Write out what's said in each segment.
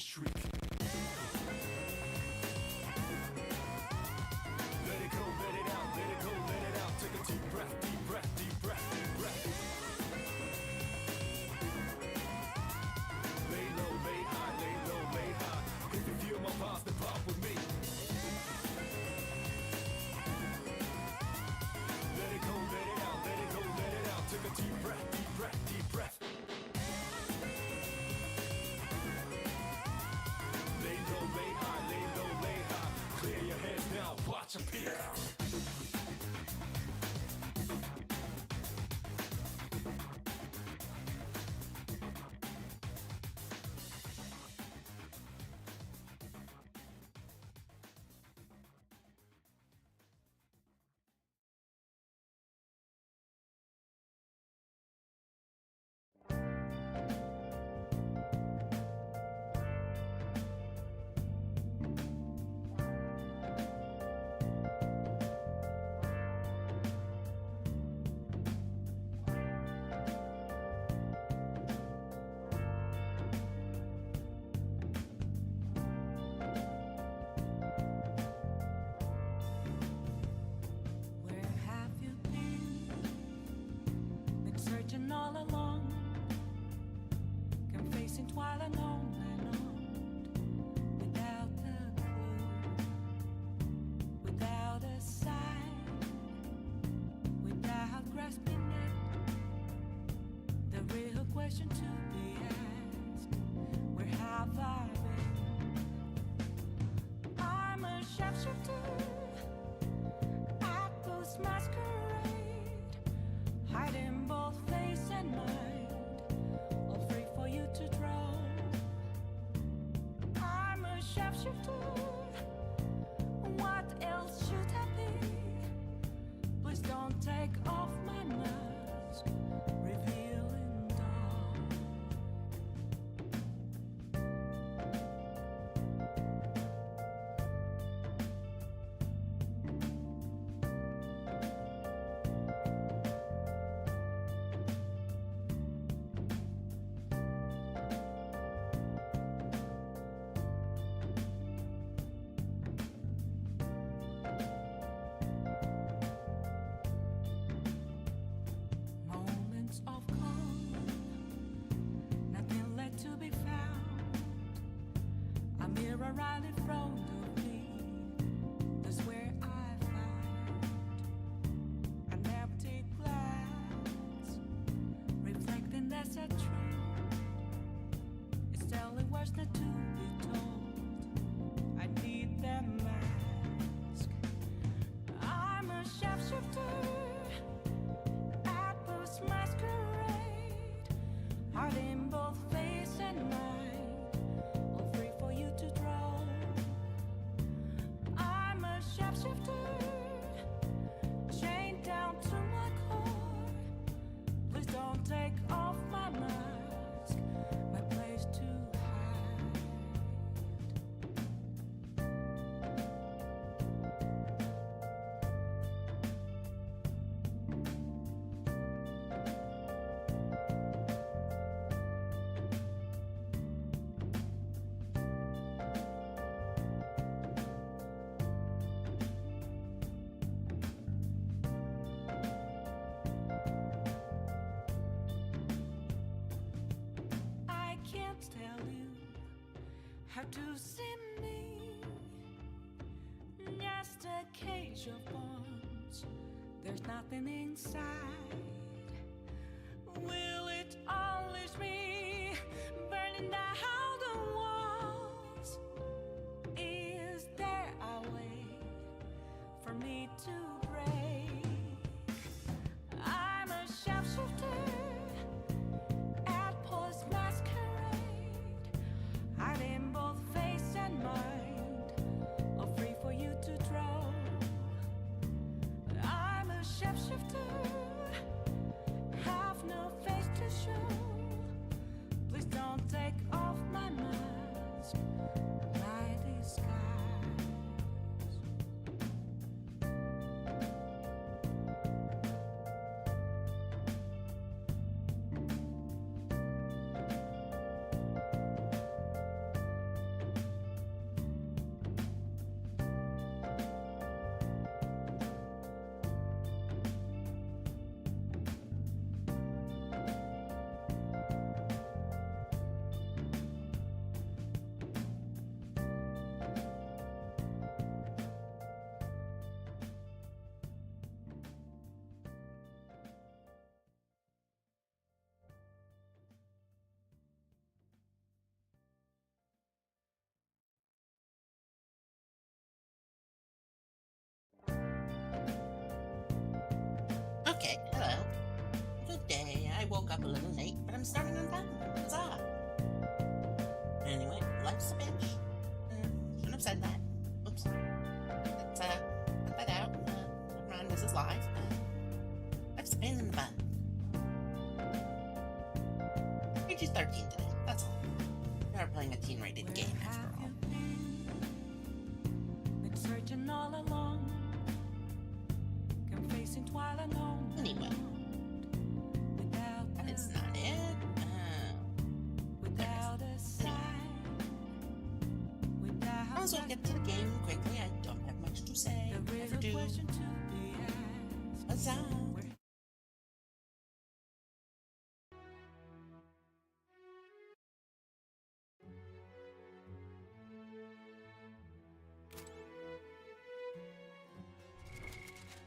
shriek. Let it go, let it out, let it go, let it out. Take a deep breath, deep breath, deep breath, deep breath. Lay low, lay high, lay low, lay high. If you feel my vibes, then pop with me. Let it go, let it out, let it go, let it out. Take a deep breath, deep breath, deep breath. Lay low, lay high, lay low, lay high. Clear your heads now, watch a peek. All along, confessing while and on, without a clue, without a sign, without grasping it. The real question to be asked: where have I been? I'm a shapeshifter at this masquerade, hiding both face and mind, all free for you to draw. I'm a shapeshifter, what else should I be? Please don't take off my mask, revealing dark. Right in front of me, that's where I find an empty glass, reflecting that's a truth. It's telling words not to be told. I need that mask. I'm a shapeshifter at this masquerade, hiding both face and mind, all free for you to draw. Chained down to my core. Please don't take off my mask, my place to hide. How to see me? Just a cage of bones. There's nothing inside. Will it unleash me, burning down the walls? Is there a way for me to break? I'm a shapeshifter at post masquerade, hiding both face and mind, all free for you to draw. I'm a shapeshifter, have no face to show. Please don't take off my mask, my disguise. I'm starting on time. Huzzah! Anyway, life's a bitch. Shouldn't have said that. Oops. Let's, cut that out. Never mind, this is live. Life's a pain in the butt. PG-13 today, that's all. We are playing a teen-rated game, after all. Been searching all along, confessing while alone. Anyway, Without that is not it. without a sign, without Might as well get to the game quickly. I don't have much to say. there is Never a do. question to be asked. Huzzah!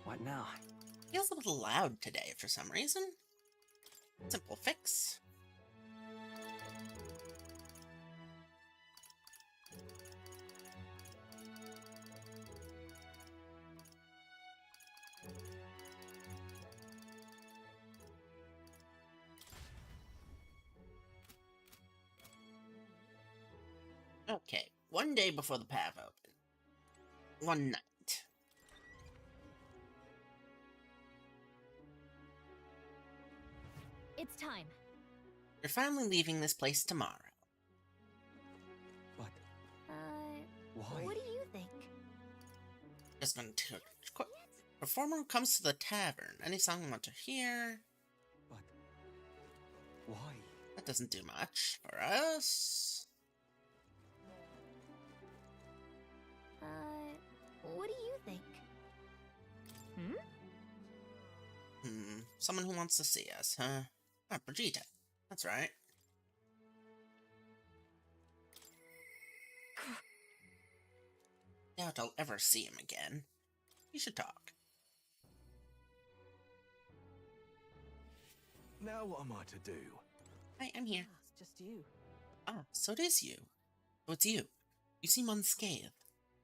What now? Feels a little loud today for some reason. Simple fix. Okay, one day before the path opened. One night. It's time. You're finally leaving this place tomorrow. But Uh, why? what do you think? Just going to performer comes to the tavern. Any song you want to hear? But why? That doesn't do much for us. What do you think? Someone who wants to see us, huh? Ah, Brigitte. That's right. Doubt I'll ever see him again. We should talk. Now what am I to do? Hi, I'm here. It's just you. Ah, so it is you. Oh, it's you. You seem unscathed.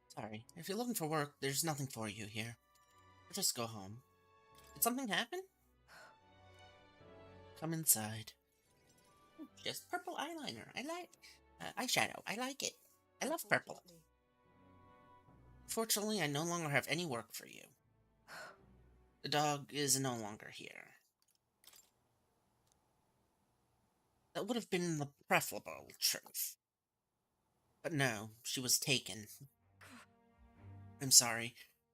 Sorry, if you're looking for work, there's nothing for you here. Or just go home. Did something happen? Come inside. Just purple eyeliner. I like eyeshadow. I like it. I love purple. Fortunately, I no longer have any work for you. The dog is no longer here. That would have been the preferable truth. But no, she was taken. I'm sorry.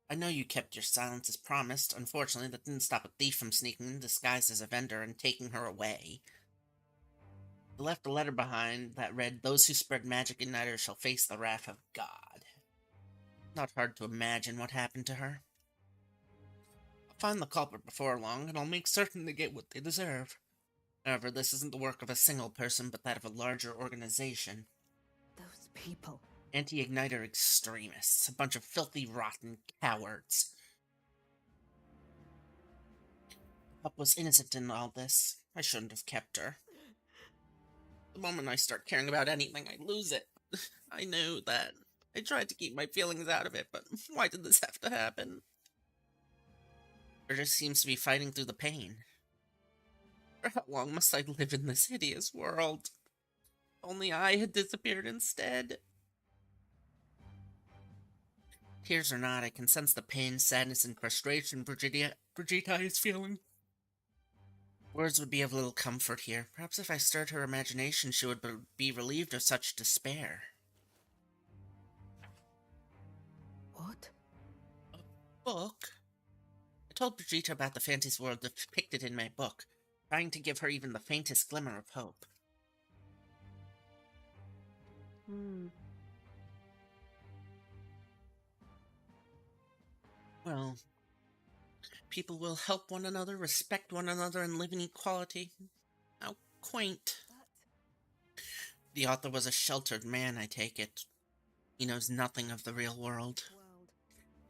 I know you kept your silence as promised. Unfortunately, that didn't stop a thief from sneaking in disguised as a vendor and taking her away. He left a letter behind that read, "Those who spread magic igniters shall face the wrath of God." Not hard to imagine what happened to her. I'll find the culprit before long, and I'll make certain they get what they deserve. However, this isn't the work of a single person, but that of a larger organization. Those people. Anti-igniter extremists. A bunch of filthy, rotten cowards. Pup was innocent in all this. I shouldn't have kept her. The moment I start caring about anything, I lose it. I knew that. I tried to keep my feelings out of it, but why did this have to happen? Or just seems to be fighting through the pain. For how long must I live in this hideous world? Only I had disappeared instead. Tears or not, I can sense the pain, sadness, and frustration Brigitte is feeling. Words would be of little comfort here. Perhaps if I stirred her imagination, she would be relieved of such despair. What? A book? I told Brigitte about the fantasy world depicted in my book, trying to give her even the faintest glimmer of hope. Well, people will help one another, respect one another, and live in equality. How quaint. The author was a sheltered man, I take it. He knows nothing of the real world.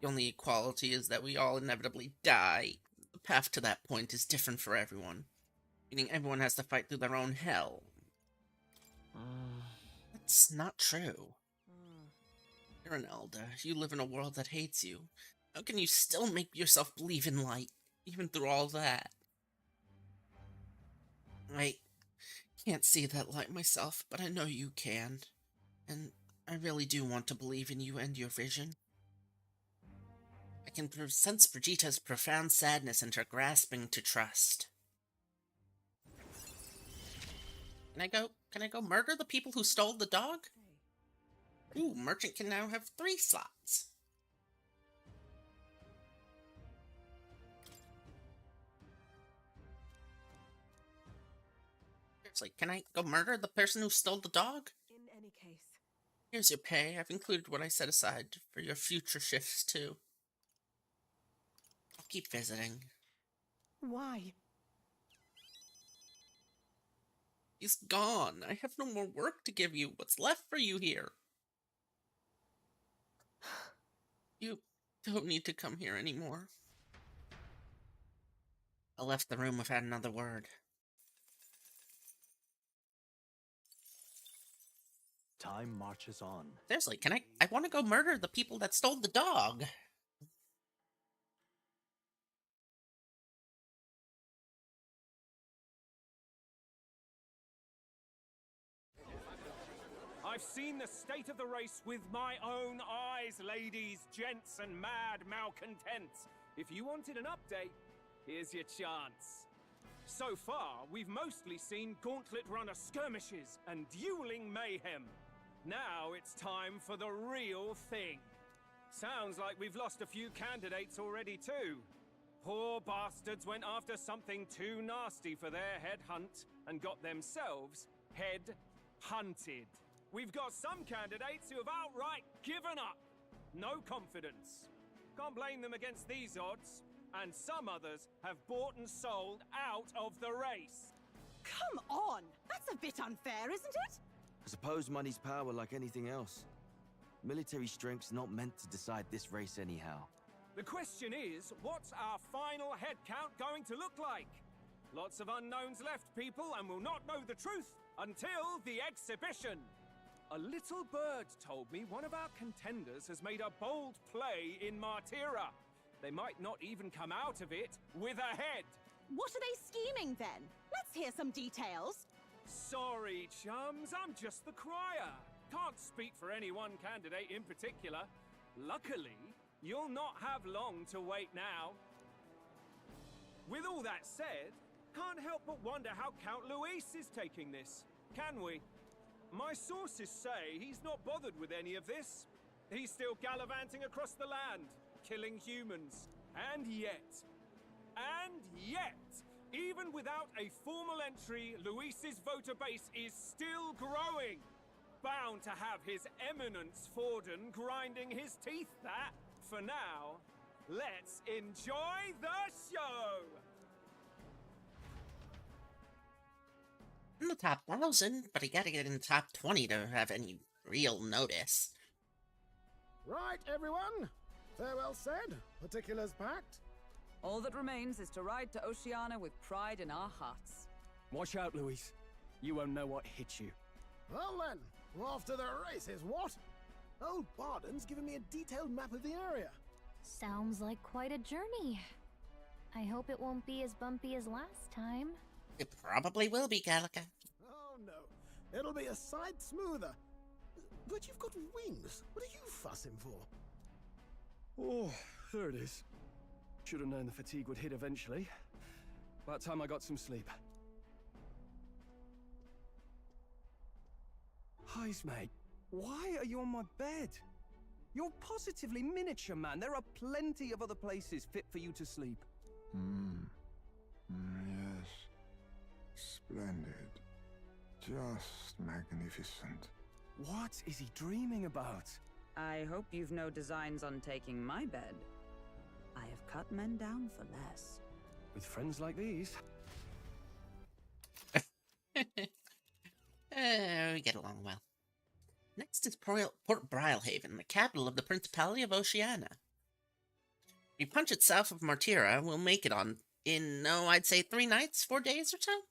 The only equality is that we all inevitably die. The path to that point is different for everyone, meaning everyone has to fight through their own hell. That's not true. You're an elder. You live in a world that hates you. How can you still make yourself believe in light, even through all that? can't see that light myself, but I know you can. And I really do want to believe in you and your vision. I can sense Brigitta's profound sadness and her grasping to trust. Can I go murder the people who stole the dog? Ooh, merchant can now have 3 slots. Seriously, can I go murder the person who stole the dog? In any case, Here's your pay. I've included what I set aside for your future shifts, too. I'll keep visiting. why? He's gone. I have no more work to give you. What's left for you here? You don't need to come here anymore. I left the room without another word. Time marches on. Seriously, I want to go murder the people that stole the dog. I've seen the state of the race with my own eyes, ladies, gents, and mad malcontents. If you wanted an update, here's your chance. So far, we've mostly seen gauntlet runner skirmishes and dueling mayhem. Now it's time for the real thing. Sounds like we've lost a few candidates already too. Poor bastards went after something too nasty for their head hunt and got themselves head hunted. We've got some candidates who have outright given up. No confidence. Can't blame them against these odds. And some others have bought and sold out of the race. Come on! That's a bit unfair, isn't it? I suppose money's power like anything else. Military strength's not meant to decide this race anyhow. The question is, what's our final head count going to look like? Lots of unknowns left, people, and we'll not know the truth until the exhibition. A little bird told me one of our contenders has made a bold play in Martira. They might not even come out of it with a head. What are they scheming then? Let's hear some details. Sorry, chums, I'm just the crier. Can't speak for any one candidate in particular. Luckily, you'll not have long to wait now. With all that said, can't help but wonder how Count Luis is taking this. Can we? My sources say he's not bothered with any of this. He's still gallivanting across the land, killing humans. And yet, even without a formal entry, Luis's voter base is still growing. Bound to have his eminence Forden grinding his teeth that. For now, let's enjoy the show! In the top 1,000, but I gotta get in the top 20 to have any real notice. Right, everyone. Farewell said, particulars packed. All that remains is to ride to Oceania with pride in our hearts. Watch out, Louise. You won't know what hits you. Well then, off to the races, what? Old Barden's given me a detailed map of the area. Sounds like quite a journey. I hope it won't be as bumpy as last time. It probably will be, Gallica. Oh no, it'll be a sight smoother. But you've got wings. What are you fussing for? Oh, there it is. Should have known the fatigue would hit eventually. About time I got some sleep. Heis, mate. Why are you on my bed? You're positively miniature, man. There are plenty of other places fit for you to sleep. Yes. Splendid. Just magnificent. What is he dreaming about? I hope you've no designs on taking my bed. I have cut men down for less. With friends like these? We get along well. Next is Port Brilehaven, the capital of the Principality of Oceania. If you punch it south of Martira, we'll make it in, I'd say 3 nights, 4 days or so?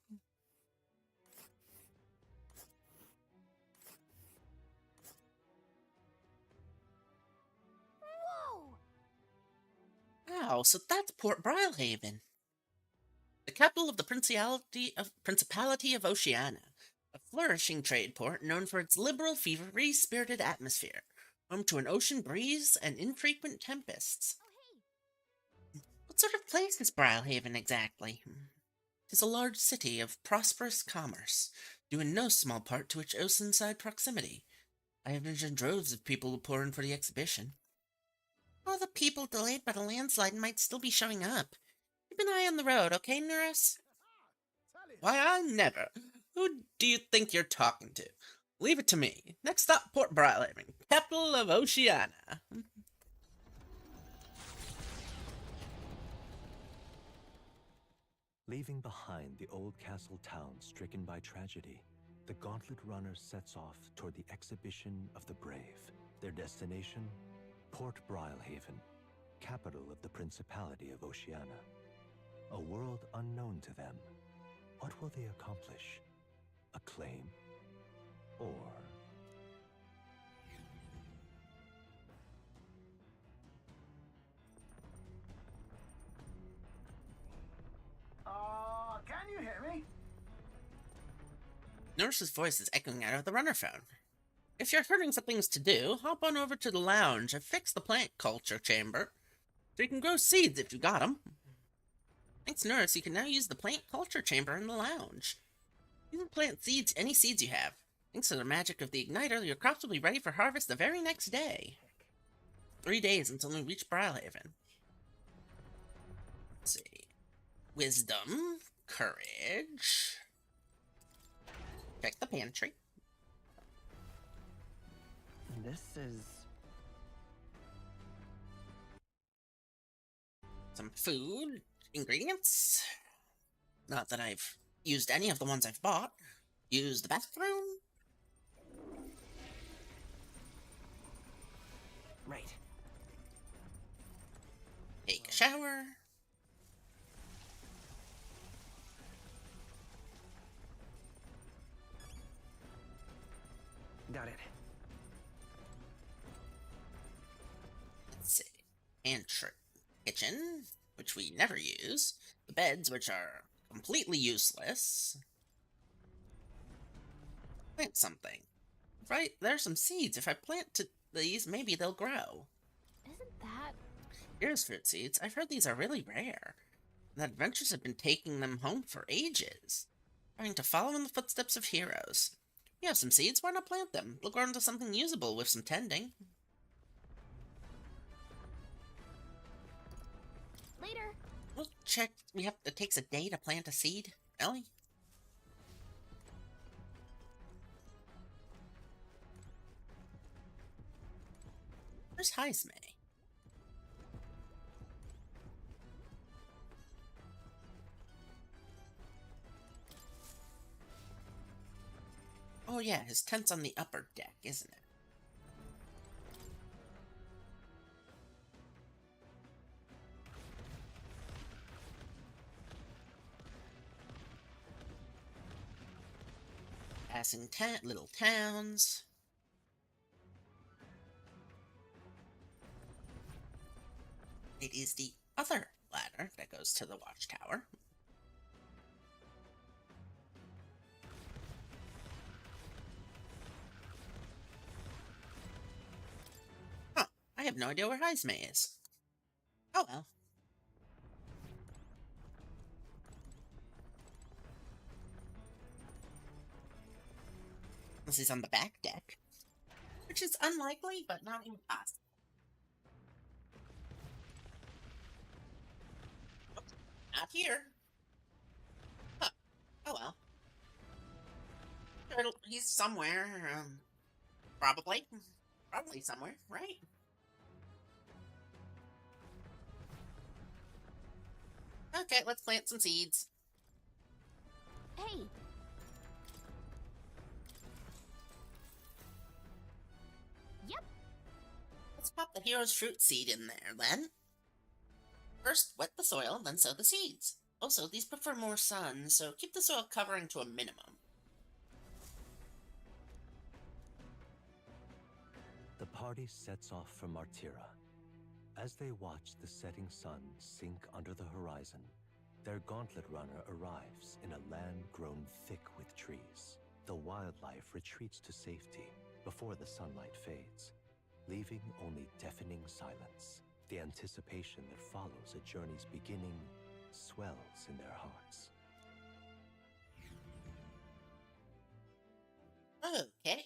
Whoa! Oh, so that's Port Brilehaven. The capital of the Principality of Oceania. A flourishing trade port known for its liberal, free-spirited atmosphere, home to an ocean breeze and infrequent tempests. What sort of place is Brilehaven exactly? Tis a large city of prosperous commerce, due in no small part to its oceanside proximity. I have envisioned droves of people who pour in for the exhibition. All the people delayed by the landslide might still be showing up. Keep an eye on the road, okay, Nurse? Why, I never. Who do you think you're talking to? Leave it to me. Next stop, Port Brilehaven, capital of Oceania. Leaving behind the old castle town stricken by tragedy, the Gauntlet Runner sets off toward the exhibition of the brave. Their destination? Port Brilehaven, capital of the Principality of Oceania. A world unknown to them. What will they accomplish? Acclaim? Or... Can you hear me? Nurse's voice is echoing out of the runner phone. If you're hurting for things to do, hop on over to the lounge and fix the plant culture chamber, so you can grow seeds if you got them. Thanks, Nurse, you can now use the plant culture chamber in the lounge. You can plant seeds, any seeds you have. Thanks to the magic of the igniter, your crops will be ready for harvest the very next day. 3 days until we reach Brilehaven. Let's see. Wisdom, courage. Check the pantry. This is... Some food, ingredients. Not that I've used any of the ones I've bought. Use the bathroom. Right. Take a shower. Got it. Let's see. Pantry. Kitchen, which we never use. The beds, which are completely useless. Plant something. Right, there's some seeds. If I plant these, maybe they'll grow. Isn't that... Here's fruit seeds. I've heard these are really rare. And that adventurers have been taking them home for ages. Trying to follow in the footsteps of heroes. We have some seeds, why not plant them? They'll grow into something usable with some tending. Later. We'll check. It takes a day to plant a seed. Ellie? Where's Heisme? Oh yeah, his tent's on the upper deck, isn't it? Passing little towns. It is the other ladder that goes to the watchtower. Huh, I have no idea where Heisme is. Oh well. Unless he's on the back deck. Which is unlikely, but not impossible. Not here. Huh. Oh well. He's somewhere, probably. Probably somewhere, right? Okay, let's plant some seeds. Hey! Yep. Let's pop the hero's fruit seed in there, then. First, wet the soil, then sow the seeds. Also, these prefer more sun, so keep the soil covering to a minimum. The party sets off for Martira. As they watch the setting sun sink under the horizon, their gauntlet runner arrives in a land grown thick with trees. the wildlife retreats to safety before the sunlight fades, leaving only deafening silence. The anticipation that follows a journey's beginning swells in their hearts. Okay.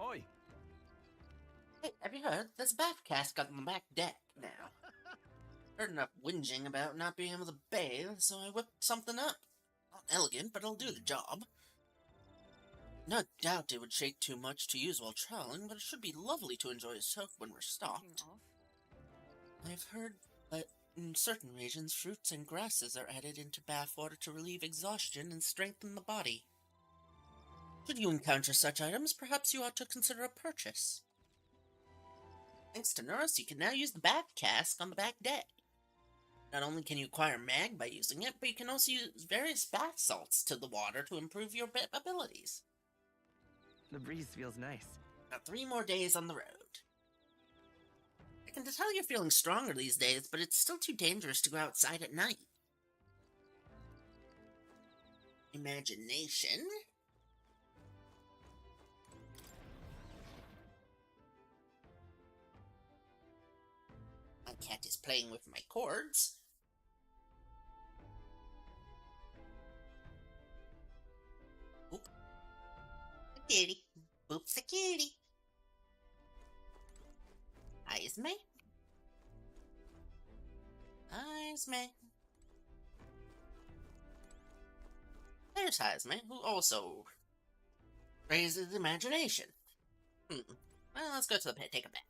Oi! Hey, have you heard? There's a bath cask on the back deck now. Heard enough whinging about not being able to bathe, so I whipped something up. Not elegant, but it'll do the job. No doubt it would shake too much to use while traveling, but it should be lovely to enjoy a soak when we're stopped. I've heard that in certain regions, fruits and grasses are added into bath water to relieve exhaustion and strengthen the body. Should you encounter such items, perhaps you ought to consider a purchase. Thanks to Nurse, you can now use the bath cask on the back deck. Not only can you acquire mag by using it, but you can also use various bath salts to the water to improve your abilities. The breeze feels nice. Now 3 more days on the road. I can tell you're feeling stronger these days, but it's still too dangerous to go outside at night. Imagination. My cat is playing with my cords. Oop. A kitty. Oops, a kitty. Esme? Esme. There's Esme, who also raises imagination. Well, let's go to the pit, take a bath.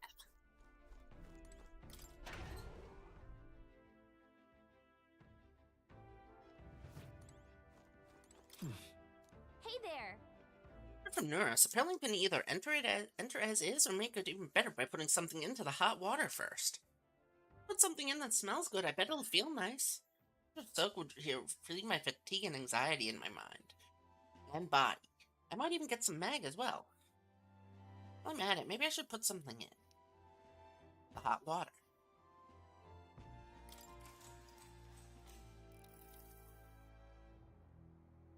Hey there! From Nurse, apparently you can either enter as is, or make it even better by putting something into the hot water first. Put something in that smells good, I bet it'll feel nice. The soak would relieve my fatigue and anxiety in my mind. And body. I might even get some mag as well. While I'm at it, maybe I should put something in. The hot water.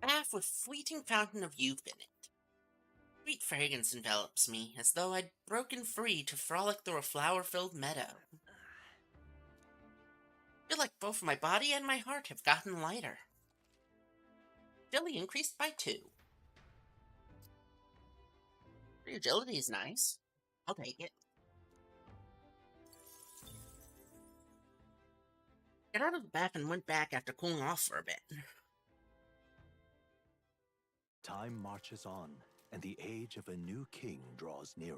Bath with fleeting fountain of youth in it. Sweet fragrance envelops me, as though I'd broken free to frolic through a flower-filled meadow. I feel like both my body and my heart have gotten lighter. Agility increased by 2. Your agility is nice. I'll take it. Got out of the bath and went back after cooling off for a bit. Time marches on, and the age of a new king draws nearer.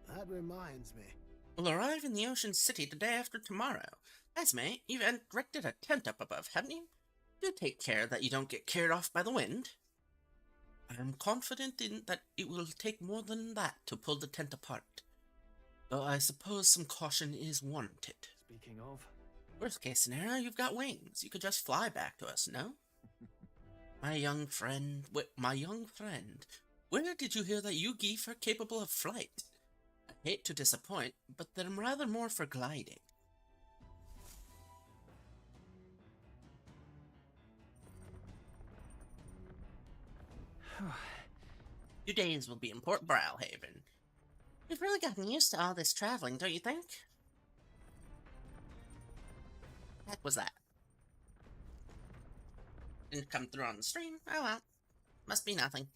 That reminds me. We'll arrive in the Ocean City the day after tomorrow. Esme, you've erected a tent up above, haven't you? Do take care that you don't get carried off by the wind. I am confident that it will take more than that to pull the tent apart. Though I suppose some caution is warranted. Speaking of... Worst case scenario, you've got wings. You could just fly back to us, no? My young friend, where did you hear that you geese are capable of flight? I hate to disappoint, but they're rather more for gliding. Your days will be in Port Browhaven. We've really gotten used to all this traveling, don't you think? What was that? Didn't come through on the stream? Oh well. Must be nothing.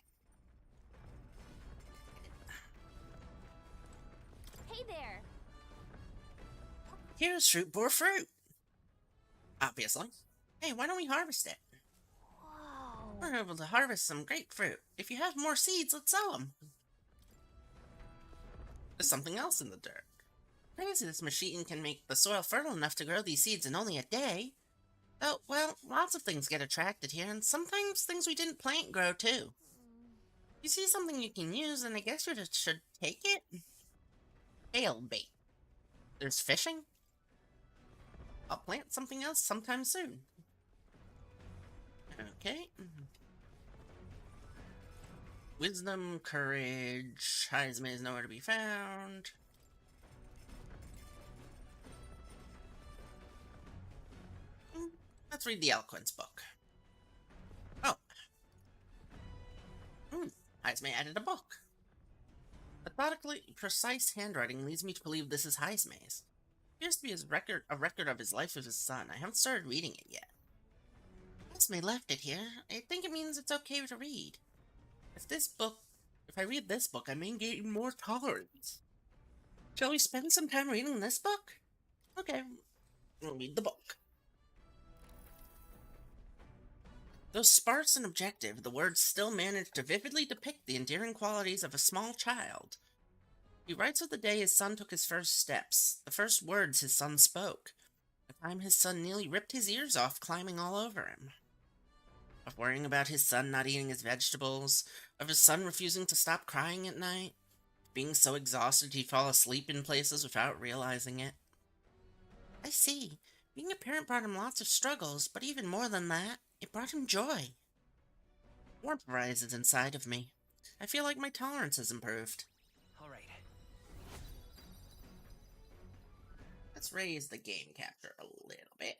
Hey there! Here's fruit bore fruit. Obviously. Hey, why don't we harvest it? Whoa! We're able to harvest some grapefruit. If you have more seeds, let's sell them. There's something else in the dirt. Crazy this machine can make the soil fertile enough to grow these seeds in only a day. Oh, well, lots of things get attracted here, and sometimes things we didn't plant grow too. You see something you can use, and I guess you just should take it? Tail bait. There's fishing? I'll plant something else sometime soon. Okay. Wisdom, courage, Heisme is nowhere to be found. Let's read the Eloquence book. Oh. Heisme added a book. Methodically precise handwriting leads me to believe this is Heisme's. Appears to be a record of his life of his son. I haven't started reading it yet. Heisme left it here. I think it means it's okay to read. If I read this book, I may gain more tolerance. Shall we spend some time reading this book? Okay, we'll read the book. Though sparse and objective, the words still manage to vividly depict the endearing qualities of a small child. He writes of the day his son took his first steps, the first words his son spoke, the time his son nearly ripped his ears off climbing all over him. Of worrying about his son not eating his vegetables, of his son refusing to stop crying at night, being so exhausted he'd fall asleep in places without realizing it. I see. Being a parent brought him lots of struggles, but even more than that, it brought him joy. Warmth rises inside of me. I feel like my tolerance has improved. All right. Let's raise the game capture a little bit.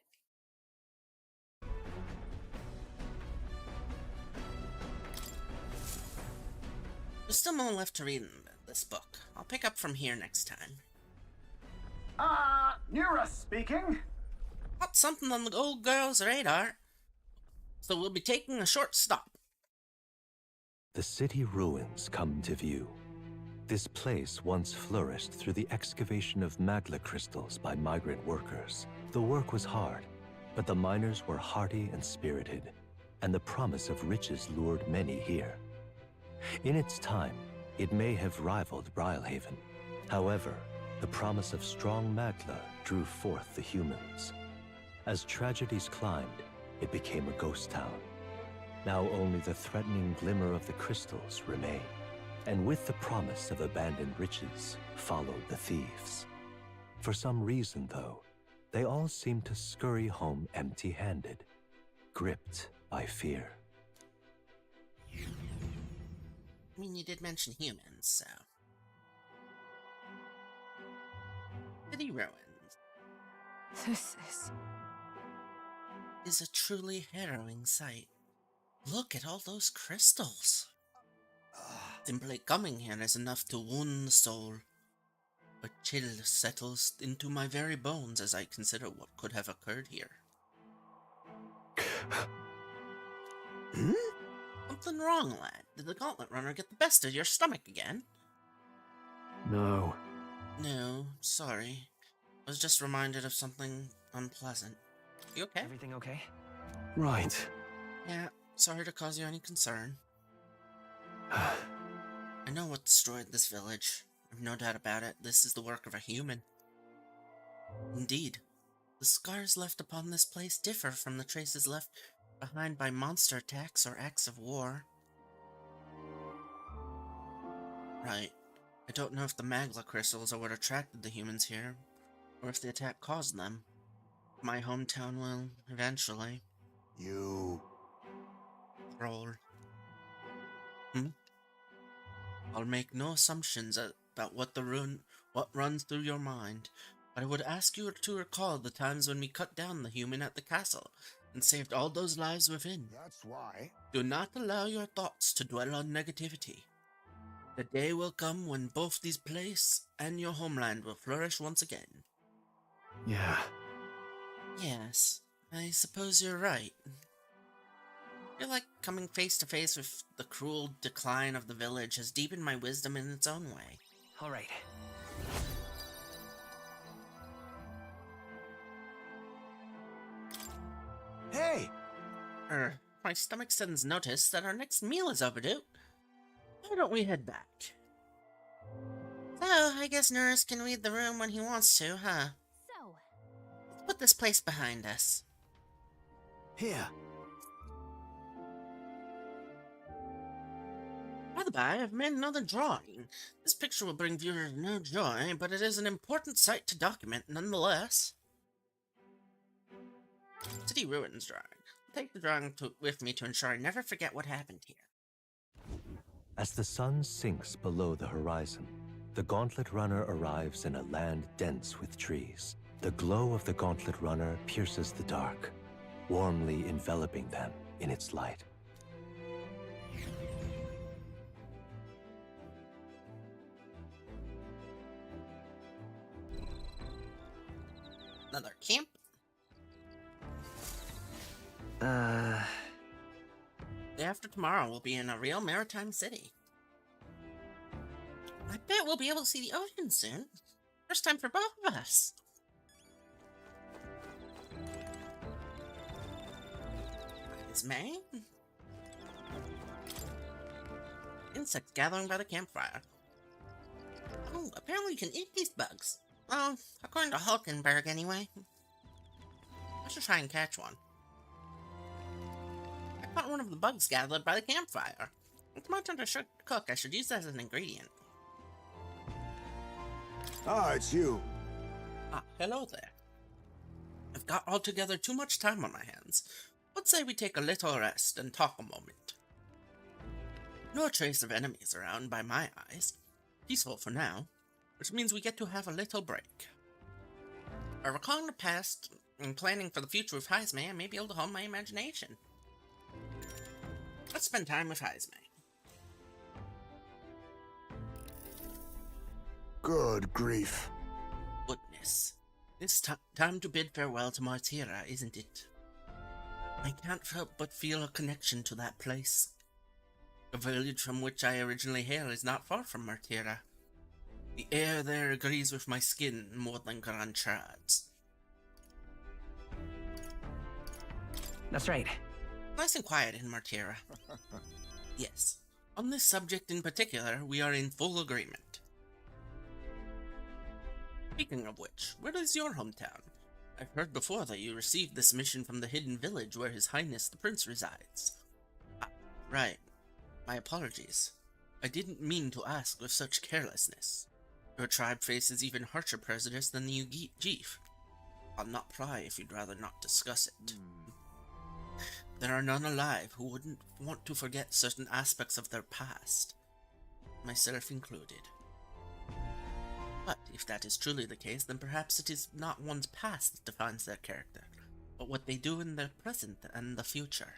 There's still more left to read in this book. I'll pick up from here next time. Nura speaking. Got something on the old girl's radar, so we'll be taking a short stop. The city ruins come to view. This place once flourished through the excavation of magla crystals by migrant workers. The work was hard, but the miners were hardy and spirited, and the promise of riches lured many here. In its time, it may have rivaled Brilhaven. However, the promise of strong magla drew forth the humans. As tragedies climbed, it became a ghost town. Now only the threatening glimmer of the crystals remain. And with the promise of abandoned riches followed the thieves. For some reason, though, they all seemed to scurry home empty-handed, gripped by fear. I mean, you did mention humans, so... City ruins. This is a truly harrowing sight. Look at all those crystals. Simply coming here is enough to wound the soul. A chill settles into my very bones as I consider what could have occurred here. Something wrong, lad? Did the Gauntlet Runner get the best of your stomach again? No. No, sorry. I was just reminded of something unpleasant. You okay? Everything okay? Right. Yeah, sorry to cause you any concern. I know what destroyed this village. I've no doubt about it. This is the work of a human. Indeed, the scars left upon this place differ from the traces left behind by monster attacks or acts of war. Right. I don't know if the magla crystals are what attracted the humans here, or if the attack caused them. My hometown will, eventually. You... Troll. I'll make no assumptions about what runs through your mind, but I would ask you to recall the times when we cut down the human at the castle and saved all those lives within. That's why. Do not allow your thoughts to dwell on negativity. The day will come when both this place and your homeland will flourish once again. Yeah. Yes, I suppose you're right. I feel like coming face to face with the cruel decline of the village has deepened my wisdom in its own way. All right. Hey! My stomach sends notice that our next meal is overdue. Why don't we head back? So, I guess Nurse can read the room when he wants to, huh? So, let's put this place behind us. Here. By the by, I've made another drawing. This picture will bring viewers no joy, but it is an important sight to document nonetheless. City Ruins drawing. I'll take the drawing with me to ensure I never forget what happened here. As the sun sinks below the horizon, the Gauntlet Runner arrives in a land dense with trees. The glow of the Gauntlet Runner pierces the dark, warmly enveloping them in its light. Another camp? Day after tomorrow, we'll be in a real maritime city. I bet we'll be able to see the ocean soon. First time for both of us. It's May. Insects gathering by the campfire. Oh, apparently you can eat these bugs. Well, according to Hulkenberg, anyway. I should try and catch one. I caught one of the bugs gathered by the campfire. It's my turn to cook. I should use that as an ingredient. Ah, it's you. Ah, hello there. I've got altogether too much time on my hands. Let's say we take a little rest and talk a moment. No trace of enemies around by my eyes. Peaceful for now, which means we get to have a little break. By recalling the past and planning for the future with Heisme, I may be able to hone my imagination. Let's spend time with Heisme. Good grief. Goodness. It's time to bid farewell to Martira, isn't it? I can't help but feel a connection to that place. The village from which I originally hail is not far from Martira. The air there agrees with my skin more than Grand Chard's. That's right. Nice and quiet in Martira. Yes. On this subject in particular, we are in full agreement. Speaking of which, where is your hometown? I've heard before that you received this mission from the hidden village where His Highness the Prince resides. Ah, right. My apologies. I didn't mean to ask with such carelessness. Your tribe faces even harsher prejudice than the Ugif. I'll not pry if you'd rather not discuss it. There are none alive who wouldn't want to forget certain aspects of their past, myself included. But if that is truly the case, then perhaps it is not one's past that defines their character, but what they do in their present and the future.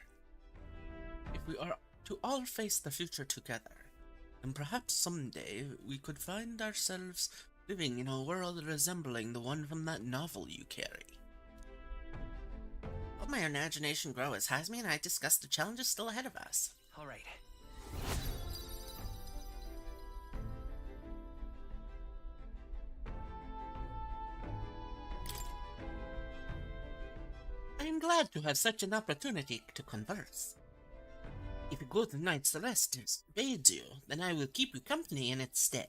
If we are to all face the future together, then perhaps someday we could find ourselves living in a world resembling the one from that novel you carry. Let my imagination grow as Heisme and I discuss the challenges still ahead of us. All right. I am glad to have such an opportunity to converse. If a good knight's rest aids you, then I will keep you company in its stead.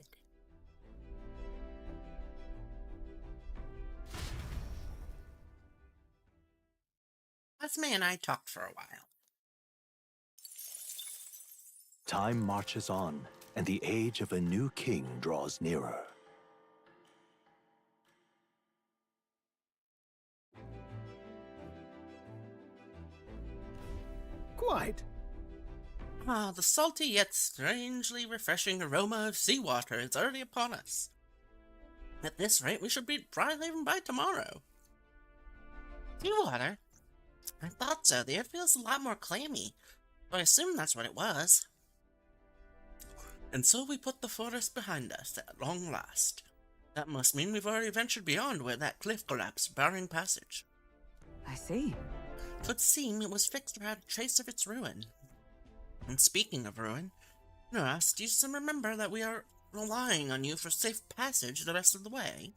Heisme and I talked for a while. Time marches on, and the age of a new king draws nearer. Quite. Ah, the salty yet strangely refreshing aroma of seawater is already upon us. At this rate, we should be Brylehaven by tomorrow. Seawater? I thought so. The air feels a lot more clammy, so I assume that's what it was. And so we put the forest behind us at long last. That must mean we've already ventured beyond where that cliff collapsed, barring passage. I see. 'Twould seem it was fixed without a trace of its ruin. And speaking of ruin, Nuras, do you still remember that we are relying on you for safe passage the rest of the way?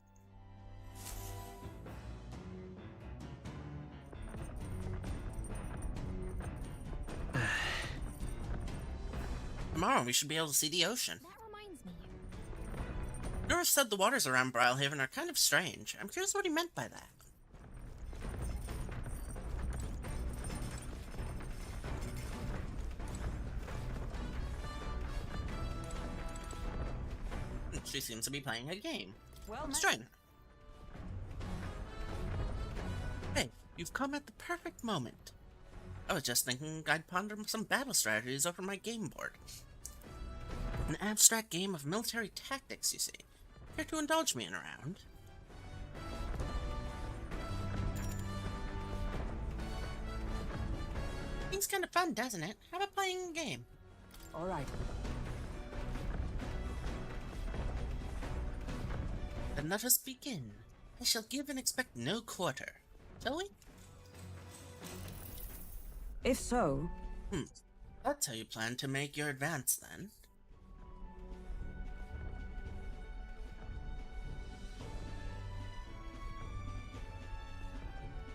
Tomorrow we should be able to see the ocean. That reminds me. Nuras said the waters around Brylehaven are kind of strange. I'm curious what he meant by that. She seems to be playing a game. Well, Let's join her. Hey, you've come at the perfect moment. I was just thinking I'd ponder some battle strategies over my game board. An abstract game of military tactics, you see. Care to indulge me in a round? Seems kind of fun, doesn't it? How about playing a game? All right. Then let us begin. I shall give and expect no quarter. Shall we? If so... That's how you plan to make your advance, then.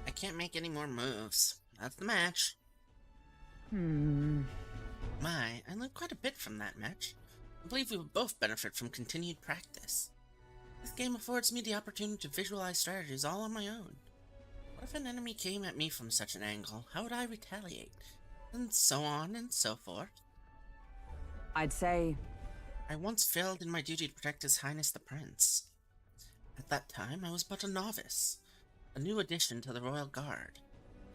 I can't make any more moves. That's the match. My, I learned quite a bit from that match. I believe we will both benefit from continued practice. This game affords me the opportunity to visualize strategies all on my own. What if an enemy came at me from such an angle? How would I retaliate? And so on and so forth. I'd say... I once failed in my duty to protect His Highness the Prince. At that time, I was but a novice, a new addition to the Royal Guard.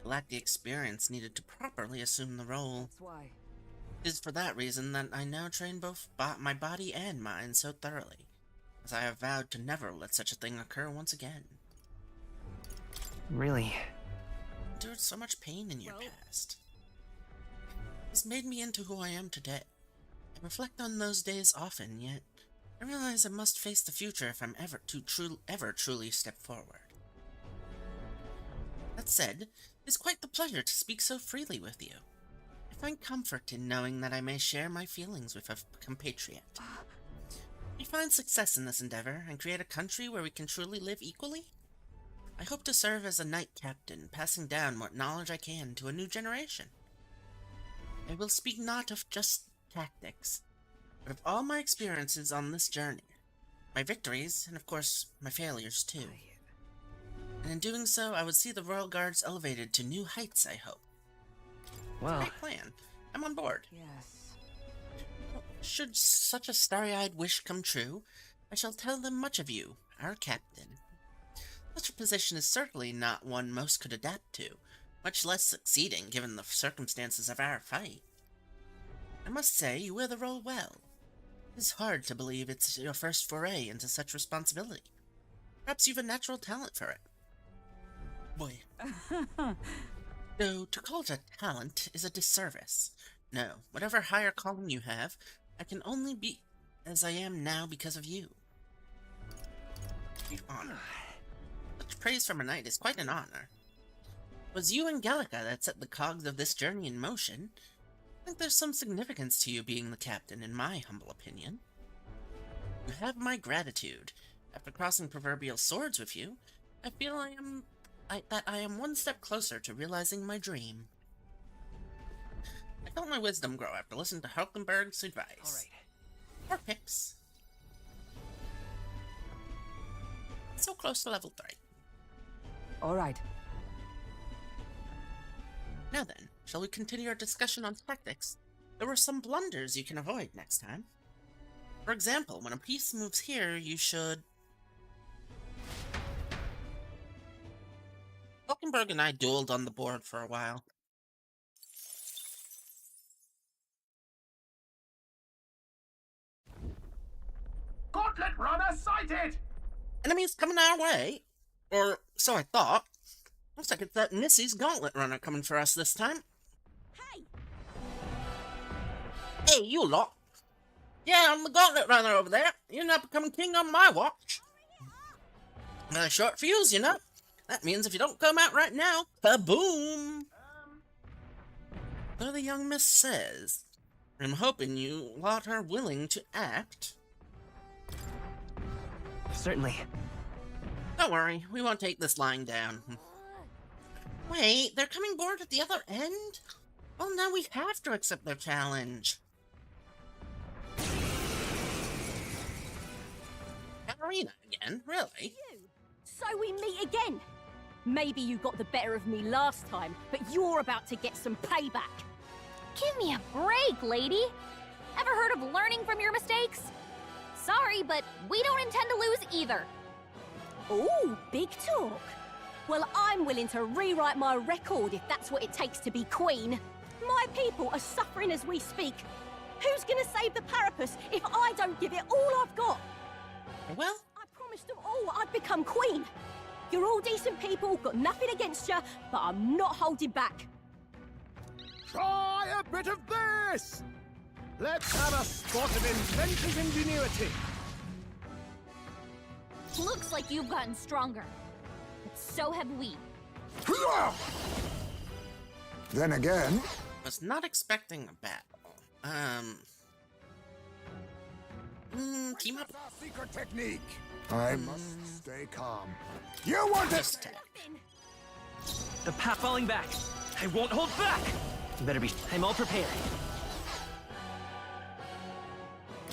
I lacked the experience needed to properly assume the role. That's why. It is for that reason that I now train both my body and mind so thoroughly, as I have vowed to never let such a thing occur once again. Really? You endured so much pain in your past. It's made me into who I am today. I reflect on those days often, yet I realize I must face the future if I'm ever to truly step forward. That said, it's quite the pleasure to speak so freely with you. I find comfort in knowing that I may share my feelings with a compatriot. We find success in this endeavor and create a country where we can truly live equally. I hope to serve as a knight captain, passing down what knowledge I can to a new generation. I will speak not of just tactics, but of all my experiences on this journey. My victories, and of course, my failures too. And in doing so, I would see the Royal Guards elevated to new heights, I hope. Well... Great plan. I'm on board. Yes. Should such a starry-eyed wish come true, I shall tell them much of you, our captain. Such a position is certainly not one most could adapt to, much less succeeding given the circumstances of our fight. I must say, you wear the role well. It is hard to believe it's your first foray into such responsibility. Perhaps you've a natural talent for it. Boy. Though, to call it a talent is a disservice. No, whatever higher calling you have, I can only be as I am now because of you. Your honor. Such praise from a knight is quite an honor. It was you and Gallica that set the cogs of this journey in motion. I think there's some significance to you being the captain, in my humble opinion. You have my gratitude. After crossing proverbial swords with you, I feel that I am one step closer to realizing my dream. I felt my wisdom grow after listening to Hulkenberg's advice. Alright. Or picks. So close to level 3. Alright. Now then, shall we continue our discussion on tactics? There were some blunders you can avoid next time. For example, when a piece moves here, you should... Hulkenberg and I dueled on the board for a while. Gauntlet runner sighted! Enemies coming our way? Or so I thought. Looks like it's that Missy's gauntlet runner coming for us this time. Hey! Hey, you lot! Yeah, I'm the gauntlet runner over there. You're not becoming king on my watch. Short fuse, you know. That means if you don't come out right now, kaboom! So the young miss says. I'm hoping you lot are willing to act. Certainly. Don't worry, we won't take this lying down. Wait, they're coming board at the other end? Well, now we have to accept their challenge. Arena again? Really? So we meet again. Maybe you got the better of me last time, but you're about to get some payback. Give me a break, lady! Ever heard of learning from your mistakes? Sorry, but we don't intend to lose either. Ooh, big talk. Well, I'm willing to rewrite my record if that's what it takes to be queen. My people are suffering as we speak. Who's gonna save the Parapus if I don't give it all I've got? Well, I promised them all I'd become queen. You're all decent people, got nothing against you, but I'm not holding back. Try a bit of this! Let's have a spot of inventive ingenuity. Looks like you've gotten stronger. But so have we. Then again, was not expecting a battle. Team up. our secret technique. I must stay calm. You want Just it? attack. The path falling back. I won't hold back. Better be. I'm all prepared.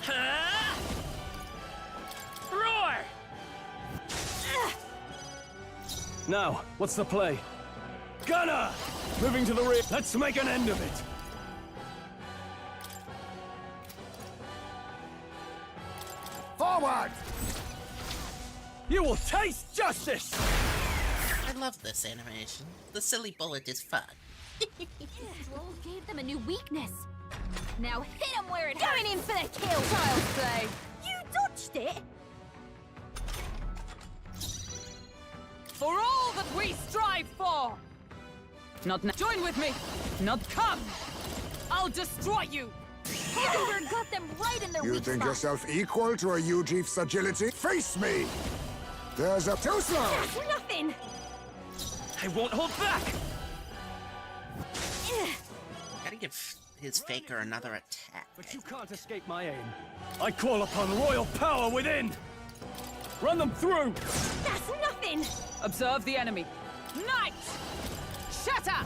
Ha! Roar! Now, what's the play? Gunner! Moving to the rear. Let's make an end of it. Forward! You will taste justice! I love this animation. The silly bullet is fun. Stroll gave them a new weakness. Now hit him where it hurts. Going in for the kill, child's play. You dodged it? For all that we strive for! Not now. Join with me! Not come! I'll destroy you! Hockenberg got them right in their You weak think spot. yourself equal to a Ujief's agility? Face me! There's a too slow! That's nothing. I won't hold back. Gotta give his faker another attack. But you can't escape my aim. I call upon royal power within! Run them through! That's nothing. Observe the enemy. Knight! Shatter!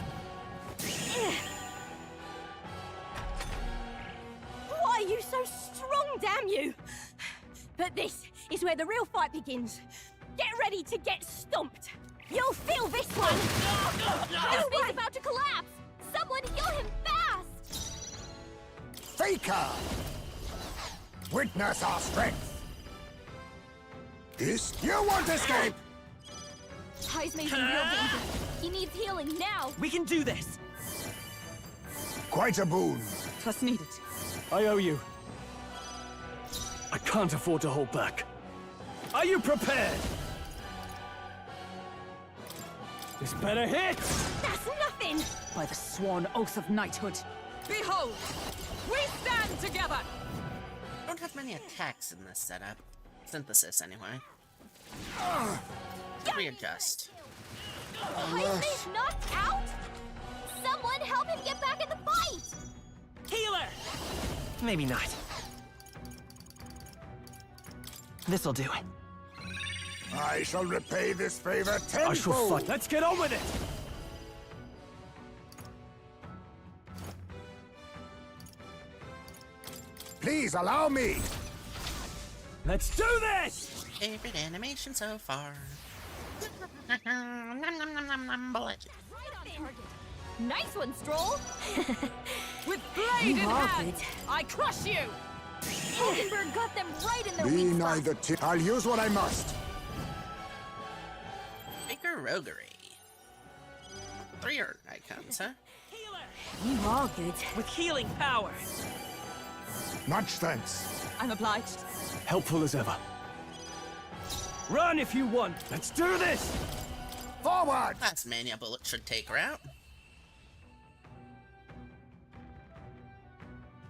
Why are you so strong, damn you? But this is where the real fight begins. Get ready to get stomped. You'll feel this one. He's about to collapse. Someone heal him fast. Faker! Witness our strength! This? You won't escape! Heismay's in real danger. He needs healing now. We can do this. Quite a boon. Twas needed. I owe you. I can't afford to hold back. Are you prepared? This better hit! That's nothing. By the sworn oath of knighthood. Behold! We stand together! Don't have many attacks in this setup. Synthesis, anyway. Readjust. Heismay's knocked out? Someone help him get back in the fight! Healer! Maybe not. This'll do it. I shall repay this favor tenfold. I shall fight. Let's get on with it! Please allow me. Let's do this! Favorite animation so far. Nom, nom, nom, nom, nom, bullet. Nice one, Stroll. With blade in You are hand, good. I crush you! Hockenberg got them right in their Be weak spot. neither I'll use what I must. Faker roguery. 3 art icons, huh? You are good. With healing power. Much thanks. I'm obliged. Helpful as ever. Run if you want. Let's do this! Forward! Last mania bullet should take her out.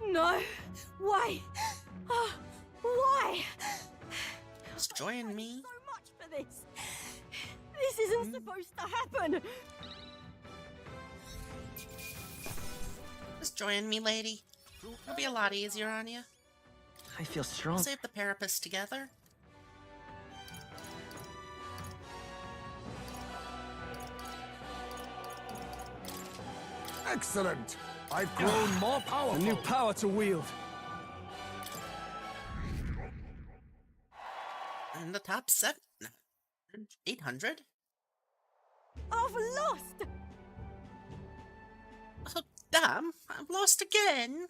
No. Why? Oh, why? Just join me. So much for this. This isn't supposed to happen. Just join me, lady. It'll be a lot easier on you. I feel We'll strong. save the Parapus together. Excellent. I've grown more A powerful. new power to wield. In the top 800. I've lost. Oh, damn. I've lost again.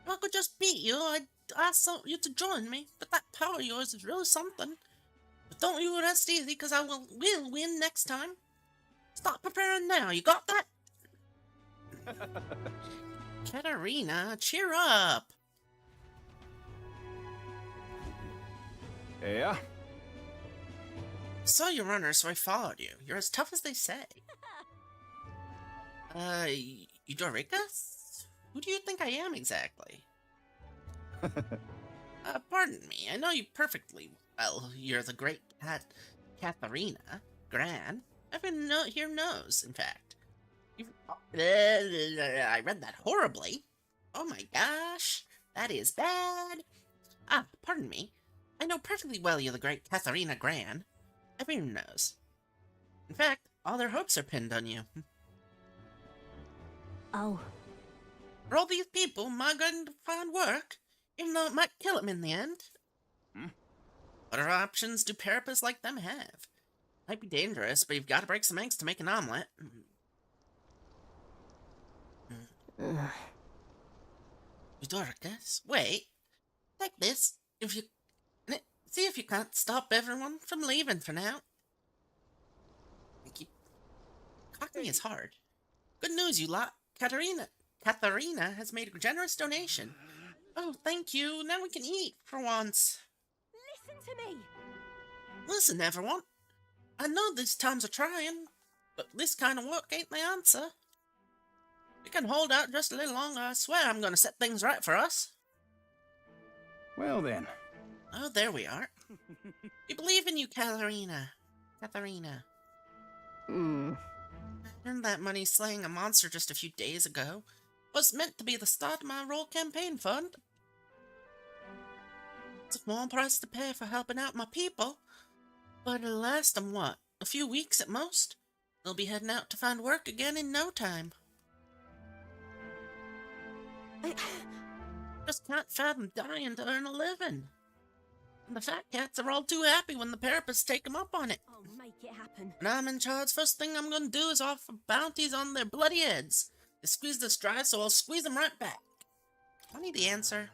If I could just beat you, I'd ask you to join me. But that power of yours is really something. But don't you rest easy, because I will win next time. Start preparing now. You got that? Katarina, cheer up! Yeah? Saw your runner, so I followed you. You're as tough as they say. Eudoricus? Who do you think I am exactly? Pardon me, I know you perfectly well. You're the great Katharina Gran. Everyone here knows, in fact. I read that horribly. Oh my gosh, that is bad. Pardon me. I know perfectly well you're the great Katharina Gran. Everyone knows. In fact, all their hopes are pinned on you. Oh. For all these people, am I going to find work? Even though it might kill them in the end. What other options do Parapets like them have? Might be dangerous, but you've got to break some eggs to make an omelet. Eudoricus, wait. Take this. See if you can't stop everyone from leaving for now. Cockney is hard. Good news, you lot. Katharina has made a generous donation. Oh, thank you. Now we can eat for once. Listen to me. Listen, everyone. I know these times are trying, but this kind of work ain't the answer. We can hold out just a little longer. I swear I'm going to set things right for us. Well then. Oh, there we are. We believe in you, Katharina. I earned that money slaying a monster just a few days ago. It was meant to be the start of my roll campaign fund. It's a small price to pay for helping out my people, but it'll last them, what, a few weeks at most? They'll be heading out to find work again in no time. Just can't fathom dying to earn a living. And the fat cats are all too happy when the Parapets take them up on it. Oh, make it happen. When I'm in charge, first thing I'm gonna do is offer bounties on their bloody heads. They squeeze this dry, so I'll squeeze them right back. I need the answer.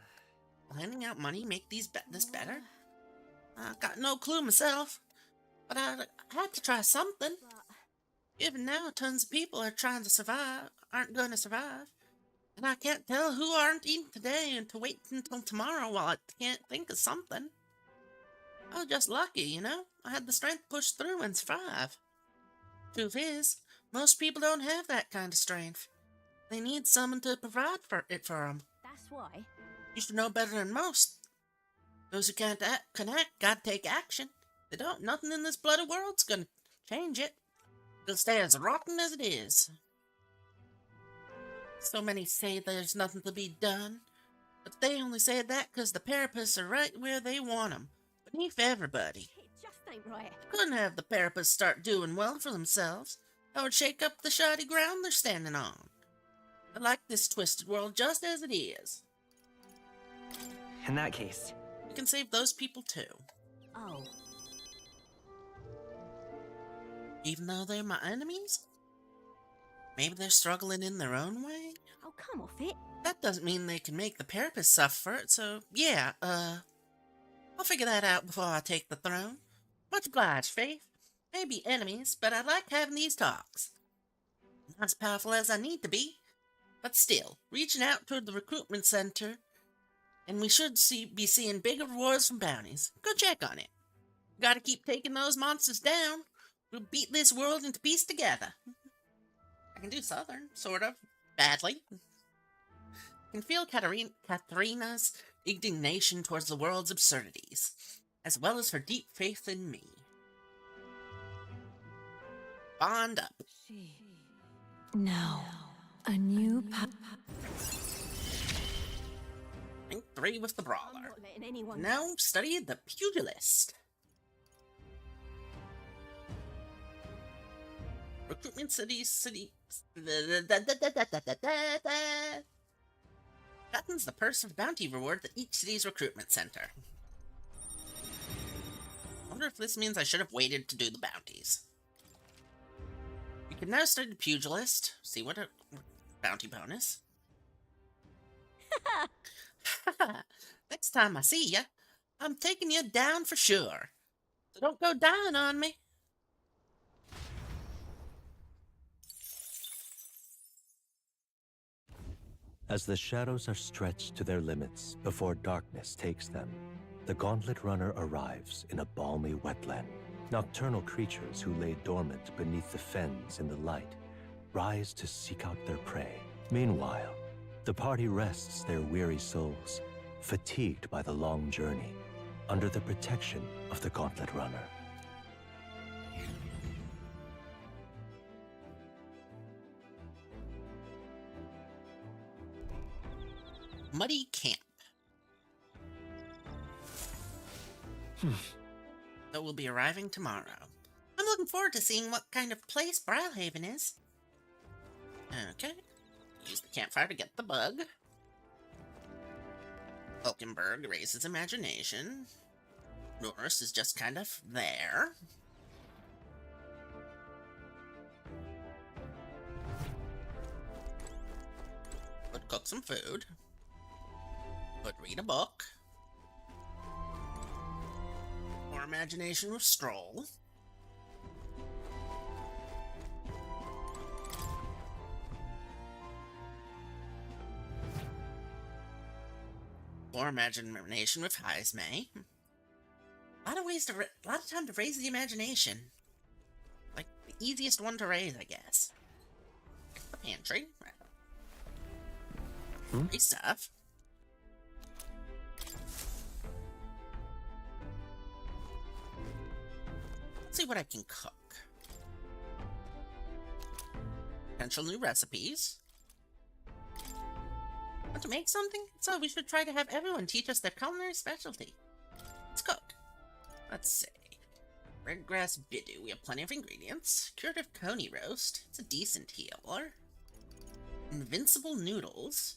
Will handing out money make this better? I got no clue myself, but I had to try something. Even now, tons of people are trying to survive, aren't going to survive. And I can't tell who aren't eating today and to wait until tomorrow while I can't think of something. I was just lucky, you know? I had the strength to push through and survive. Truth is, most people don't have that kind of strength. They need someone to provide for them. That's why. You should know better than most. Those who can't connect gotta take action. They don't, nothing in this bloody world's gonna change it. It'll stay as rotten as it is. So many say there's nothing to be done, but they only say that because the Parapets are right where they want them, beneath everybody. It just ain't right. Couldn't have the Parapets start doing well for themselves. That would shake up the shoddy ground they're standing on. I like this twisted world just as it is. In that case, We can save those people too. Oh. Even though they're my enemies? Maybe they're struggling in their own way? Oh, come off it. That doesn't mean they can make the Parapets suffer, so yeah, I'll figure that out before I take the throne. Much obliged, Faith. Maybe enemies, but I like having these talks. Not as powerful as I need to be, but still, reaching out toward the recruitment center, and we should be seeing bigger rewards from bounties. Go check on it. Gotta keep taking those monsters down. We'll beat this world into peace together. I can do Southern, sort of. Badly. I can feel Katharina's indignation towards the world's absurdities, as well as her deep faith in me. Bond up. Now, a new Rank 3 with the I'm Brawler. not letting anyone. Now study the Pugilist. Recruitment city. Fattens the purse of bounty reward at each city's recruitment center. I wonder if this means I should have waited to do the bounties. We can now study the Pugilist. See what a bounty bonus. Next time I see ya, I'm taking you down for sure. So don't go dying on me. As the shadows are stretched to their limits before darkness takes them, the Gauntlet Runner arrives in a balmy wetland. Nocturnal creatures who lay dormant beneath the fens in the light rise to seek out their prey. Meanwhile, the party rests their weary souls, fatigued by the long journey, under the protection of the Gauntlet Runner. Muddy Camp. So we'll be arriving tomorrow. I'm looking forward to seeing what kind of place Brilhaven is. Okay. Use the campfire to get the bug. Hulkenberg raises imagination. Norris is just kind of there. Would cook some food. Would read a book. More imagination with Stroll. More imagination with Heisme. A lot of time to raise the imagination. Like, the easiest one to raise, I guess. The pantry. Great stuff. Let's see what I can cook. Potential new recipes. Want to make something? So we should try to have everyone teach us their culinary specialty. Let's cook. Let's see. Redgrass Biddu. We have plenty of ingredients. Curative Coney roast. It's a decent healer. Invincible noodles.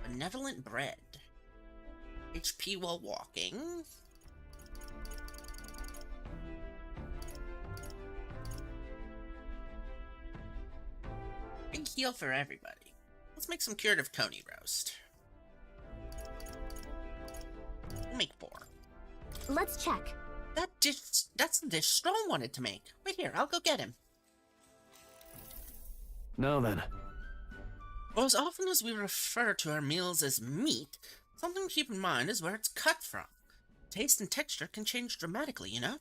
Benevolent bread. HP while walking. Big heal for everybody. Let's make some curative Coney roast. We'll make 4. Let's check. That's the dish Stroll wanted to make. Wait here, I'll go get him. Now then. Well, as often as we refer to our meals as meat, something to keep in mind is where it's cut from. Taste and texture can change dramatically, you know?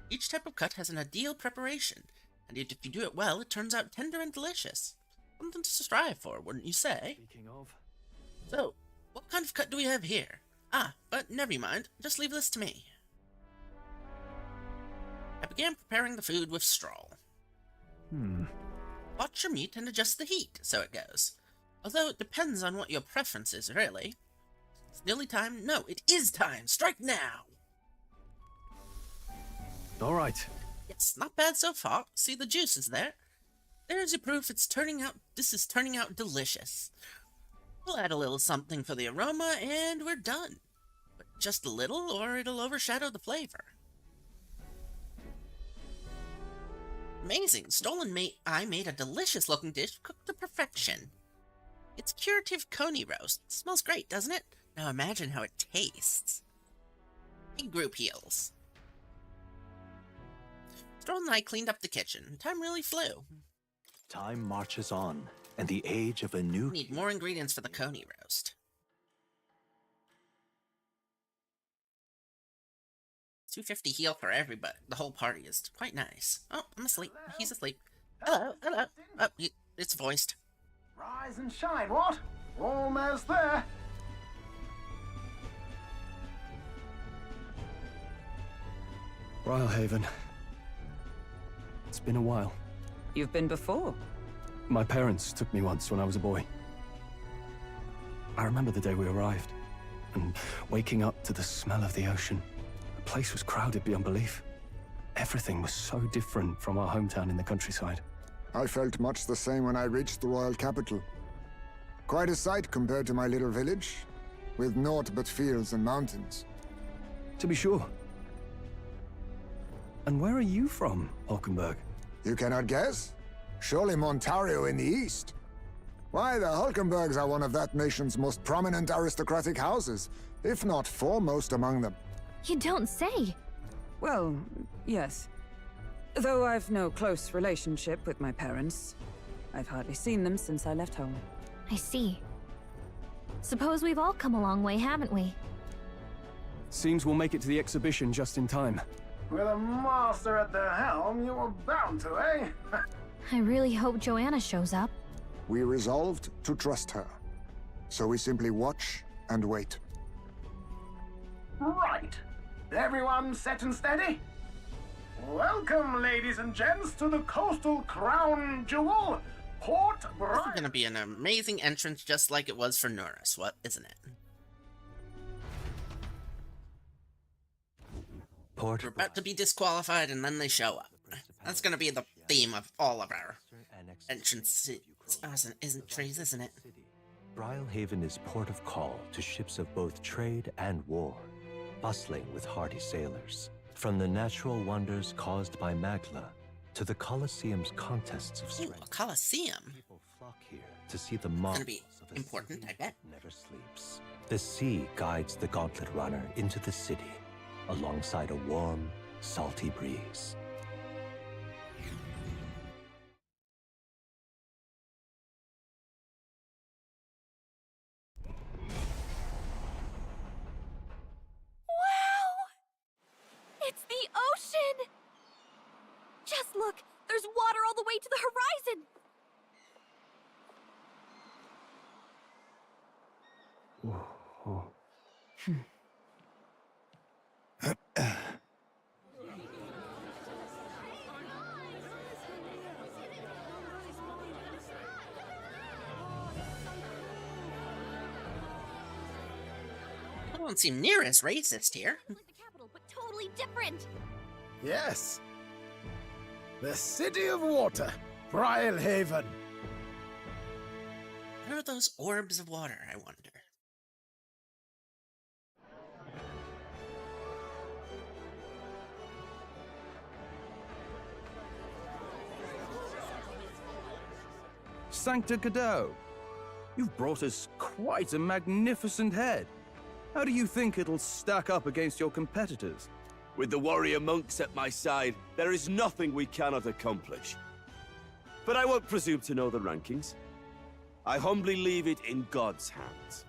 Each type of cut has an ideal preparation, and if you do it well, it turns out tender and delicious. Something to strive for, wouldn't you say? Speaking of... So, what kind of cut do we have here? Ah, but never mind, just leave this to me. I began preparing the food with Stroll. Watch your meat and adjust the heat, so it goes. Although it depends on what your preference is, really. It's nearly time. No, it is time. Strike now. All right. Yes, not bad so far. See, the juice is there. There's your proof this is turning out delicious. We'll add a little something for the aroma, and we're done. But just a little, or it'll overshadow the flavor. Amazing. I made a delicious-looking dish cooked to perfection. It's curative Coney roast. It smells great, doesn't it? Now imagine how it tastes. Big group heals. Stroll and I cleaned up the kitchen. Time really flew. Time marches on, and the age of a new... Need more ingredients for the Coney roast. 250 heal for everybody. The whole party is quite nice. Oh, I'm asleep. He's asleep. Hello, hello. Oh, it's voiced. Rise and shine, what? Almost there. Brilhaven. It's been a while. You've been before? My parents took me once when I was a boy. I remember the day we arrived, and waking up to the smell of the ocean. The place was crowded beyond belief. Everything was so different from our hometown in the countryside. I felt much the same when I reached the royal capital. Quite a sight compared to my little village, with naught but fields and mountains. To be sure. And where are you from, Hulkenberg? You cannot guess? Surely Montario in the east. Why, the Hulkenbergs are one of that nation's most prominent aristocratic houses, if not foremost among them. You don't say. Well, yes. Though I've no close relationship with my parents, I've hardly seen them since I left home. I see. Suppose we've all come a long way, haven't we? Seems we'll make it to the exhibition just in time. With a master at the helm, you were bound to, eh? I really hope Joanna shows up. We resolved to trust her. So we simply watch and wait. Right. Everyone set and steady? Welcome, ladies and gents, to the coastal crown jewel, Port This is Bride. gonna be an amazing entrance just like it was for Norris, what, isn't it? Port We're about to be disqualified and then they show up. That's gonna be the theme of all of our entrances, isn't trees, isn't it? Brylehaven is port of call to ships of both trade and war, bustling with hardy sailors. From the natural wonders caused by Magla to the Colosseum's contests of Ooh, strength. a Colosseum. People flock here to see the marvels be of a important, city I bet. that never sleeps. The sea guides the Gauntlet Runner into the city, alongside a warm, salty breeze. Wow! It's the ocean! Just look, there's water all the way to the horizon! I don't seem near as racist here. Like the capital, but totally different! Yes. The City of Water, Brylehaven. What are those orbs of water, I wonder? Sancta Cadeau, you've brought us quite a magnificent head. How do you think it'll stack up against your competitors? With the warrior monks at my side, there is nothing we cannot accomplish. But I won't presume to know the rankings. I humbly leave it in God's hands.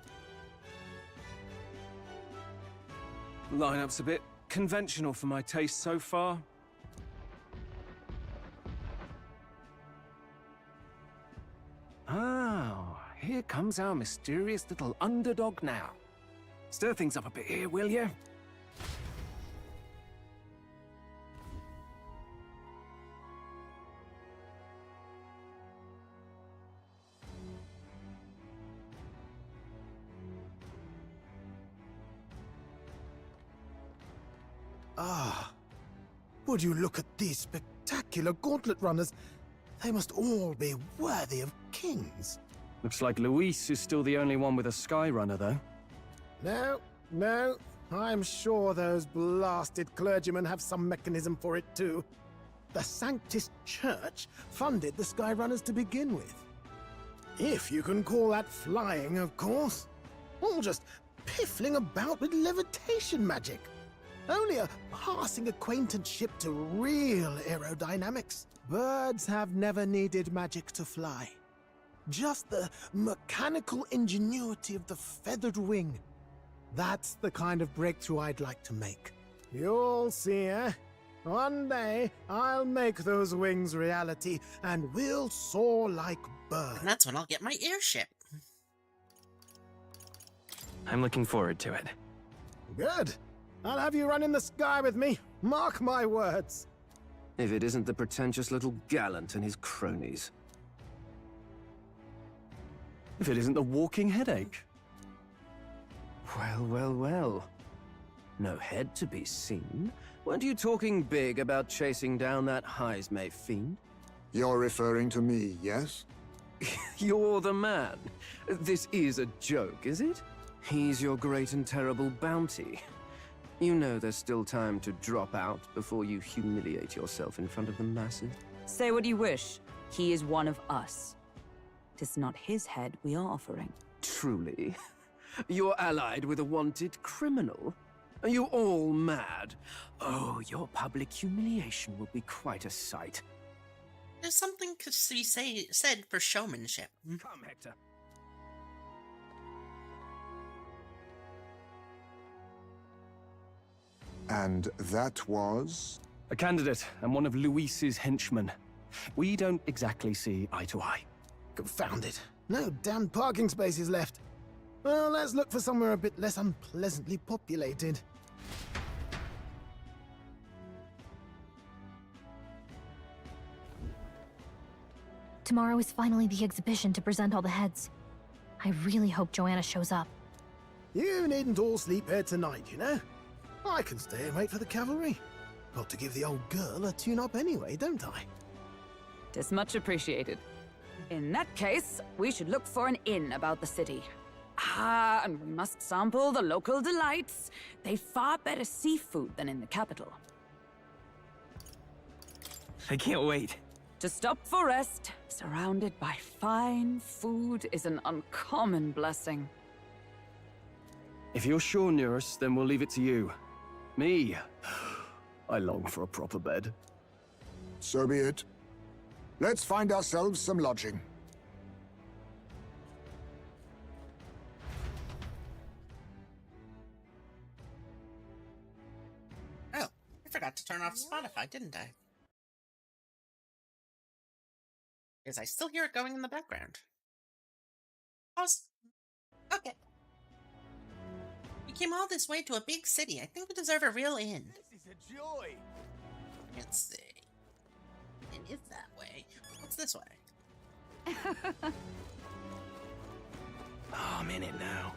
Lineup's a bit conventional for my taste so far. Oh, here comes our mysterious little underdog now. Stir things up a bit here, will you? Ah, would you look at these spectacular gauntlet runners? They must all be worthy of kings. Looks like Luis is still the only one with a Skyrunner, though. No, I'm sure those blasted clergymen have some mechanism for it too. The Sanctus Church funded the Skyrunners to begin with. If you can call that flying, of course. All just piffling about with levitation magic. Only a passing acquaintanceship to real aerodynamics. Birds have never needed magic to fly. Just the mechanical ingenuity of the feathered wing. That's the kind of breakthrough I'd like to make. You'll see, eh? One day, I'll make those wings reality, and we'll soar like birds. And that's when I'll get my airship. I'm looking forward to it. Good. I'll have you run in the sky with me. Mark my words. If it isn't the pretentious little gallant and his cronies. If it isn't the walking headache. Well. No head to be seen. Weren't you talking big about chasing down that Heismay fiend? You're referring to me, yes? You're the man. This is a joke, is it? He's your great and terrible bounty. You know there's still time to drop out before you humiliate yourself in front of the masses. Say what you wish. He is one of us. 'Tis not his head we are offering. Truly? You're allied with a wanted criminal? Are you all mad? Oh, your public humiliation will be quite a sight. There's something to be said for showmanship. Come, Hector. And that was? A candidate and one of Luis's henchmen. We don't exactly see eye to eye. Confound it. No damn parking spaces left. Well, let's look for somewhere a bit less unpleasantly populated. Tomorrow is finally the exhibition to present all the heads. I really hope Joanna shows up. You needn't all sleep here tonight, you know? I can stay and wait for the cavalry. Got to give the old girl a tune-up anyway, don't I? Tis much appreciated. In that case, we should look for an inn about the city. Ah, and we must sample the local delights. They've far better seafood than in the capital. I can't wait. To stop for rest, surrounded by fine food, is an uncommon blessing. If you're sure, Nearest, then we'll leave it to you. Me, I long for a proper bed. So be it. Let's find ourselves some lodging. Oh, I forgot to turn off Spotify, didn't I? Because I still hear it going in the background. Pause. Okay. We came all this way to a big city. I think we deserve a real inn. This is a joy. Let's see. It is that way. What's this way? Oh, I'm in it now.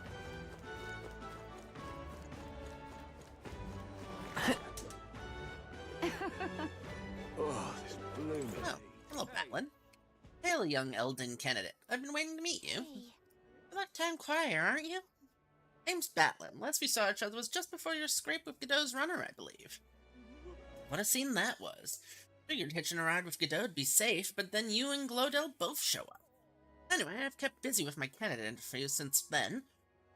Oh, this blooming. Oh, hello, Batlin. Hail, young Elden candidate. I've been waiting to meet you. You're that town crier, aren't you? Name's Batlin. Last we saw each other was just before your scrape with Godot's runner, I believe. What a scene that was. Figured hitching a ride with Godot would be safe, but then you and Glodell both show up. Anyway, I've kept busy with my candidate interviews since then.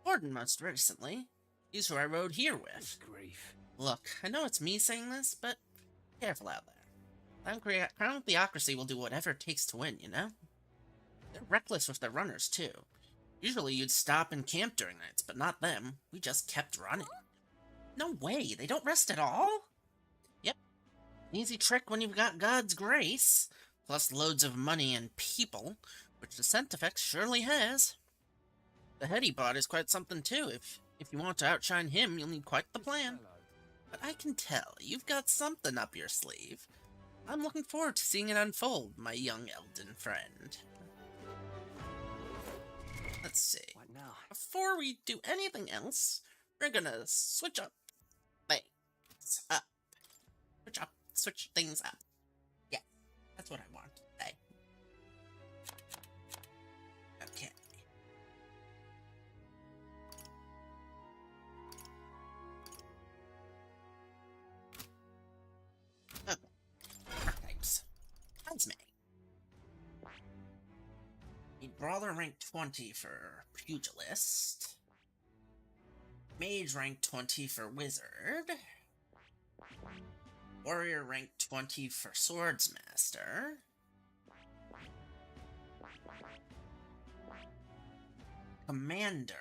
Gordon most recently. He's who I rode here with. Grief. Look, I know it's me saying this, but careful out there. Crown Theocracy will do whatever it takes to win, you know? They're reckless with their runners, too. Usually you'd stop and camp during nights, but not them. We just kept running. No way, they don't rest at all? Yep. An easy trick when you've got God's grace, plus loads of money and people, which the scent effect surely has. The head he bought is quite something, too. If you want to outshine him, you'll need quite the plan. But I can tell, you've got something up your sleeve. I'm looking forward to seeing it unfold, my young Elden friend. Let's see. What now? Before we do anything else, we're gonna switch up things up. Switch things up. Yeah, that's what I want to say. Okay. Okay. Archetypes. That's me. Brawler rank 20 for Pugilist. Mage rank 20 for Wizard. Warrior rank 20 for Swordsmaster. Commander.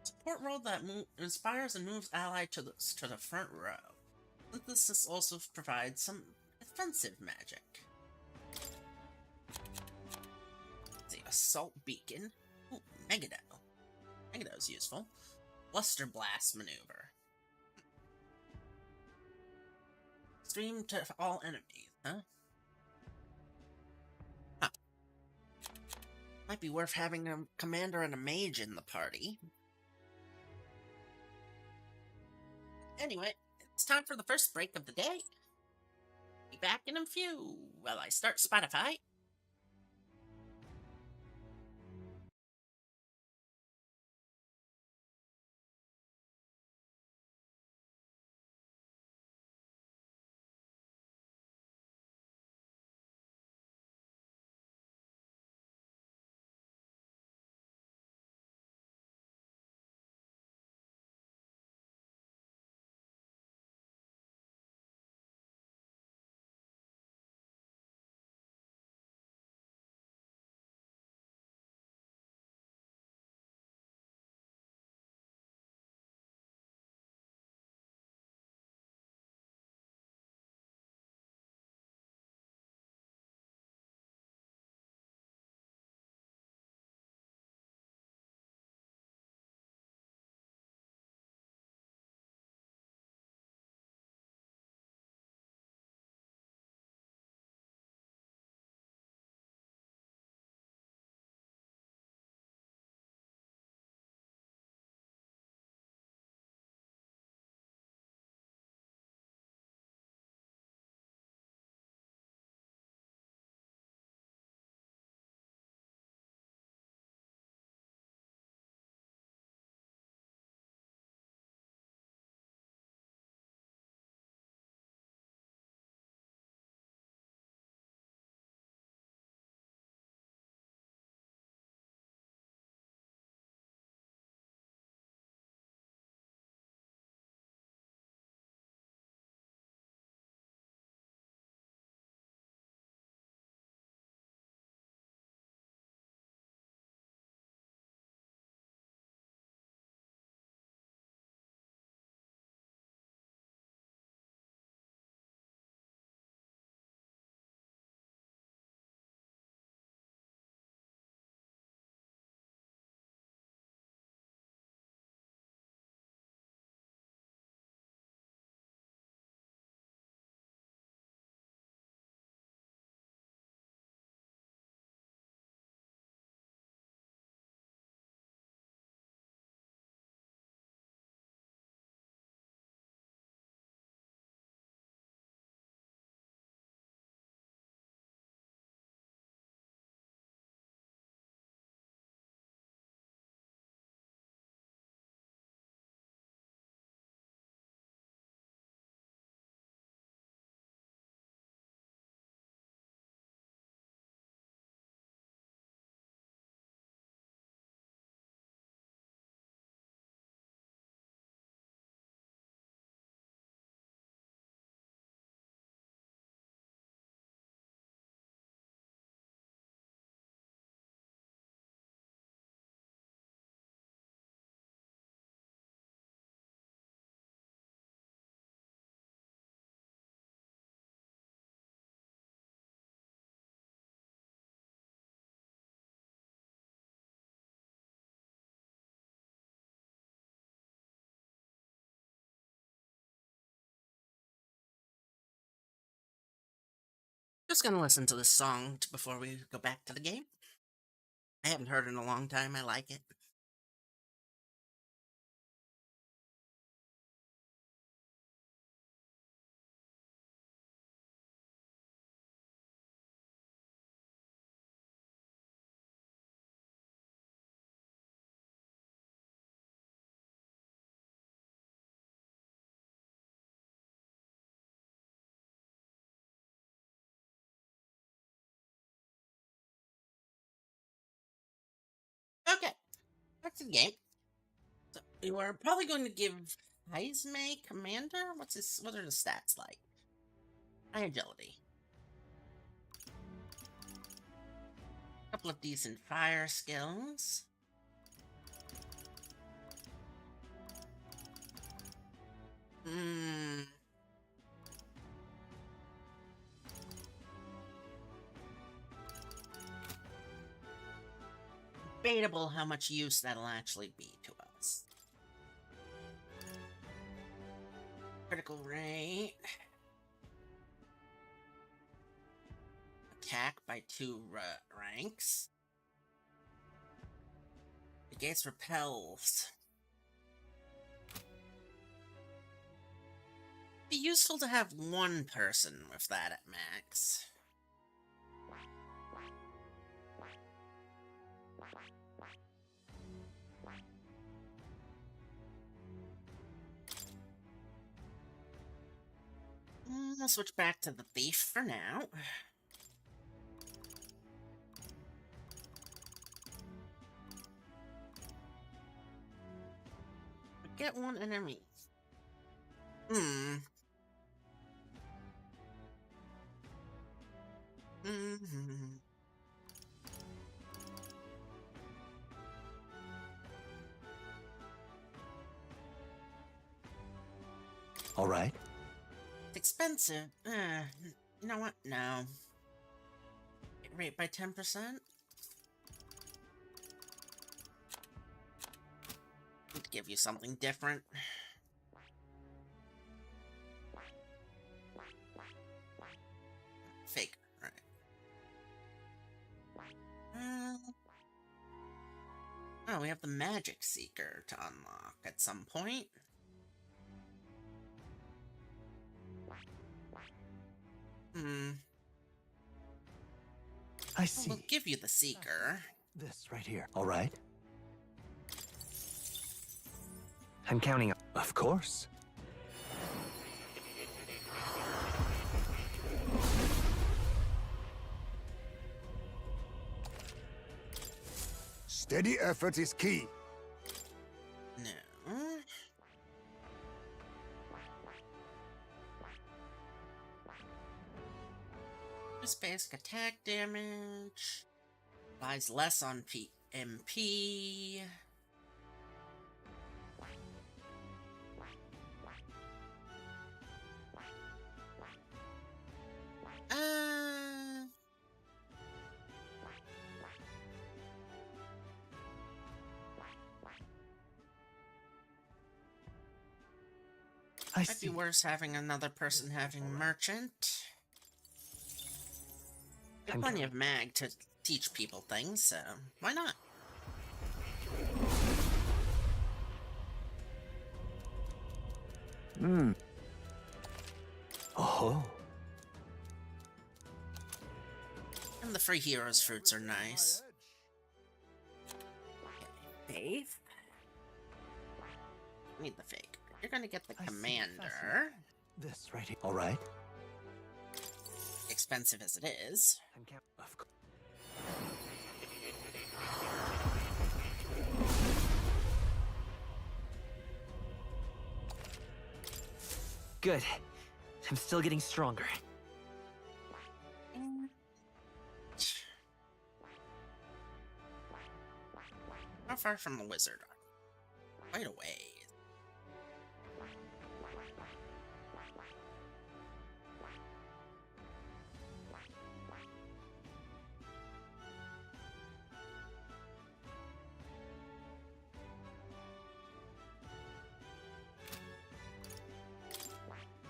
Support role that inspires and moves ally to the front row. Synthesis also provides some offensive magic. Assault Beacon. Ooh, Megado. Megado's useful. Luster Blast Maneuver. Stream to all enemies, huh? Huh. Might be worth having a commander and a mage in the party. Anyway, it's time for the first break of the day. Be back in a few while I start Spotify. Just gonna listen to this song before we go back to the game. I haven't heard it in a long time. I like it. Okay, back to the game. So you are probably going to give Heisme Commander? What are the stats like? High agility. Couple of decent fire skills. Debatable how much use that'll actually be to us. Critical rate. Attack by 2 ranks. Negates repels. Be useful to have one person with that at max. I'll switch back to the thief for now. Get one enemy. All right. It's expensive. You know what? No. Hit rate by 10%? Need to give you something different. Fake. Alright. Oh, we have the Magic Seeker to unlock at some point. I see. We'll give you the Seeker. This right here. All right. I'm counting on. Of course. Steady effort is key. No. Just basic attack damage. Applies less on MP. Might be worse having another person having merchant. There's plenty of mag to teach people things, so why not? Oh. And the free heroes fruits are nice. Okay, faith. Need the fake. You're gonna get the commander. This right here. All right. Expensive as it is. Of course. Good. I'm still getting stronger. How far from the wizard? Quite a ways.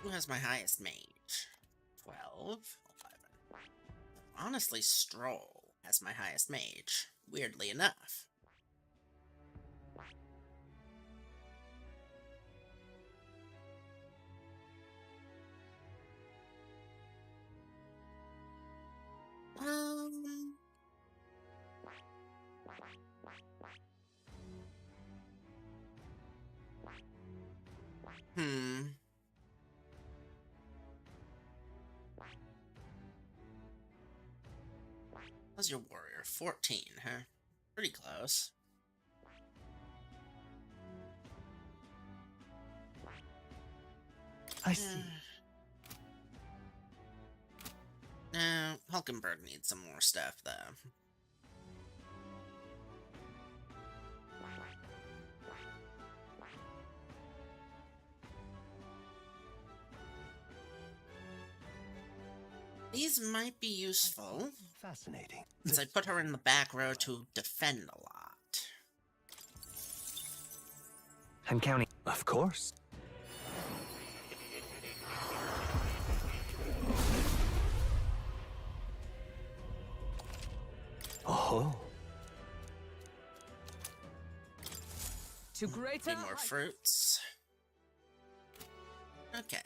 Who has my highest mage? 12? 11. Honestly, Stroll has my highest mage, weirdly enough. Hmm. How's your warrior? 14, huh? Pretty close. I see. No, Hulkenberg needs some more stuff, though. These might be useful. Fascinating. Since I put her in the back row to defend a lot. I'm counting. Of course. Oh. To greater Need more fruits. Okay.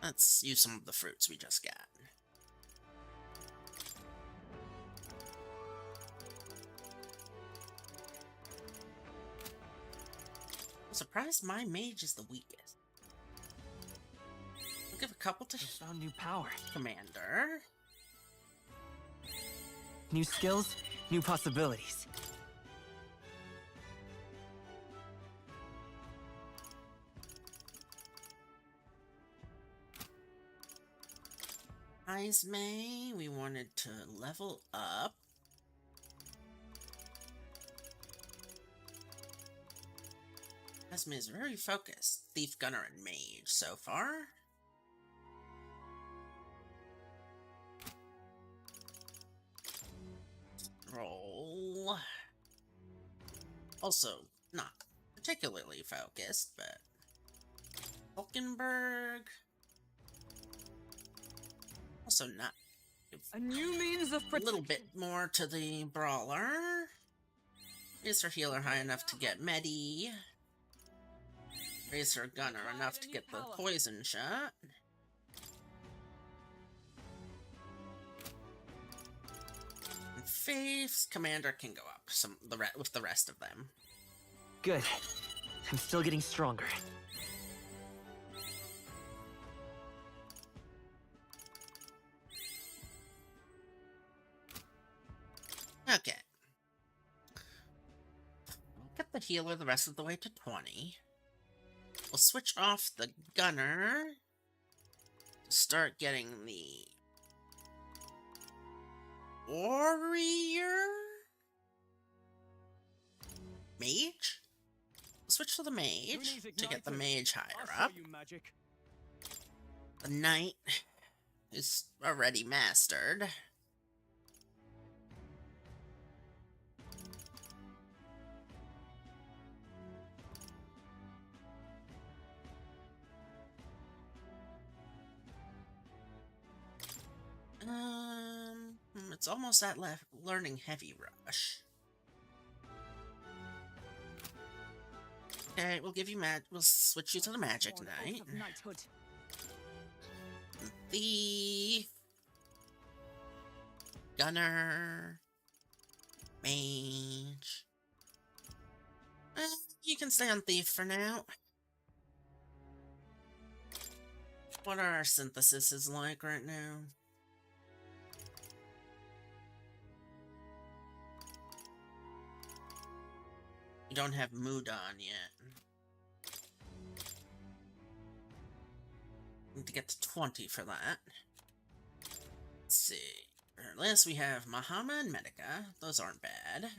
Let's use some of the fruits we just got. I'm surprised my mage is the weakest. I'll give a couple to Found new power. Commander. New skills, new possibilities. May, we wanted to level up. Esme is very focused. Thief, Gunner, and Mage so far. Roll. Also, not particularly focused, but Hulkenberg. Also not. A new means of a little bit more to the brawler. Is her healer high enough to get Medi? Raise her gunner enough to get the poison shot. And Faith's commander can go up with the rest of them. Good. I'm still getting stronger. Okay. I'll get the healer the rest of the way to 20. We'll switch off the gunner to start getting the warrior? Mage? We'll switch to the mage to get the mage higher up. The knight is already mastered. It's almost at learning heavy rush. Okay, we'll give you we'll switch you to the magic knight. Thief. Gunner. Mage. You can stay on thief for now. What are our syntheses like right now? You don't have mood on yet. Need to get to 20 for that. Let's see. For our list, we have Mahama and Medica. Those aren't bad.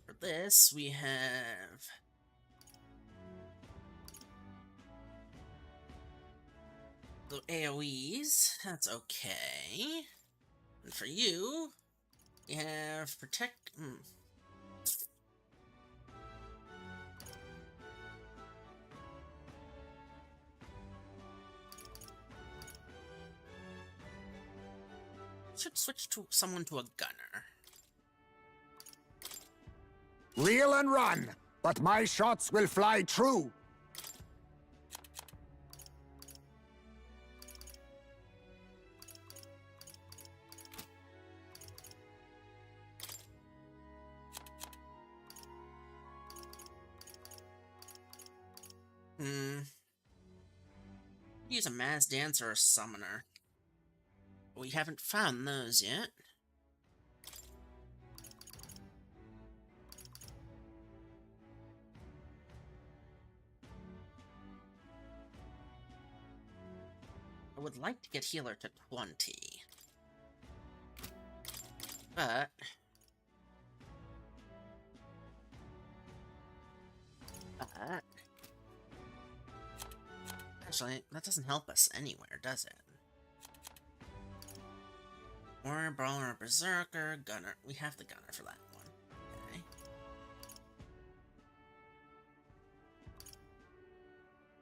For this, we have the AoEs. That's okay. And for you, we have Protect. switch to someone to a gunner. Reel and run, but my shots will fly true. Use a mass dancer or a summoner. We haven't found those yet. I would like to get healer to 20. But... Actually, that doesn't help us anywhere, does it? Warrior, Brawler, Berserker, Gunner. We have the Gunner for that one. Okay.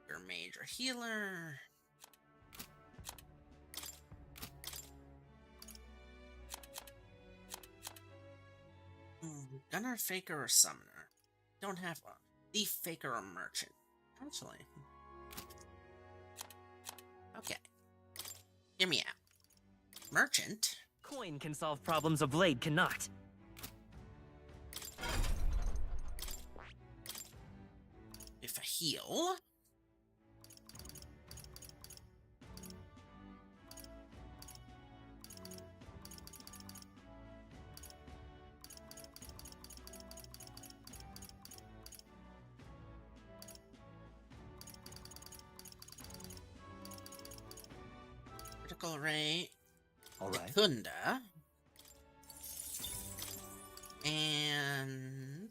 Your Mage or Healer. Gunner, Faker, or Summoner. Don't have a Thief, Faker, or Merchant. Actually. Okay. Hear me out. Merchant? Coin can solve problems a blade cannot. If a heal. Critical rate. Alright. Kunda. And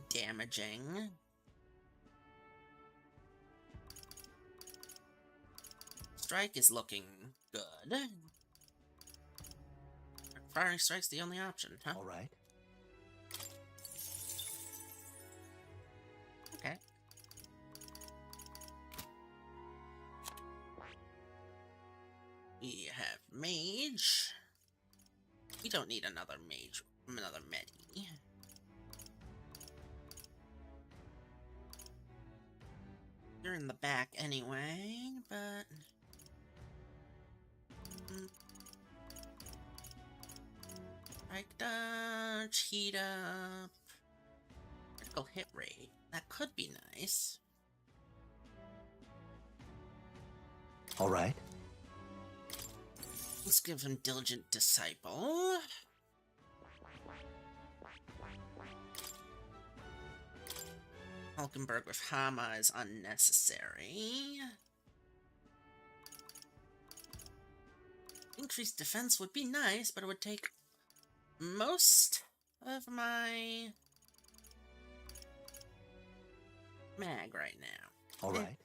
damaging. Strike is looking good. Firing strike's the only option, huh? Alright. Okay. We have mage. We don't need another mage, another medi. You're in the back anyway, but... Strike dodge, heat up... Critical hit rate. That could be nice. Alright. Let's give him Diligent Disciple. Hulkenberg with Hama is unnecessary. Increased defense would be nice, but it would take most of my mag right now. Alright.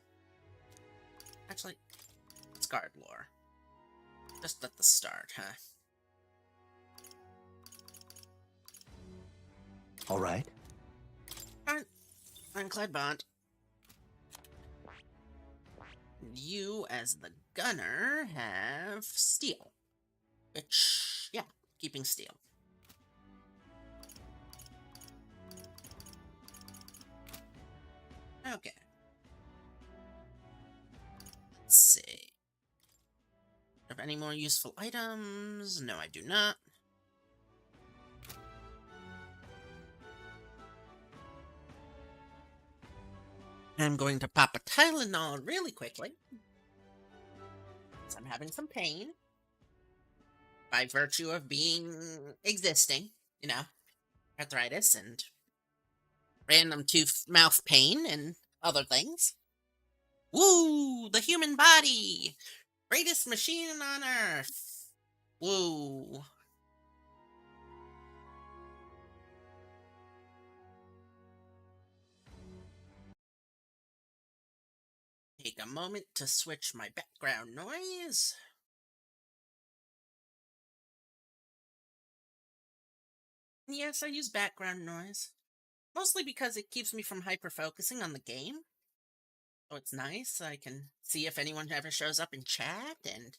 Actually, let's guard lore. Just at the start, huh? Alright. Ironclad Bond. You, as the gunner, have steel. Which, yeah, keeping steel. Okay. Let's see. Have any more useful items? No, I do not. I'm going to pop a Tylenol really quickly. Because I'm having some pain. By virtue of existing, you know. Arthritis and random mouth pain and other things. Woo! The human body! Greatest machine on Earth! Woo! Take a moment to switch my background noise. Yes, I use background noise. Mostly because it keeps me from hyper-focusing on the game. So it's nice. I can see if anyone ever shows up in chat, and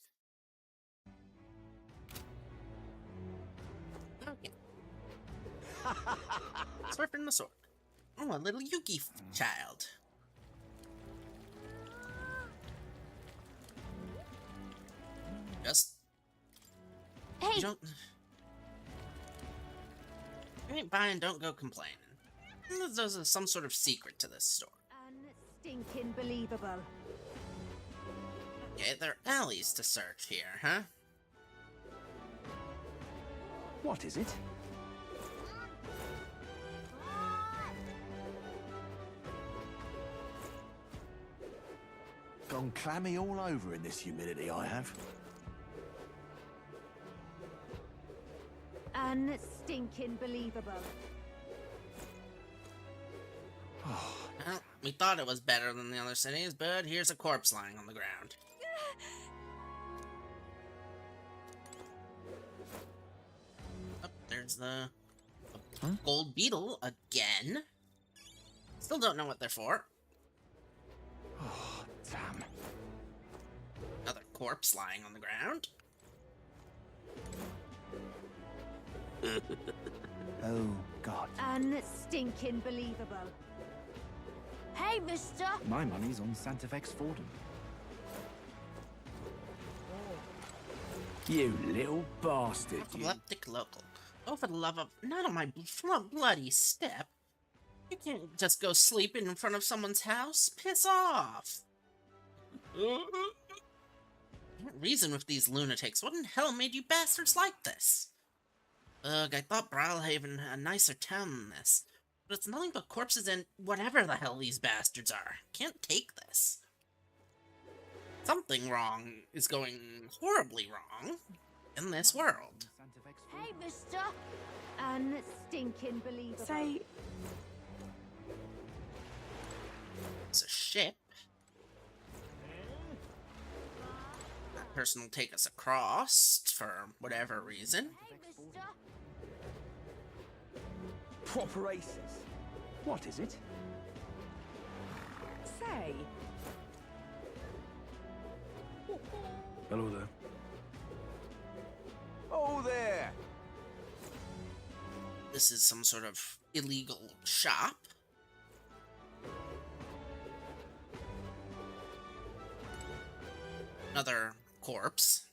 Swift the sword. Oh, a little Yuki child. Just... Hey! You don't... You ain't buying, don't go complaining. There's some sort of secret to this store. Unstinking believable. Okay, there are alleys to search here, huh? What is it? Gone clammy all over in this humidity, I have. Unstinking believable. Well, we thought it was better than the other cities, but here's a corpse lying on the ground. Oh, there's the gold beetle again. Still don't know what they're for. Oh, damn. Another corpse lying on the ground. Oh, God. Unstinking believable. Hey, mister! My money's on Santa Fex Fordham. You little bastard, you. Epileptic local. Oh, for the love of... Not on my bloody step. You can't just go sleeping in front of someone's house. Piss off. Can't reason with these lunatics. What in hell made you bastards like this? Ugh, I thought Brilhaven a nicer town than this. But it's nothing but corpses and whatever the hell these bastards are. Can't take this. Something wrong is going horribly wrong in this world. Hey, mister! Unstinking believable. Say... It's a ship. That person will take us across for whatever reason. Hey, mister! Proper aces. What is it? Say... Hello there. Oh, there! This is some sort of illegal shop. Another corpse.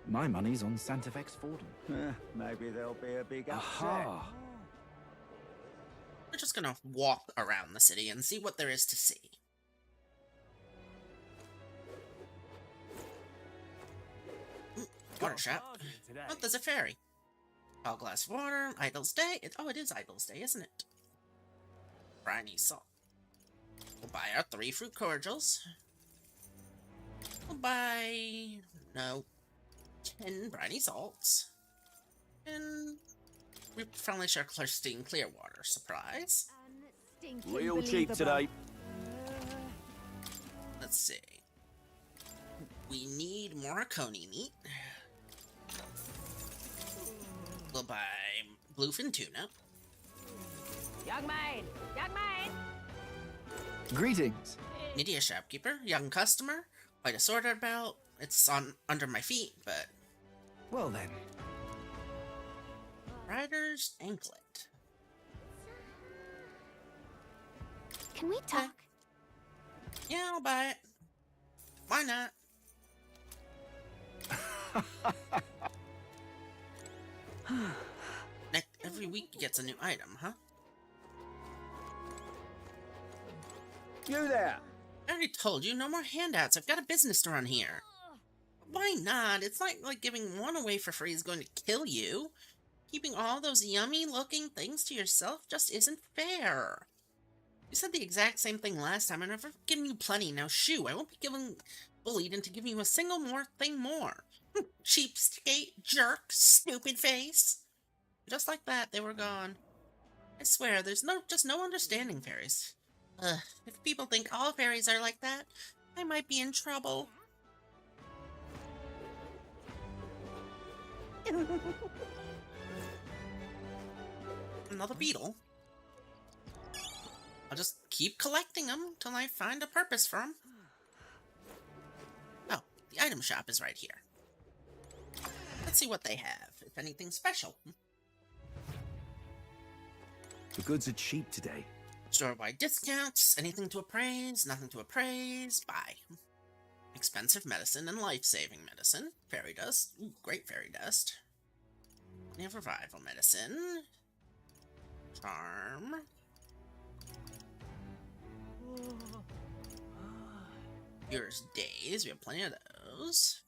My money's on Santa Fex Fordham. Maybe there'll be a big Aha! We're just gonna walk around the city and see what there is to see. Water shop. Oh, there's a ferry. All glass of water. Idle's Day. Oh, it is Idle's Day, isn't it? Briny salt. We'll buy our 3 fruit cordials. We'll buy... no. 10 briny salts. And... replenish our Clearstein clear water. Surprise. Unstinking Real cheap believable. today. Let's see. We need more coney meat. We'll buy bluefin tuna. Young man! Young man! Greetings. Nydia shopkeeper, young customer, quite a sword about. It's on under my feet, but Well then. rider's anklet. Can we talk? Yeah, I'll buy it. Why not? Every week gets a new item, huh? You there! I already told you, no more handouts. I've got a business to run here. Why not? It's like giving one away for free is going to kill you. Keeping all those yummy-looking things to yourself just isn't fair. You said the exact same thing last time, and I've given you plenty. Now shoo, I won't be bullied into giving you a single thing more. Cheapskate, jerk, stupid face. Just like that, they were gone. I swear, there's just no understanding fairies. If people think all fairies are like that, I might be in trouble. Another beetle? I'll just keep collecting them till I find a purpose for them. Oh, the item shop is right here. Let's Let's see what they have, if anything special. The goods are cheap today. Store-wide discounts, anything to appraise, nothing to appraise, buy. Expensive medicine and life-saving medicine. Fairy dust. Ooh, great fairy dust. We have revival medicine. Charm. Here's days. We have plenty of those.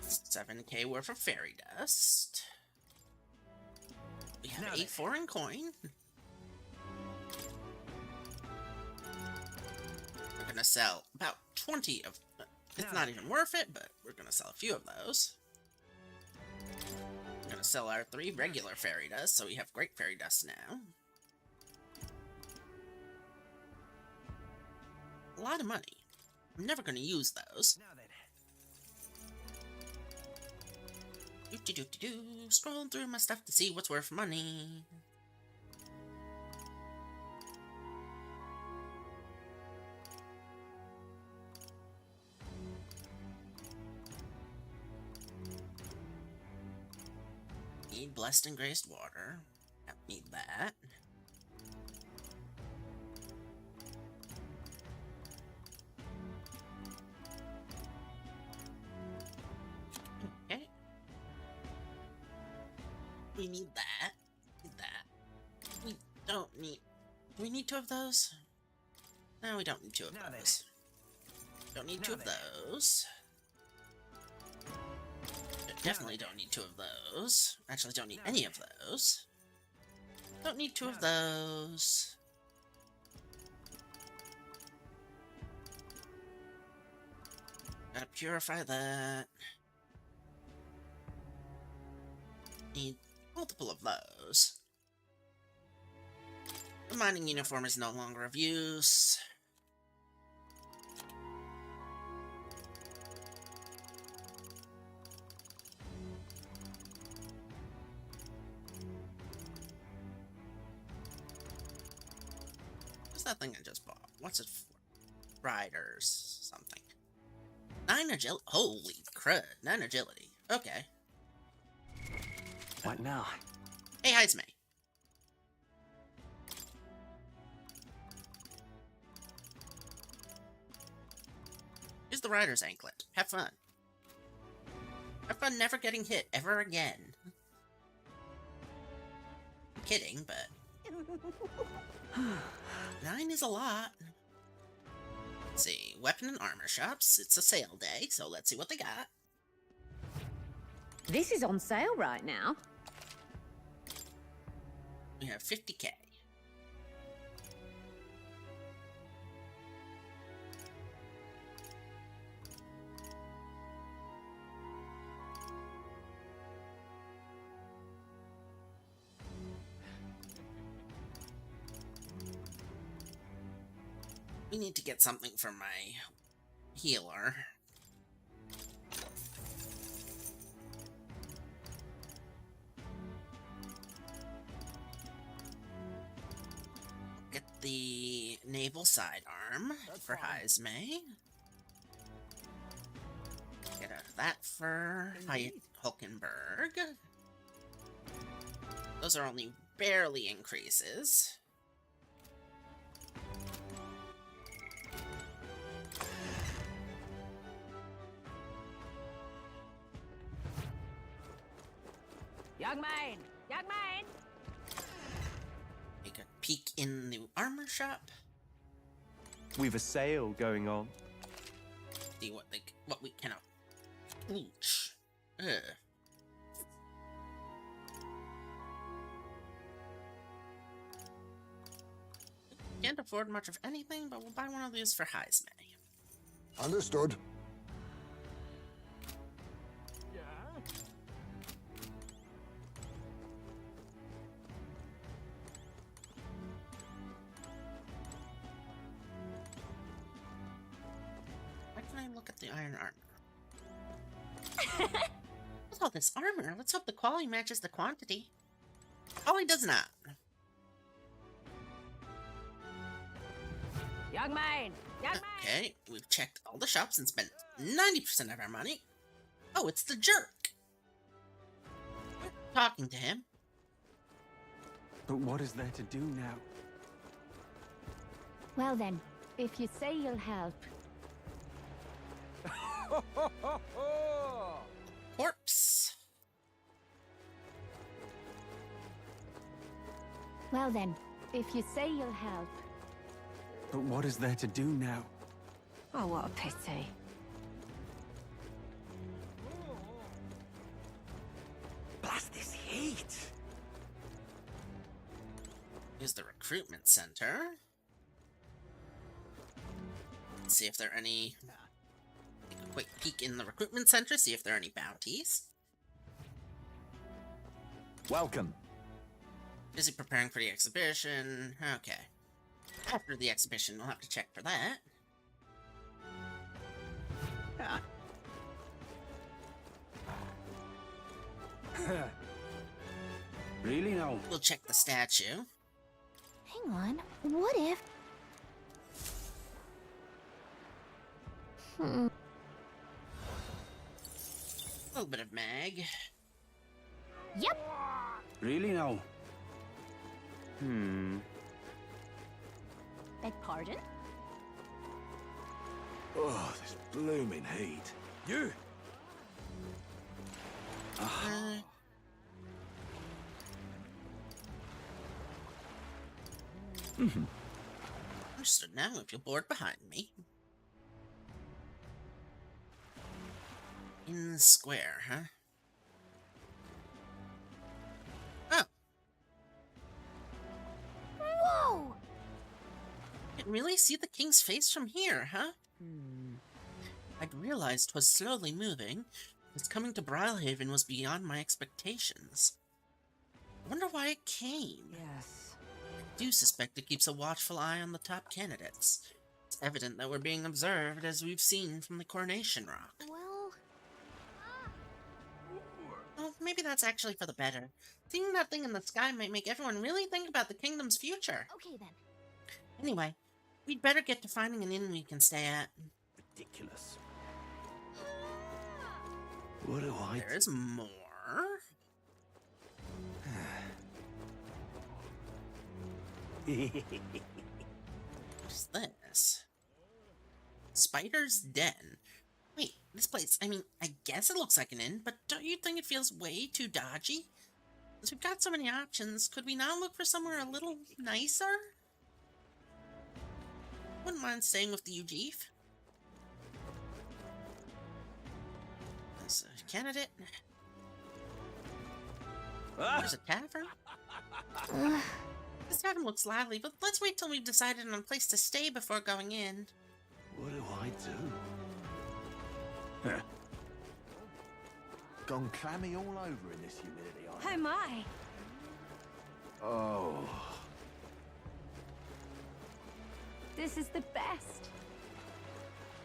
$7K worth of fairy dust. We have a foreign coin. We're gonna sell about 20 of. It's not even worth it, but we're gonna sell a few of those. We're gonna sell our 3 regular fairy dust, so we have great fairy dust now. A lot of money. I'm never gonna use those. Scrolling through my stuff to see what's worth money. Need blessed and graced water. Don't need that. Okay. We need that. Need that. We don't need... Do we need 2 of those? No, we don't need 2 of those. Don't need 2 of those. Definitely don't need 2 of those. Actually, don't need any of those. Don't need 2 of those. Gotta purify that. Need multiple of those. The mining uniform is no longer of use. What's that thing I just bought? What's it for? Riders something. 9 agility. Holy crud. 9 agility. Okay. What now? Hey, Heisme. Here's the rider's anklet. Have fun. Have fun never getting hit ever again. I'm kidding, but... 9 is a lot. Let's see. Weapon and armor shops. It's a sale day, so let's see what they got. This is on sale right now. We have 50K. We need to get something for my healer. Get the naval sidearm for Heisme. Get that for Hulkenberg. Those are only barely increases. Young man! Young man! Take a peek in the armor shop. We've a sale going on. See what we cannot. Ooch. Ugh. Can't afford much of anything, but we'll buy one of these for Heisme. Understood. Why can I look at the iron armor? With all this armor, let's hope the quality matches the quantity. Quality does not. Young man! Young man! Okay, we've checked all the shops and spent 90% of our money. Oh, it's the jerk. We're talking to him. But what is there to do now? Well then, if you say you'll help. Corpse. Well then, if you say you'll help. But what is there to do now? Oh, what a pity. Blast this heat! Here's the recruitment center. Let's see if there are any... Take a quick peek in the recruitment center, see if there are any bounties. Welcome. Busy preparing for the exhibition. Okay. After the exhibition, we'll have to check for that. Really now? We'll check the statue. Hang on, what if... A little bit of mag. Yep. Really now? Beg pardon? Oh, this blooming heat. You! Understood now if you'll board behind me. In the square, huh? Oh. Whoa! You can really see the king's face from here, huh? I'd realized 'twas slowly moving. Its coming to Brilhaven was beyond my expectations. I wonder why it came. Yes. I do suspect it keeps a watchful eye on the top candidates. It's evident that we're being observed, as we've seen from the Coronation Rock. Well, maybe that's actually for the better. Seeing that thing in the sky might make everyone really think about the kingdom's future. Okay then. Anyway, we'd better get to finding an inn we can stay at. Ridiculous. What do I... There's more. What's this? Spider's Den. Wait, this place, I mean, I guess it looks like an inn, but don't you think it feels way too dodgy? Since we've got so many options, could we not look for somewhere a little nicer? Wouldn't mind staying with the Ujeef. There's a candidate. There's a tavern. This tavern looks lively, but let's wait till we've decided on a place to stay before going in. What do I do? Huh. Gone clammy all over in this humidity, aren't I? Oh my! Oh. This is the best.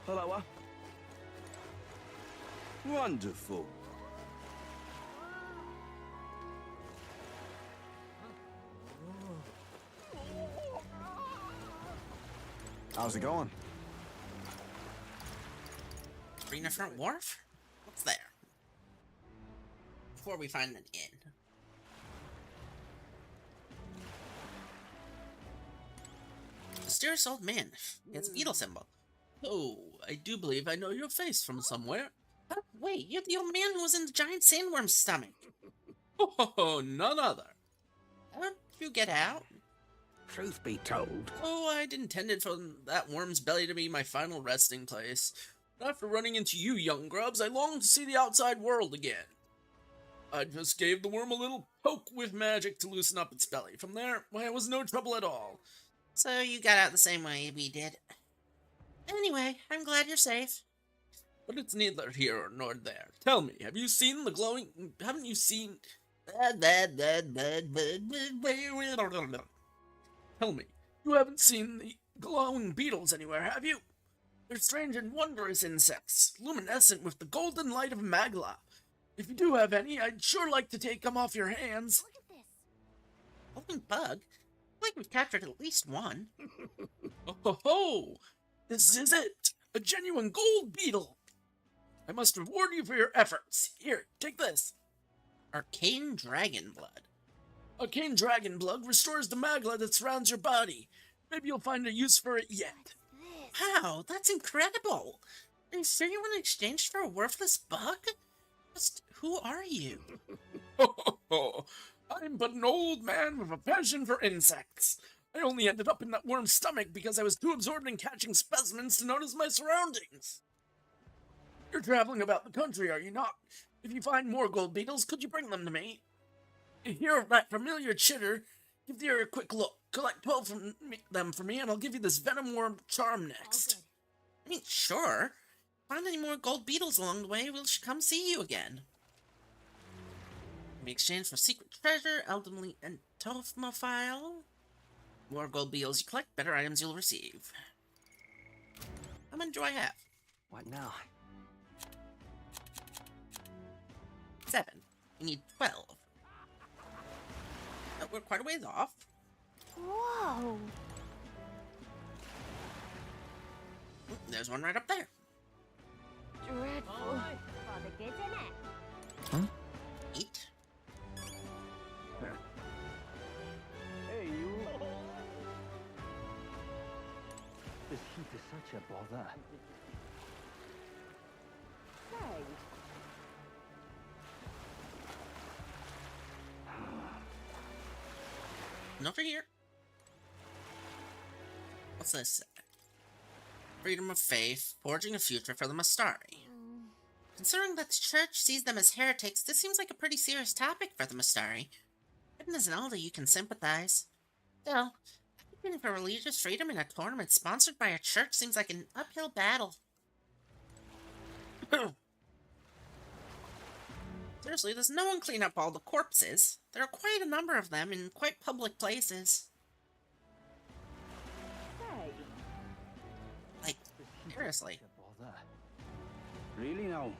Hello. Wonderful. How's it going? Arena Front Wharf? What's there? Before we find an inn. Mysterious old man. It's a beetle symbol. Oh, I do believe I know your face from somewhere. Oh, wait, you're the old man who was in the giant sandworm's stomach. Oh, none other. How'd you get out? Truth be told, Oh, I'd intended for that worm's belly to be my final resting place. After running into you, young grubs, I longed to see the outside world again. I just gave the worm a little poke with magic to loosen up its belly. From there, why, it was no trouble at all. So you got out the same way we did. Anyway, I'm glad you're safe. But it's neither here nor there. Tell me, have you seen the glowing... Haven't you seen... Tell me, you haven't seen the glowing beetles anywhere, have you? They're strange and wondrous insects, luminescent with the golden light of Magla. If you do have any, I'd sure like to take them off your hands. Look at this. Glowing bug? I feel like we've captured at least one. Oh ho ho! This is it! A genuine gold beetle! I must reward you for your efforts. Here, take this. Arcane Dragon Blood. Arcane Dragon Blood restores the magla that surrounds your body. Maybe you'll find a use for it yet. Wow, that's incredible! Are you sure you want to exchange for a worthless bug? Just who are you? I'm but an old man with a passion for insects. I only ended up in that worm's stomach because I was too absorbed in catching specimens to notice my surroundings. You're traveling about the country, are you not? If you find more gold beetles, could you bring them to me? If you hear that familiar chitter, give the area a quick look. Collect 12 from them for me, and I'll give you this venom worm charm next. I mean, sure. Find any more gold beetles along the way, we'll come see you again. In exchange for secret treasure, elderly and Tophmophile. More gold beetles you collect, better items you'll receive. How many do I have? What now? 7. We need 12. Oh, we're quite a ways off. Whoa. There's one right up there. Dreadful. For the kids in it. Huh? Eat. Hey, you! This heat is such a bother. Say, And over here. What's this? Freedom of faith, forging a future for the Mastari. Considering that the church sees them as heretics, this seems like a pretty serious topic for the Mastari. Even as an elder, you can sympathize. Still, advocating for religious freedom in a tournament sponsored by a church seems like an uphill battle. Seriously, does no one clean up all the corpses? There are quite a number of them in quite public places. say. Like, seriously. Really now?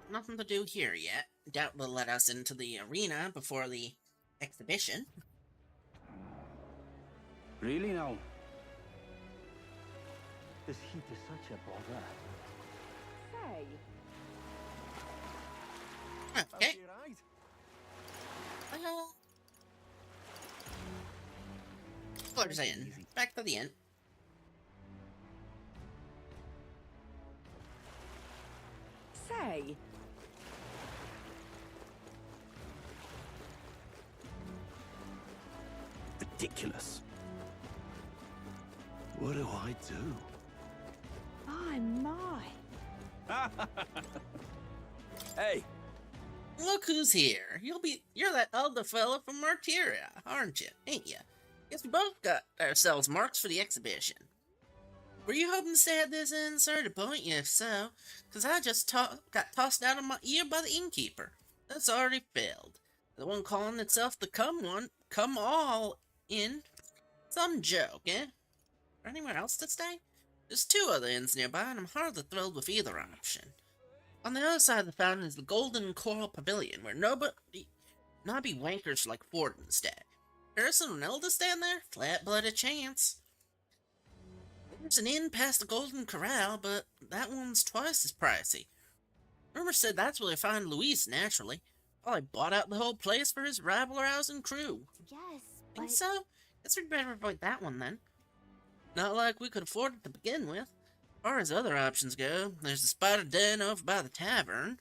Nothing to do here yet. Doubt they'll let us into the arena before the exhibition. Really now? This heat is such a bother. Say. Okay. Close in. Back to the inn. Say. Ridiculous. What do I do? My, my. Hey, Look who's here. You're that elder fella from Martyria, aren't you? Ain't you? Guess we both got ourselves marks for the exhibition. Were you hoping to stay at this inn, sir, to point you if so? Cause I just got tossed out of my ear by the innkeeper. That's already filled. The one calling itself the Come All Inn. Some joke, eh? Or anywhere else to stay? There's 2 other inns nearby, and I'm hardly thrilled with either option. On the other side of the fountain is the Golden Coral Pavilion, where nobby wankers like Forden stay. Harrison and Elda stand there? Flat-blooded chance. There's an inn past the Golden Corral, but that one's twice as pricey. Rumor said that's where they find Luis, naturally. Probably bought out the whole place for his rabble-rousing crew. Yes, Think so? Guess we'd better avoid that one, then. Not like we could afford it to begin with. As far as other options go, there's the Spider Den over by the tavern.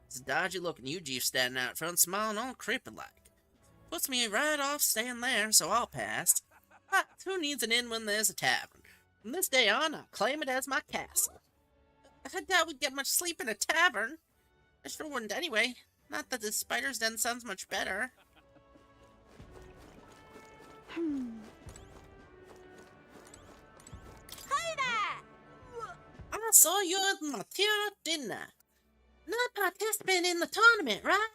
There's a dodgy-looking Ujief standing out front, smiling all creepy-like. Puts me right off staying there, so I'll pass. But who needs an inn when there's a tavern? From this day on, I'll claim it as my castle. I doubt we'd get much sleep in a tavern. I sure wouldn't anyway. Not that the Spider's Den sounds much better. Hey there! I saw you at Martyria, didn't I? Not participating in the tournament, right?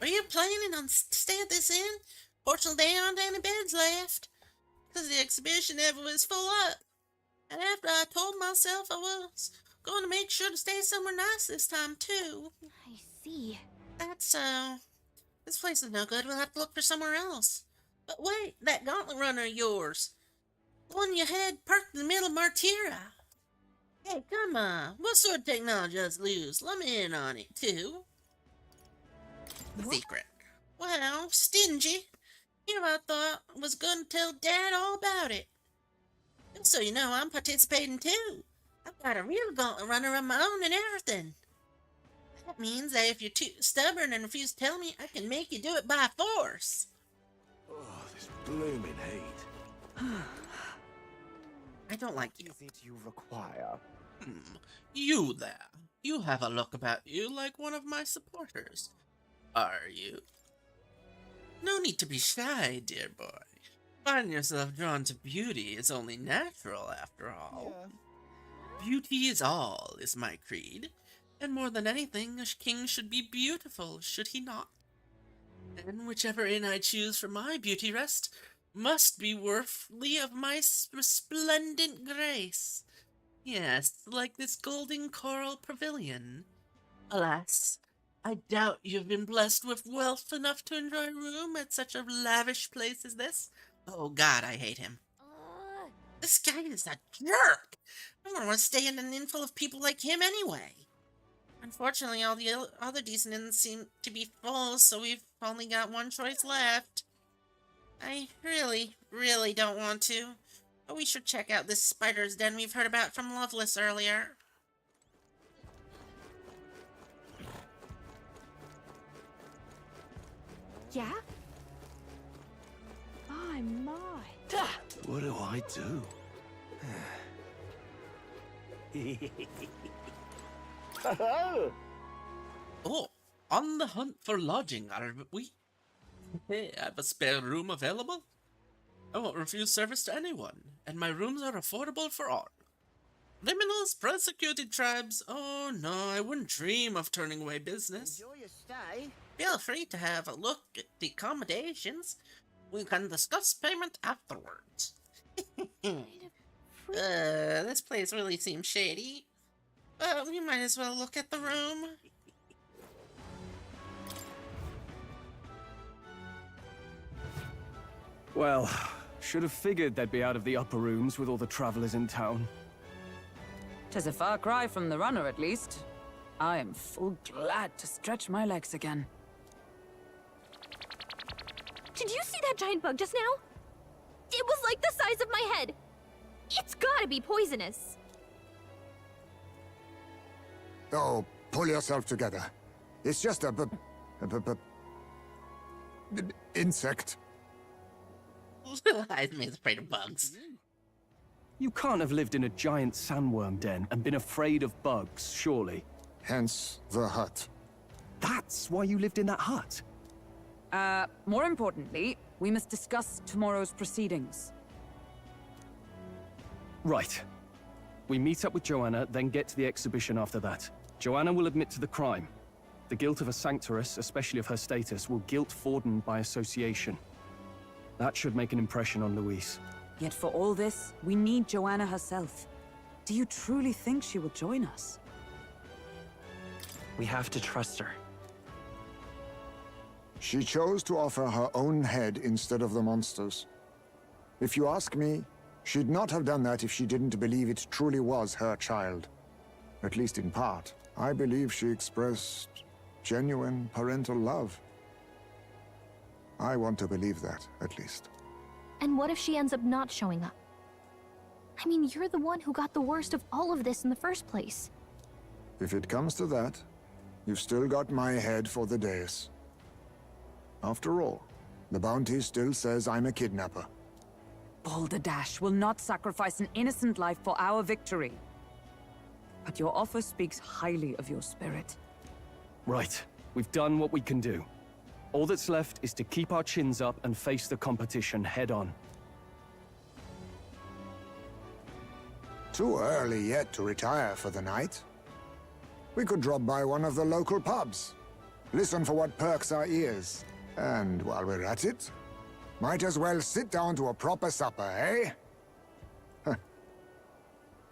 Are you planning on staying at this inn? Fortunately, there aren't any beds left. because the exhibition ever was full up. And after I told myself I was going to make sure to stay somewhere nice this time, too. I see. That's so. This place is no good. We'll have to look for somewhere else. But wait, that gauntlet runner of yours. The one you had parked in the middle of Martira. Hey, come on. What sort of technology does lose? Let me in on it, too. The secret. Well, stingy. Here I thought was going to tell Dad all about it. And so you know, I'm participating, too. I've got a real gauntlet runner of my own and everything. That means that if you're too stubborn and refuse to tell me, I can make you do it by force. Oh, this blooming heat. I don't like you. Is it you require? You there. You have a look about you like one of my supporters. Are you? No need to be shy, dear boy. Finding yourself drawn to beauty is only natural, after all. Yeah. Beauty is all, is my creed. And more than anything, a king should be beautiful, should he not? And whichever inn I choose for my beauty rest must be worthy of my resplendent grace. Yes, like this golden coral pavilion. Alas, I doubt you've been blessed with wealth enough to enjoy a room at such a lavish place as this. Oh God, I hate him. This guy is a jerk. I don't want to stay in an inn full of people like him anyway. Unfortunately, all the other decent inns seem to be full, so we've only got one choice left. I really, really don't want to. But we should check out this spider's den we've heard about from Loveless earlier. Yeah? My, my. What do I do? Oh, on the hunt for lodging, are we? Hey, I have a spare room available. I won't refuse service to anyone, and my rooms are affordable for all. Criminals, persecuted tribes, oh no, I wouldn't dream of turning away business. Enjoy your stay. Feel free to have a look at the accommodations. We can discuss payment afterwards. This place really seems shady. We might as well look at the room. Well, should have figured they'd be out of the upper rooms with all the travelers in town. 'Tis a far cry from the runner, at least. I am full glad to stretch my legs again. Did you see that giant bug just now? It was like the size of my head. It's gotta be poisonous. Oh, pull yourself together. It's just a insect. I'm afraid of bugs. You can't have lived in a giant sandworm den and been afraid of bugs, surely. Hence the hut. That's why you lived in that hut? More importantly, we must discuss tomorrow's proceedings. Right. We meet up with Joanna, then get to the exhibition after that. Joanna will admit to the crime. The guilt of a sanctoress, especially of her status, will guilt Forden by association. That should make an impression on Louise. Yet for all this, we need Joanna herself. Do you truly think she will join us? We have to trust her. She chose to offer her own head instead of the monster's. If you ask me, she'd not have done that if she didn't believe it truly was her child. At least in part. I believe she expressed genuine parental love. I want to believe that, at least. And what if she ends up not showing up? I mean, you're the one who got the worst of all of this in the first place. If it comes to that, you've still got my head for the dais. After all, the bounty still says I'm a kidnapper. Balderdash will not sacrifice an innocent life for our victory. But your offer speaks highly of your spirit. Right. We've done what we can do. All that's left is to keep our chins up and face the competition head on. Too early yet to retire for the night. We could drop by one of the local pubs. Listen for what perks our ears. And while we're at it, Might as well sit down to a proper supper, eh?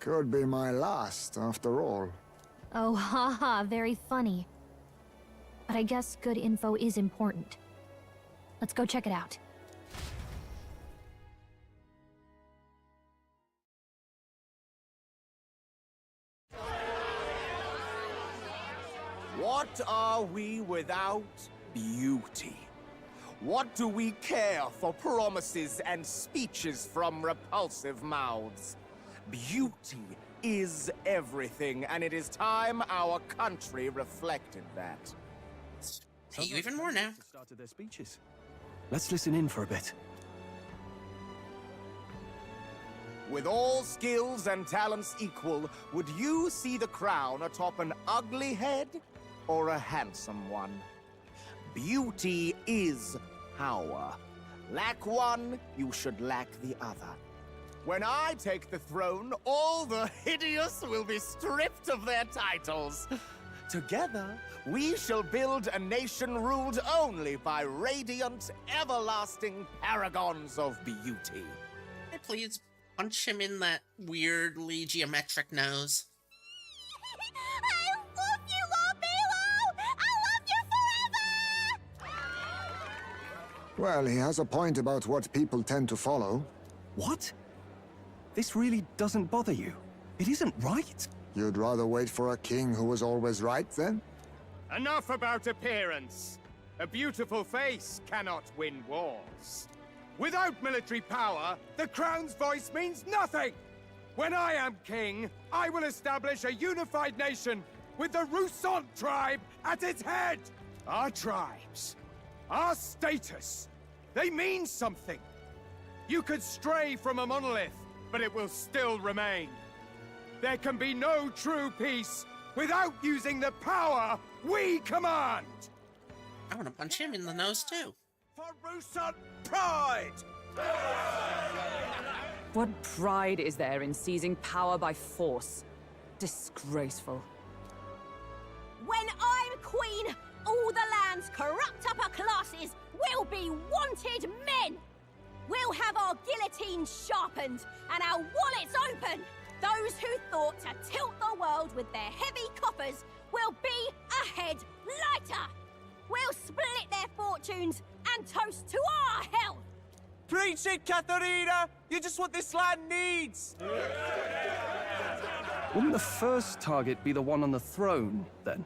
Could be my last, after all. Oh, haha, very funny. But I guess good info is important. Let's go check it out. What are we without beauty? What do we care for promises and speeches from repulsive mouths? Beauty is everything, and it is time our country reflected that. Hey, you even more now. Started their speeches. Let's listen in for a bit. With all skills and talents equal, would you see the crown atop an ugly head or a handsome one? Beauty is power. Lack one, you should lack the other. When I take the throne, all the hideous will be stripped of their titles. Together, we shall build a nation ruled only by radiant, everlasting paragons of beauty. Hey, please punch him in that weirdly geometric nose. I love you, Lord Milo! I love you forever! Well, he has a point about what people tend to follow. What? This really doesn't bother you? It isn't right? You'd rather wait for a king who was always right, then? Enough about appearance. A beautiful face cannot win wars. Without military power, the crown's voice means nothing! When I am king, I will establish a unified nation with the Rousant tribe at its head! Our tribes, our status, they mean something. You could stray from a monolith, but it will still remain. There can be no true peace without using the power we command! I want to punch him in the nose, too. For Rousant pride! What pride is there in seizing power by force? Disgraceful. When I'm queen, all the land's corrupt upper classes will be wanted men! We'll have our guillotines sharpened and our wallets open! Those who thought to tilt the world with their heavy coffers will be a head lighter! We'll split their fortunes and toast to our health! Preach it, Katharina! You're just what this land needs! Wouldn't the first target be the one on the throne, then?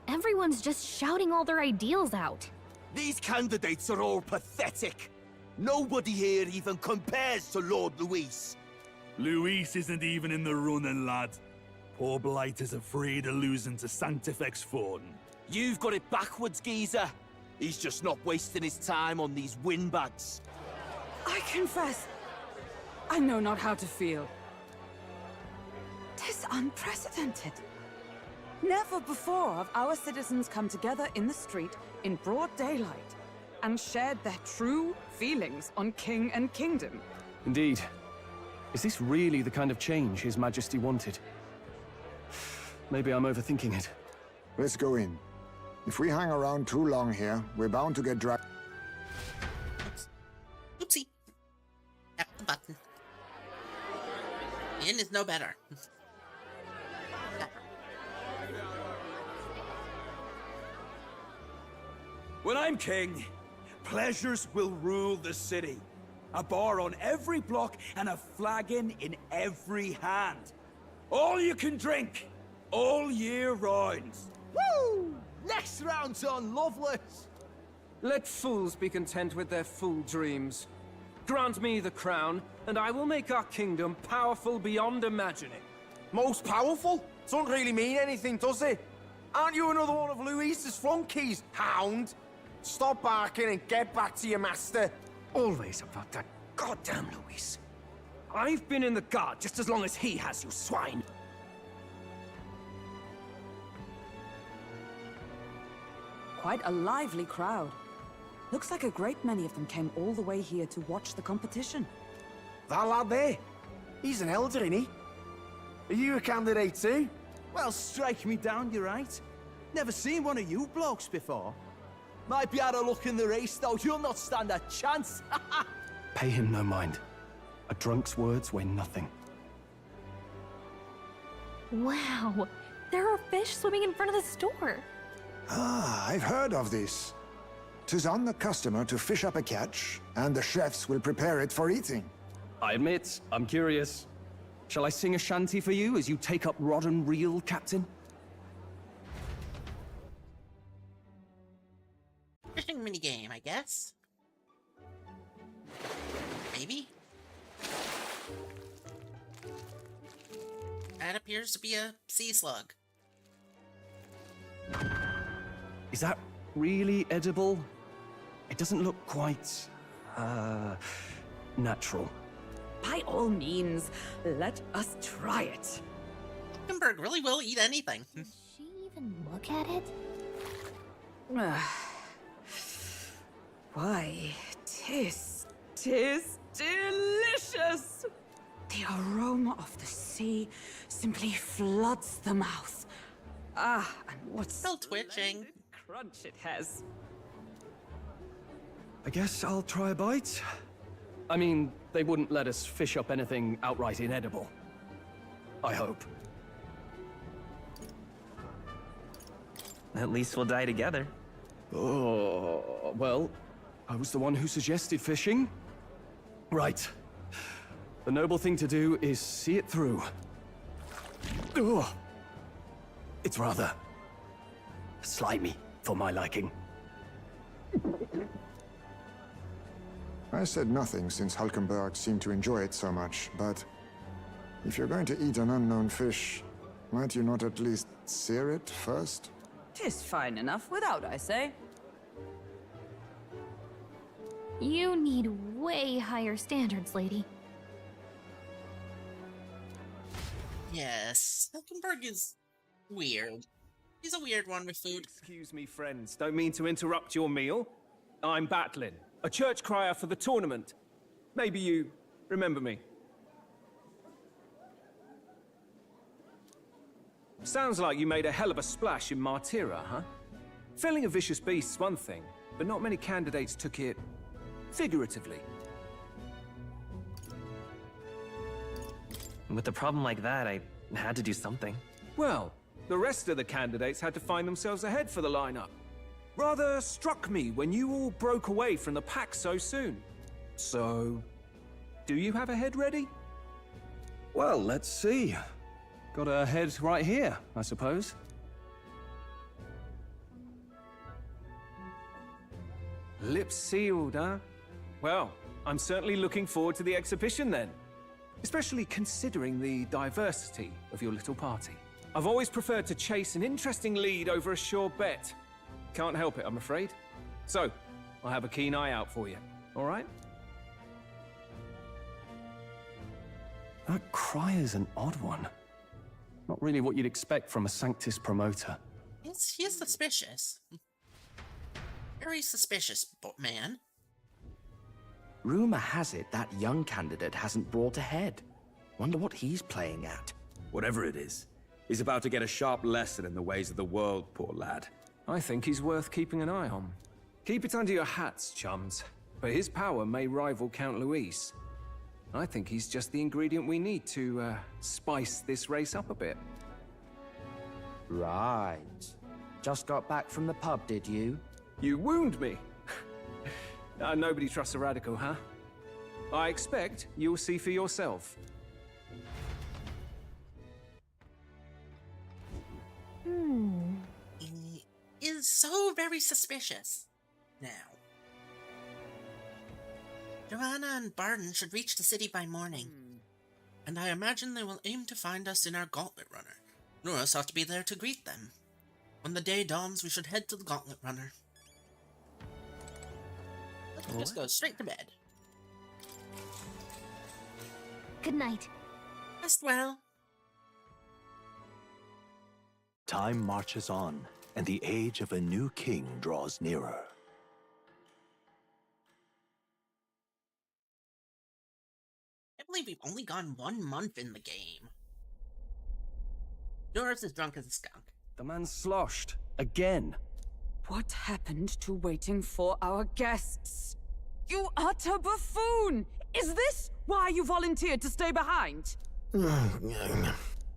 Everyone's just shouting all their ideals out. These candidates are all pathetic. Nobody here even compares to Lord Luis. Luis isn't even in the running, lad. Poor Blight is afraid of losing to Sanctifex Fortin. You've got it backwards, geezer. He's just not wasting his time on these windbags. I confess, I know not how to feel. 'Tis unprecedented. Never before have our citizens come together in the street in broad daylight and shared their true feelings on king and kingdom. Indeed. Is this really the kind of change His Majesty wanted? Maybe I'm overthinking it. Let's go in. If we hang around too long here, we're bound to get dragged. Oopsie. Tap the button. In is no better. When I'm king, pleasures will rule the city. A bar on every block and a flagon in every hand. All you can drink, all year round. Woo! Next round's on Loveless! Let fools be content with their fool dreams. Grant me the crown, and I will make our kingdom powerful beyond imagining. Most powerful? Doesn't really mean anything, does it? Aren't you another one of Luis's flunkies, hound? Stop barking and get back to your master. Always about that goddamn Luis. I've been in the guard just as long as he has, you swine. Quite a lively crowd. Looks like a great many of them came all the way here to watch the competition. That lad there, he's an elder, isn't he? Are you a candidate too? Well, strike me down, you're right. Never seen one of you blokes before. Might be out of luck in the race, though. You'll not stand a chance. Pay him no mind. A drunk's words weigh nothing. Wow, there are fish swimming in front of the store. Ah, I've heard of this. 'Tis on the customer to fish up a catch, and the chefs will prepare it for eating. I admit, I'm curious. Shall I sing a shanty for you as you take up rod and reel, Captain? Fishing minigame, I guess. Maybe? That appears to be a sea slug. Is that really edible? It doesn't look quite, natural. By all means, let us try it. Gutenberg really will eat anything. Did she even look at it? Why, tis delicious! The aroma of the sea simply floods the mouth. Ah, and what's still twitching crunch it has. I guess I'll try a bite. I mean, they wouldn't let us fish up anything outright inedible. I hope. At least we'll die together. Oh, well, I was the one who suggested fishing. Right. The noble thing to do is see it through. Ugh. It's rather slimy for my liking. I said nothing since Hulkenberg seemed to enjoy it so much, but if you're going to eat an unknown fish, might you not at least sear it first? 'Tis fine enough without, I say. You need way higher standards, lady. Yes, Hulkenberg is weird. He's a weird one with food. Excuse me, friends. Don't mean to interrupt your meal. I'm Batlin, a church crier for the tournament. Maybe you remember me. Sounds like you made a hell of a splash in Martyra, huh? Felling a vicious beast's one thing, but not many candidates took it figuratively. With a problem like that, I had to do something. Well, the rest of the candidates had to find themselves ahead for the lineup. Rather struck me when you all broke away from the pack so soon. So, do you have a head ready? Well, let's see. Got a head right here, I suppose. Lips sealed, huh? Well, I'm certainly looking forward to the exhibition then. Especially considering the diversity of your little party. I've always preferred to chase an interesting lead over a sure bet. Can't help it, I'm afraid. So, I'll have a keen eye out for you, all right? That cry is an odd one. Not really what you'd expect from a Sanctus promoter. He's suspicious. Very suspicious, man. Rumor has it that young candidate hasn't brought ahead. Wonder what he's playing at. Whatever it is, he's about to get a sharp lesson in the ways of the world, poor lad. I think he's worth keeping an eye on. Keep it under your hats, chums. But his power may rival Count Luis. I think he's just the ingredient we need to, spice this race up a bit. Right. Just got back from the pub, did you? You wound me! Nobody trusts a radical, huh? I expect you'll see for yourself. He is so very suspicious. Now. Joanna and Barton should reach the city by morning. And I imagine they will aim to find us in our Gauntlet Runner. Norris ought to be there to greet them. When the day dawns, we should head to the Gauntlet Runner. Let's just go straight to bed. Good night. Rest well. Time marches on, and the age of a new king draws nearer. I believe we've only gone 1 month in the game. Norris is drunk as a skunk. The man's sloshed. Again. What happened to waiting for our guests? You utter buffoon! Is this why you volunteered to stay behind?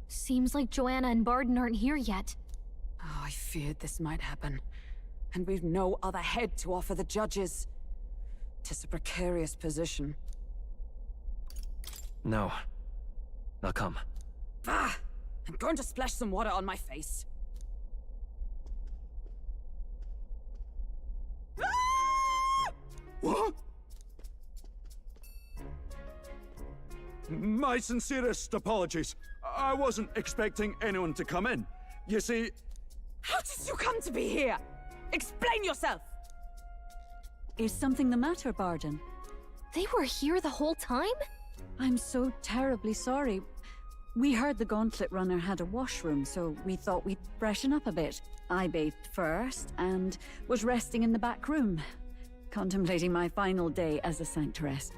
Seems like Joanna and Barden aren't here yet. Oh, I feared this might happen. And we've no other head to offer the judges. 'Tis a precarious position. No. Now come. Ah! I'm going to splash some water on my face. What? My sincerest apologies. I wasn't expecting anyone to come in. You see... How did you come to be here? Explain yourself! Is something the matter, Barden? They were here the whole time? I'm so terribly sorry. We heard the Gauntlet Runner had a washroom, so we thought we'd freshen up a bit. I bathed first and was resting in the back room, contemplating my final day as a sanctoress.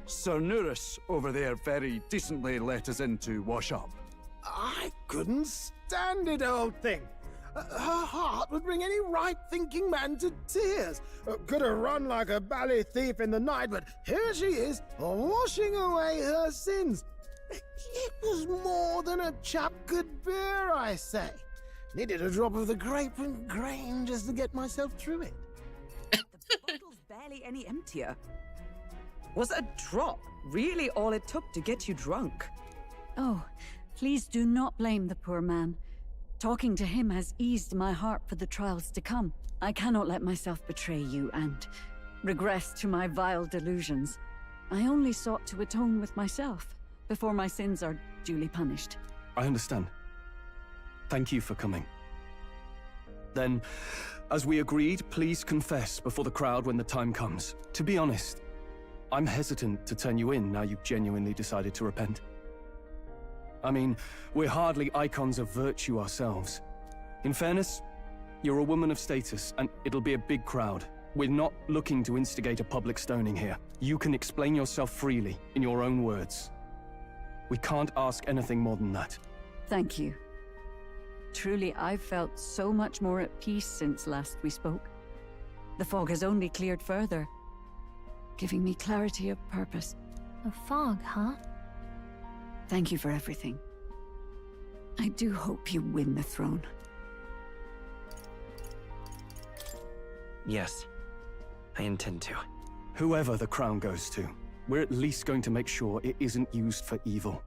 Sir Nuris over there very decently let us in to wash up. I couldn't stand it, old thing. Her heart would bring any right-thinking man to tears. Could have run like a bally thief in the night, but here she is, washing away her sins. It was more than a chap could bear, I say. Needed a drop of the grape and grain just to get myself through it. The bottle's barely any emptier. Was a drop really all it took to get you drunk? Oh, please do not blame the poor man. Talking to him has eased my heart for the trials to come. I cannot let myself betray you and regress to my vile delusions. I only sought to atone with myself before my sins are duly punished. I understand. Thank you for coming. Then, as we agreed, please confess before the crowd when the time comes. To be honest, I'm hesitant to turn you in now you've genuinely decided to repent. I mean, we're hardly icons of virtue ourselves. In fairness, you're a woman of status, and it'll be a big crowd. We're not looking to instigate a public stoning here. You can explain yourself freely, in your own words. We can't ask anything more than that. Thank you. Truly, I've felt so much more at peace since last we spoke. The fog has only cleared further, giving me clarity of purpose. A fog, huh? Thank you for everything. I do hope you win the throne. Yes, I intend to. Whoever the crown goes to, we're at least going to make sure it isn't used for evil.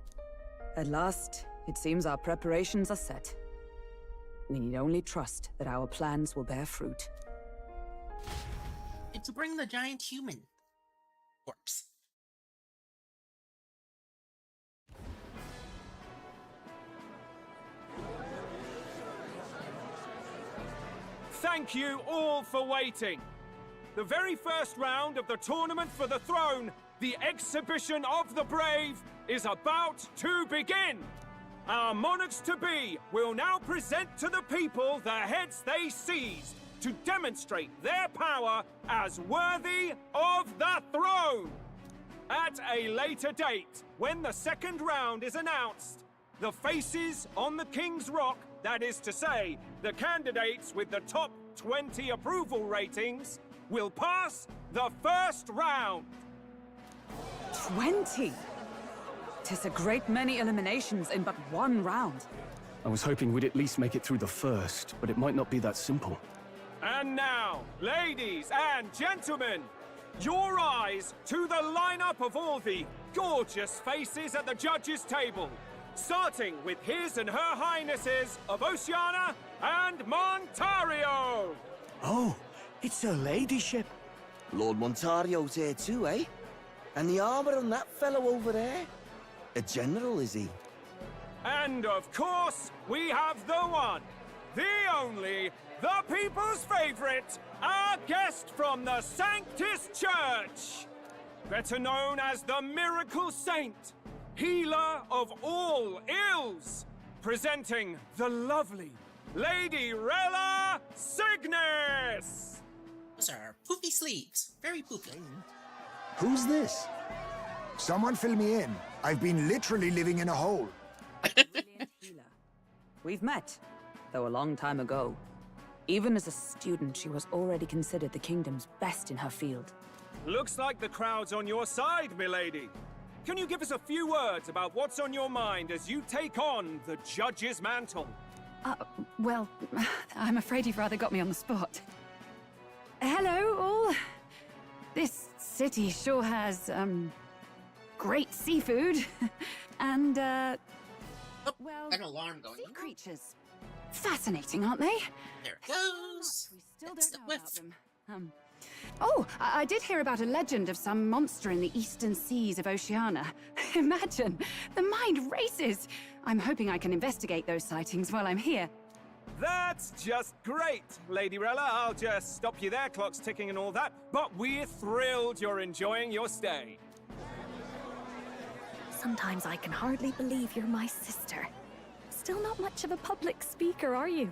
At last, it seems our preparations are set. We need only trust that our plans will bear fruit. And to bring the giant human corpse. Thank you all for waiting. The very first round of the tournament for the throne, the exhibition of the brave, is about to begin. Our monarchs-to-be will now present to the people the heads they seized to demonstrate their power as worthy of the throne. At a later date, when the second round is announced, the faces on the King's Rock, that is to say, the candidates with the top 20 approval ratings, will pass the first round. 20? 'Tis a great many eliminations in but one round. I was hoping we'd at least make it through the first, but it might not be that simple. And now, ladies and gentlemen, your eyes to the lineup of all the gorgeous faces at the judges' table, starting with His and Her Highnesses of Oceania and Montario. Oh, it's her ladyship. Lord Montario's here too, eh? And the armor on that fellow over there? A general, is he? And of course, we have the one, the only, the people's favorite, our guest from the Sanctus Church, better known as the Miracle Saint, healer of all ills, presenting the lovely Lady Rella Cygnus! Those are poofy sleeves. Very poofy. Who's this? Someone fill me in. I've been literally living in a hole. We've met, though a long time ago. Even as a student, she was already considered the kingdom's best in her field. Looks like the crowd's on your side, milady. Can you give us a few words about what's on your mind as you take on the judge's mantle? Well, I'm afraid you've rather got me on the spot. Hello, all. This city sure has, great seafood. And, well, an alarm going sea creatures. Fascinating, aren't they? There it goes. We still don't know about them. I did hear about a legend of some monster in the eastern seas of Oceania. Imagine, the mind races. I'm hoping I can investigate those sightings while I'm here. That's just great, Lady Rella. I'll just stop you there, clock's ticking and all that. But we're thrilled you're enjoying your stay. Sometimes I can hardly believe you're my sister. Still not much of a public speaker, are you?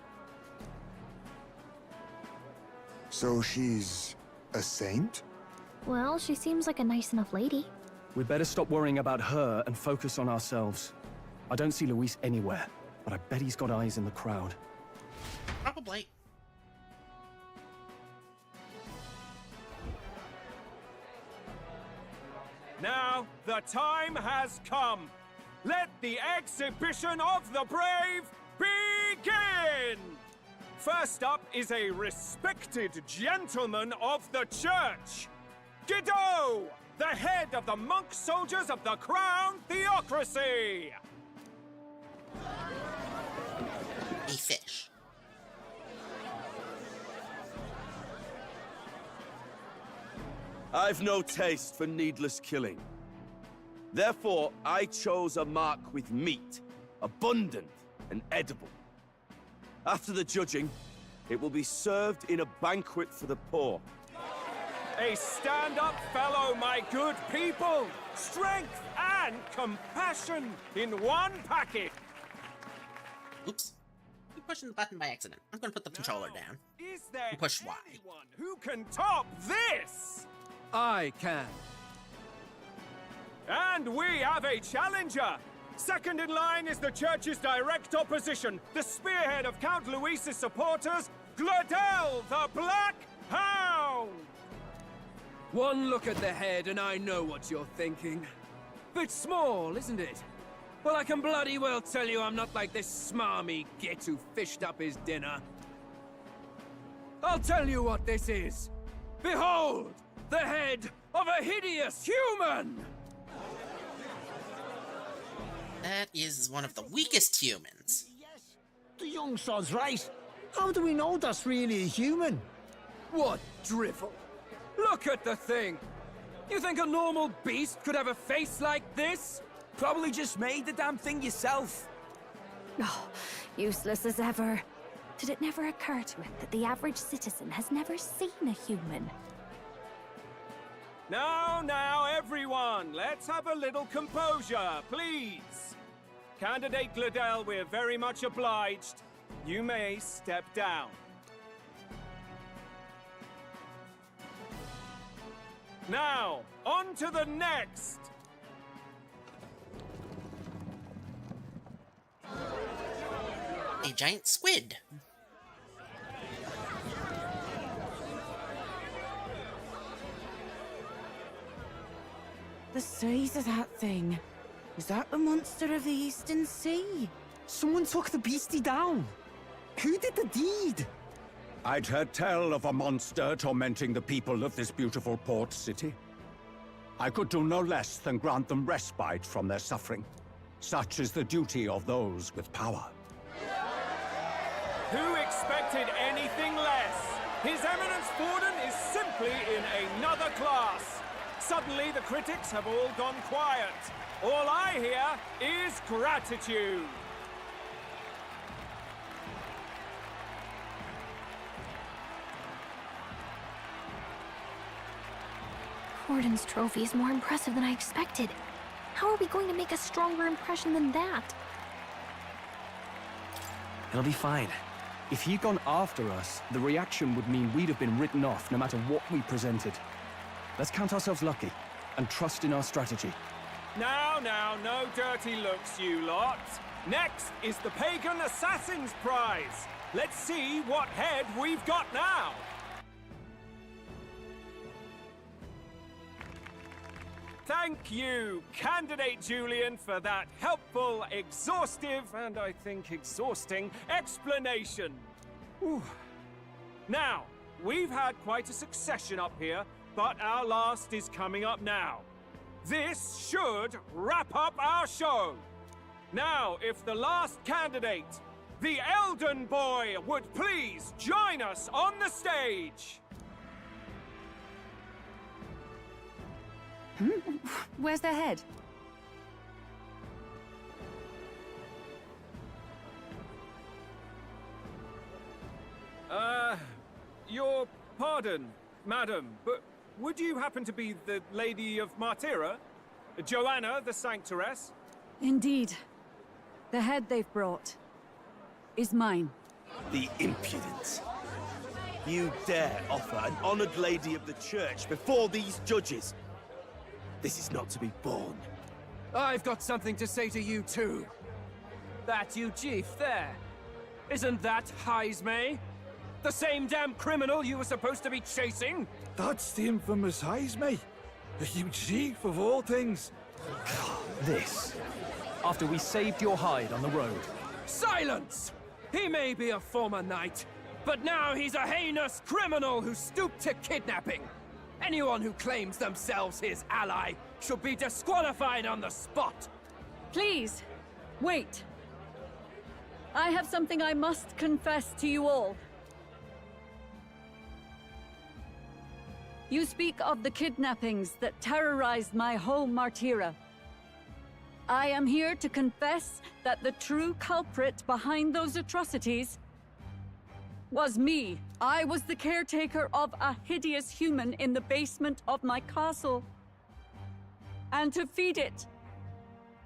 So she's a saint? Well, she seems like a nice enough lady. We'd better stop worrying about her and focus on ourselves. I don't see Luis anywhere, but I bet he's got eyes in the crowd. Probably. Now, the time has come. Let the exhibition of the brave begin! First up is a respected gentleman of the church. Guido, the head of the monk soldiers of the Crown Theocracy! A fish. I've no taste for needless killing. Therefore, I chose a mark with meat, abundant and edible. After the judging, it will be served in a banquet for the poor. A stand-up fellow, my good people! Strength and compassion in one packet! Oops. I'm pushing the button by accident. I'm gonna put the controller down. Is there And push Y. anyone who can top this? I can. And we have a challenger! Second in line is the church's direct opposition, the spearhead of Count Luis's supporters, Gladel the Black Hound! One look at the head and I know what you're thinking. Bit small, isn't it? Well, I can bloody well tell you I'm not like this smarmy git who fished up his dinner. I'll tell you what this is. Behold, the head of a hideous human! That is one of the weakest humans. The young sod's right. How do we know that's really a human? What drivel! Look at the thing! You think a normal beast could have a face like this? Probably just made the damn thing yourself. Oh, useless as ever. Did it never occur to it that the average citizen has never seen a human? Now, everyone, let's have a little composure, please. Candidate Gladel, we're very much obliged. You may step down. Now, on to the next! A giant squid. The size of that thing. Is that the monster of the Eastern Sea? Someone took the beastie down. Who did the deed? I'd heard tell of a monster tormenting the people of this beautiful port city. I could do no less than grant them respite from their suffering. Such is the duty of those with power. Who expected anything less? His Eminence Borden is simply in another class. Suddenly, the critics have all gone quiet. All I hear is gratitude. Borden's trophy is more impressive than I expected. How are we going to make a stronger impression than that? It'll be fine. If he'd gone after us, the reaction would mean we'd have been written off no matter what we presented. Let's count ourselves lucky and trust in our strategy. Now, no dirty looks, you lot. Next is the Pagan Assassin's Prize. Let's see what head we've got now. Thank you, Candidate Julian, for that helpful, exhaustive, and I think exhausting explanation. Whew. Now, we've had quite a succession up here, but our last is coming up now. This should wrap up our show. Now, if the last candidate, the Elden Boy, would please join us on the stage. Where's their head? Your pardon, madam, but would you happen to be the Lady of Martira? Joanna the Sanctoress? Indeed. The head they've brought is mine. The impudence. You dare offer an honored lady of the church before these judges? This is not to be borne. I've got something to say to you too. That you chief there. Isn't that Heismay? The same damn criminal you were supposed to be chasing? That's the infamous Heismay. The huge chief of all things. This. After we saved your hide on the road. Silence! He may be a former knight, but now he's a heinous criminal who stooped to kidnapping. Anyone who claims themselves his ally should be disqualified on the spot. Please, wait. I have something I must confess to you all. You speak of the kidnappings that terrorized my home, Martira. I am here to confess that the true culprit behind those atrocities was me. I was the caretaker of a hideous human in the basement of my castle. And to feed it,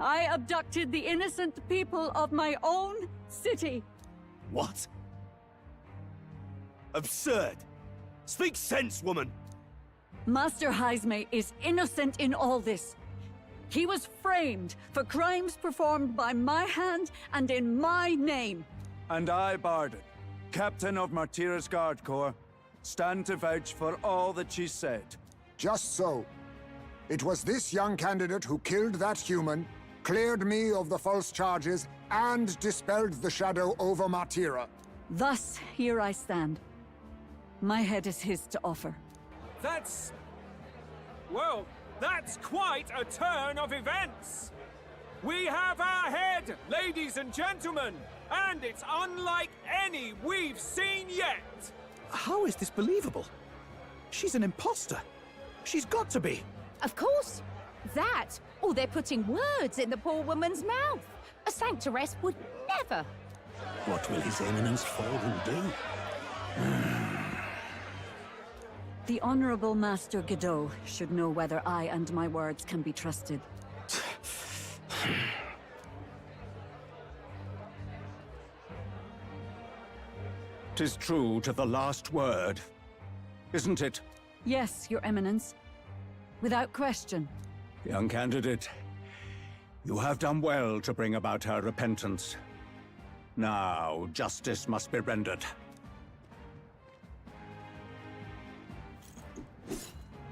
I abducted the innocent people of my own city. What? Absurd! Speak sense, woman! Master Heismay is innocent in all this. He was framed for crimes performed by my hand and in my name. And I, Barden, Captain of Martira's Guard Corps, stand to vouch for all that she said. Just so. It was this young candidate who killed that human, cleared me of the false charges, and dispelled the shadow over Martira. Thus, here I stand. My head is his to offer. That's... well, that's quite a turn of events. We have our head, ladies and gentlemen, and it's unlike any we've seen yet. How is this believable? She's an imposter. She's got to be. Of course. That, or they're putting words in the poor woman's mouth. A sanctoress would never. What will His Eminence Fallen do? The Honorable Master Godot should know whether I and my words can be trusted. 'Tis true to the last word, isn't it? Yes, Your Eminence. Without question. Young candidate, you have done well to bring about her repentance. Now, justice must be rendered.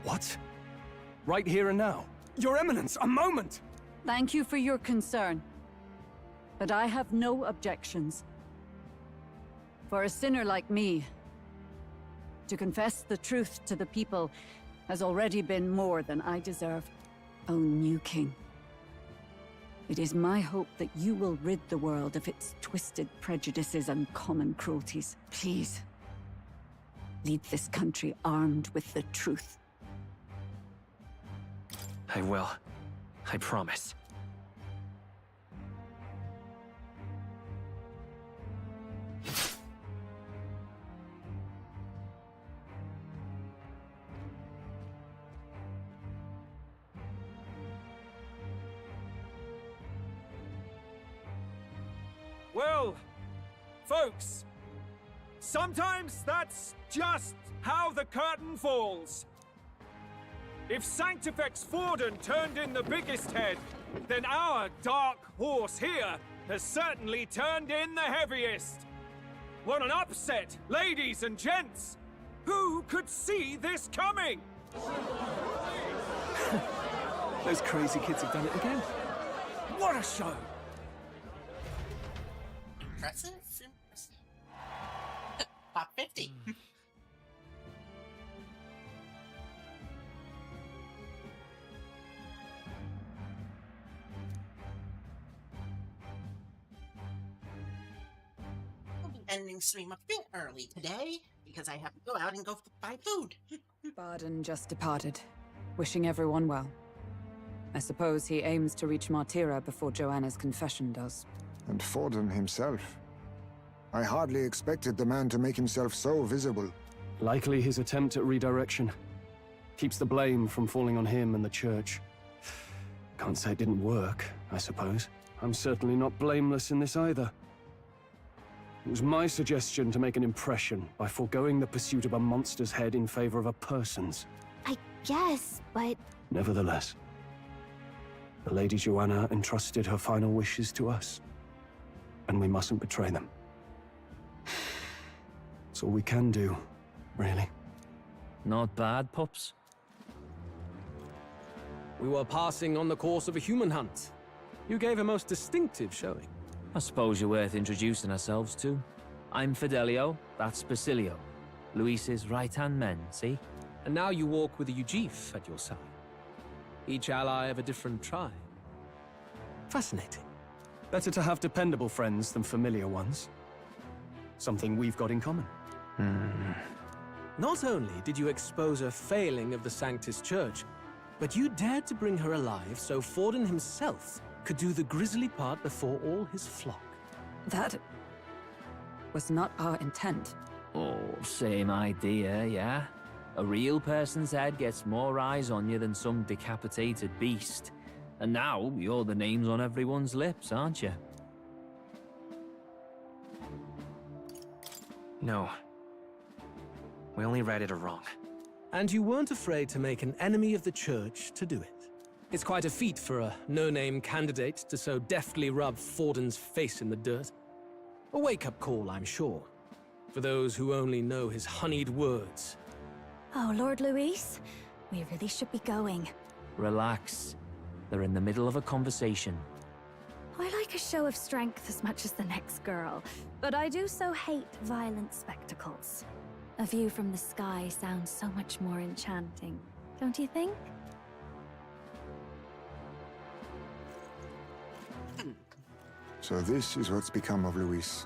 What? Right here and now? Your Eminence, a moment! Thank you for your concern. But I have no objections. For a sinner like me, to confess the truth to the people has already been more than I deserve. O new king, it is my hope that you will rid the world of its twisted prejudices and common cruelties. Please, lead this country armed with the truth. I will. I promise. Well, folks, sometimes that's just how the curtain falls. If Sanctifex Forden turned in the biggest head, then our dark horse here has certainly turned in the heaviest. What an upset, ladies and gents! Who could see this coming? Those crazy kids have done it again. What a show! Impressive? Impressive. Top 50. We'll be ending stream a bit early today because I have to go out and go buy food. Barden just departed, wishing everyone well. I suppose he aims to reach Martira before Joanna's confession does. And Forden himself. I hardly expected the man to make himself so visible. Likely his attempt at redirection. Keeps the blame from falling on him and the church. Can't say it didn't work, I suppose. I'm certainly not blameless in this either. It was my suggestion to make an impression by foregoing the pursuit of a monster's head in favor of a person's. I guess, but... Nevertheless, the Lady Joanna entrusted her final wishes to us, and we mustn't betray them. It's all we can do, really. Not bad, pups. We were passing on the course of a human hunt. You gave a most distinctive showing. I suppose you're worth introducing ourselves to. I'm Fidelio, that's Basilio. Luis's right-hand men, see? And now you walk with a Ujif at your side. Each ally of a different tribe. Fascinating. Better to have dependable friends than familiar ones. Something we've got in common. Not only did you expose a failing of the Sanctus Church, but you dared to bring her alive so Forden himself could do the grisly part before all his flock. That was not our intent. Oh, same idea, yeah? A real person's head gets more eyes on you than some decapitated beast. And now, you're the names on everyone's lips, aren't you? No. We only read it wrong. And you weren't afraid to make an enemy of the church to do it. It's quite a feat for a no-name candidate to so deftly rub Forden's face in the dirt. A wake-up call, I'm sure, for those who only know his honeyed words. Oh, Lord Luis, we really should be going. Relax. They're in the middle of a conversation. I like a show of strength as much as the next girl, but I do so hate violent spectacles. A view from the sky sounds so much more enchanting, don't you think? So this is what's become of Luis.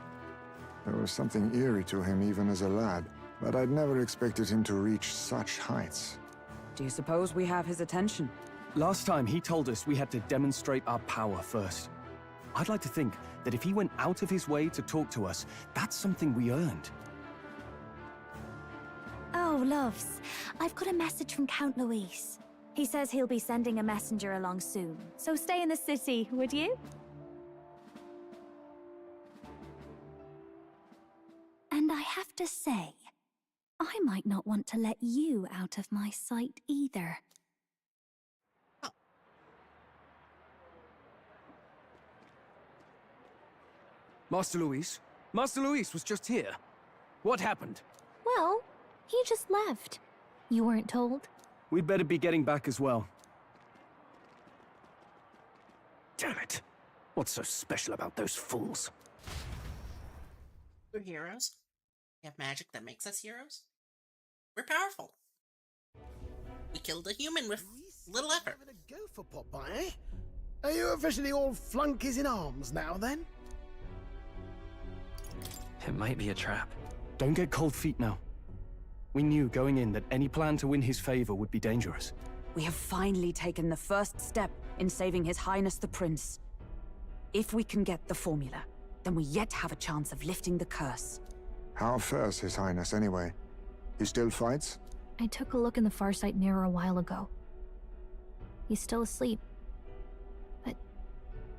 There was something eerie to him even as a lad, but I'd never expected him to reach such heights. Do you suppose we have his attention? Last time he told us we had to demonstrate our power first. I'd like to think that if he went out of his way to talk to us, that's something we earned. Oh, loves, I've got a message from Count Luis. He says he'll be sending a messenger along soon, so stay in the city, would you? And I have to say, I might not want to let you out of my sight either. Master Luis? Master Luis was just here. What happened? Well, he just left. You weren't told? We'd better be getting back as well. Damn it. What's so special about those fools? We're heroes. We have magic that makes us heroes. We're powerful. We killed a human with little effort. Go for Popeye, eh? Are you officially all flunkies in arms now, then? It might be a trap. Don't get cold feet now. We knew going in that any plan to win his favor would be dangerous. We have finally taken the first step in saving His Highness the Prince. If we can get the formula, then we yet have a chance of lifting the curse. How fares His Highness, anyway? He still fights? I took a look in the Farsight mirror a while ago. He's still asleep. But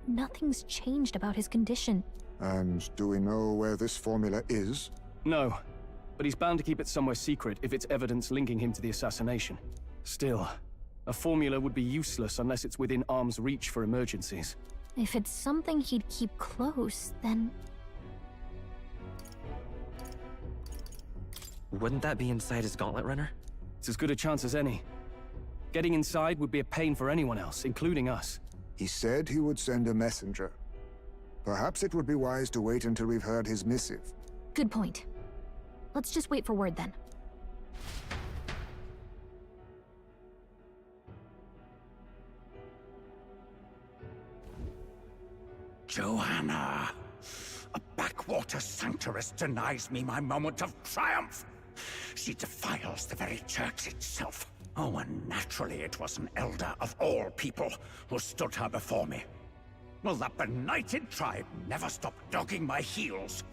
nothing's changed about his condition. And do we know where this formula is? No, but he's bound to keep it somewhere secret if it's evidence linking him to the assassination. Still, A formula would be useless unless it's within arm's reach for emergencies. If it's something he'd keep close, then... Wouldn't that be inside his gauntlet runner? It's as good a chance as any. Getting inside would be a pain for anyone else, including us. He said he would send a messenger. Perhaps it would be wise to wait until we've heard his missive. Good point. Let's just wait for word then. Joanna! A backwater sanctuarist denies me my moment of triumph! She defiles the very church itself. Oh, and naturally it was an elder of all people who stood her before me. Will that benighted tribe never stop dogging my heels?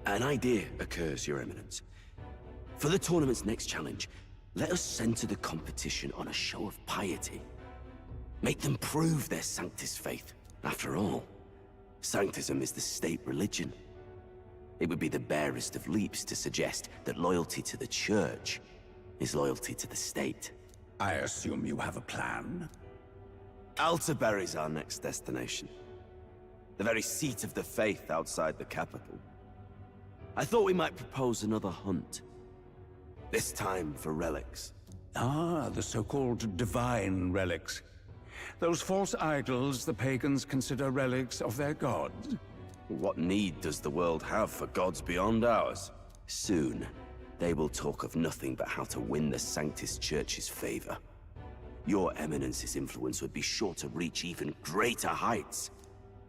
An idea occurs, Your Eminence. For the tournament's next challenge, let us center the competition on a show of piety. Make them prove their Sanctus faith. After all, Sanctism is the state religion. It would be the barest of leaps to suggest that loyalty to the Church is loyalty to the state. I assume you have a plan? Altaberry's our next destination. The very seat of the faith outside the capital. I thought we might propose another hunt. This time for relics. Ah, the so-called divine relics. Those false idols the pagans consider relics of their gods. What need does the world have for gods beyond ours? Soon, they will talk of nothing but how to win the Sanctus Church's favor. Your Eminence's influence would be sure to reach even greater heights.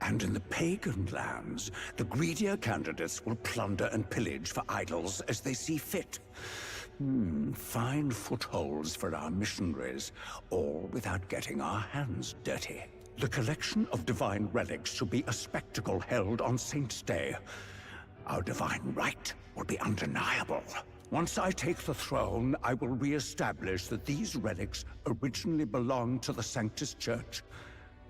And in the pagan lands, the greedier candidates will plunder and pillage for idols as they see fit. Fine footholds for our missionaries, all without getting our hands dirty. The collection of divine relics should be a spectacle held on Saint's Day. Our divine right will be undeniable. Once I take the throne, I will re-establish that these relics originally belonged to the Sanctus Church,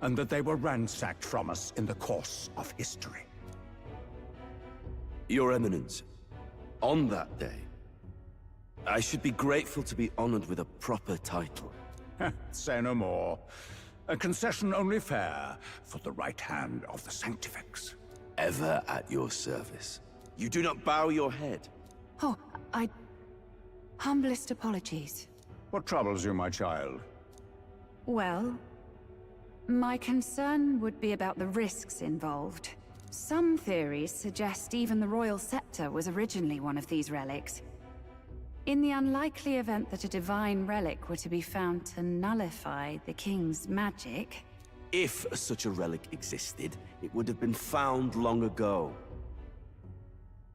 and that they were ransacked from us in the course of history. Your Eminence, on that day, I should be grateful to be honored with a proper title. Say no more. A concession only fair for the right hand of the Sanctifex. Ever at your service. You do not bow your head. Oh, humblest apologies. What troubles you, my child? Well, my concern would be about the risks involved. Some theories suggest even the royal scepter was originally one of these relics. In the unlikely event that a divine relic were to be found to nullify the king's magic... If such a relic existed, it would have been found long ago.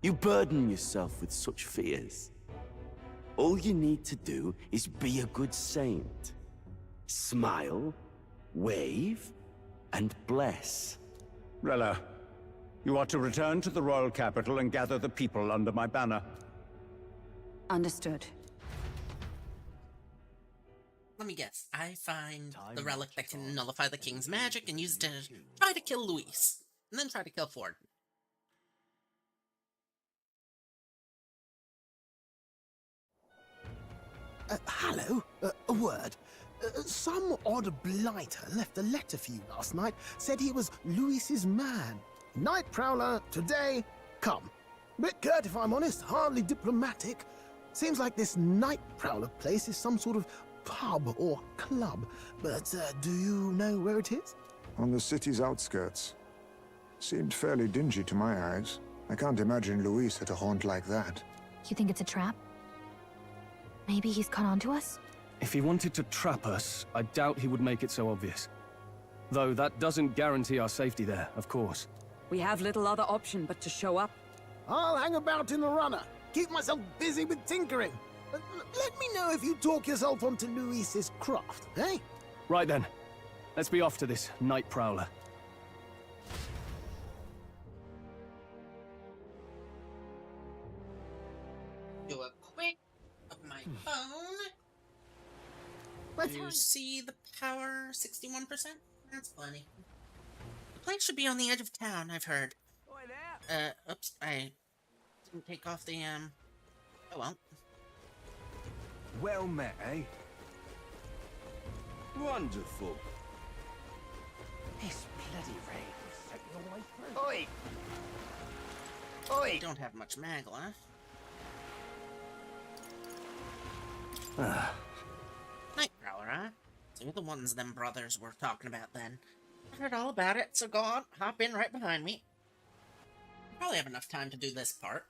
You burden yourself with such fears. All you need to do is be a good saint. Smile, wave, and bless. Rella, you are to return to the royal capital and gather the people under my banner. Understood. Let me guess. I find the relic that can nullify the king's magic and use it to try to kill Luis. And then try to kill Ford. Hello? A word. Some odd blighter left a letter for you last night. Said he was Luis's man. Night Prowler, today, come. Bit curt if I'm honest, hardly diplomatic. Seems like this Night Prowler place is some sort of pub or club. But do you know where it is? On the city's outskirts. Seemed fairly dingy to my eyes. I can't imagine Luis at a haunt like that. You think it's a trap? Maybe he's caught on to us? If he wanted to trap us, I doubt he would make it so obvious. Though that doesn't guarantee our safety there, of course. We have little other option but to show up. I'll hang about in the runner. Keep myself busy with tinkering. Let me know if you talk yourself onto Luis's craft, eh? Right then. Let's be off to this Night Prowler. Do a quick of my phone. You see the power 61%? That's plenty. The place should be on the edge of town, I've heard. Oops, I didn't take off the, oh well. Well met, eh? Wonderful. This bloody rain is setting all my throat. Oi! Oi! We don't have much mag left. Nightcrawler, huh? So you're the ones them brothers were talking about then. I've heard all about it, so go on, hop in right behind me. Probably have enough time to do this part.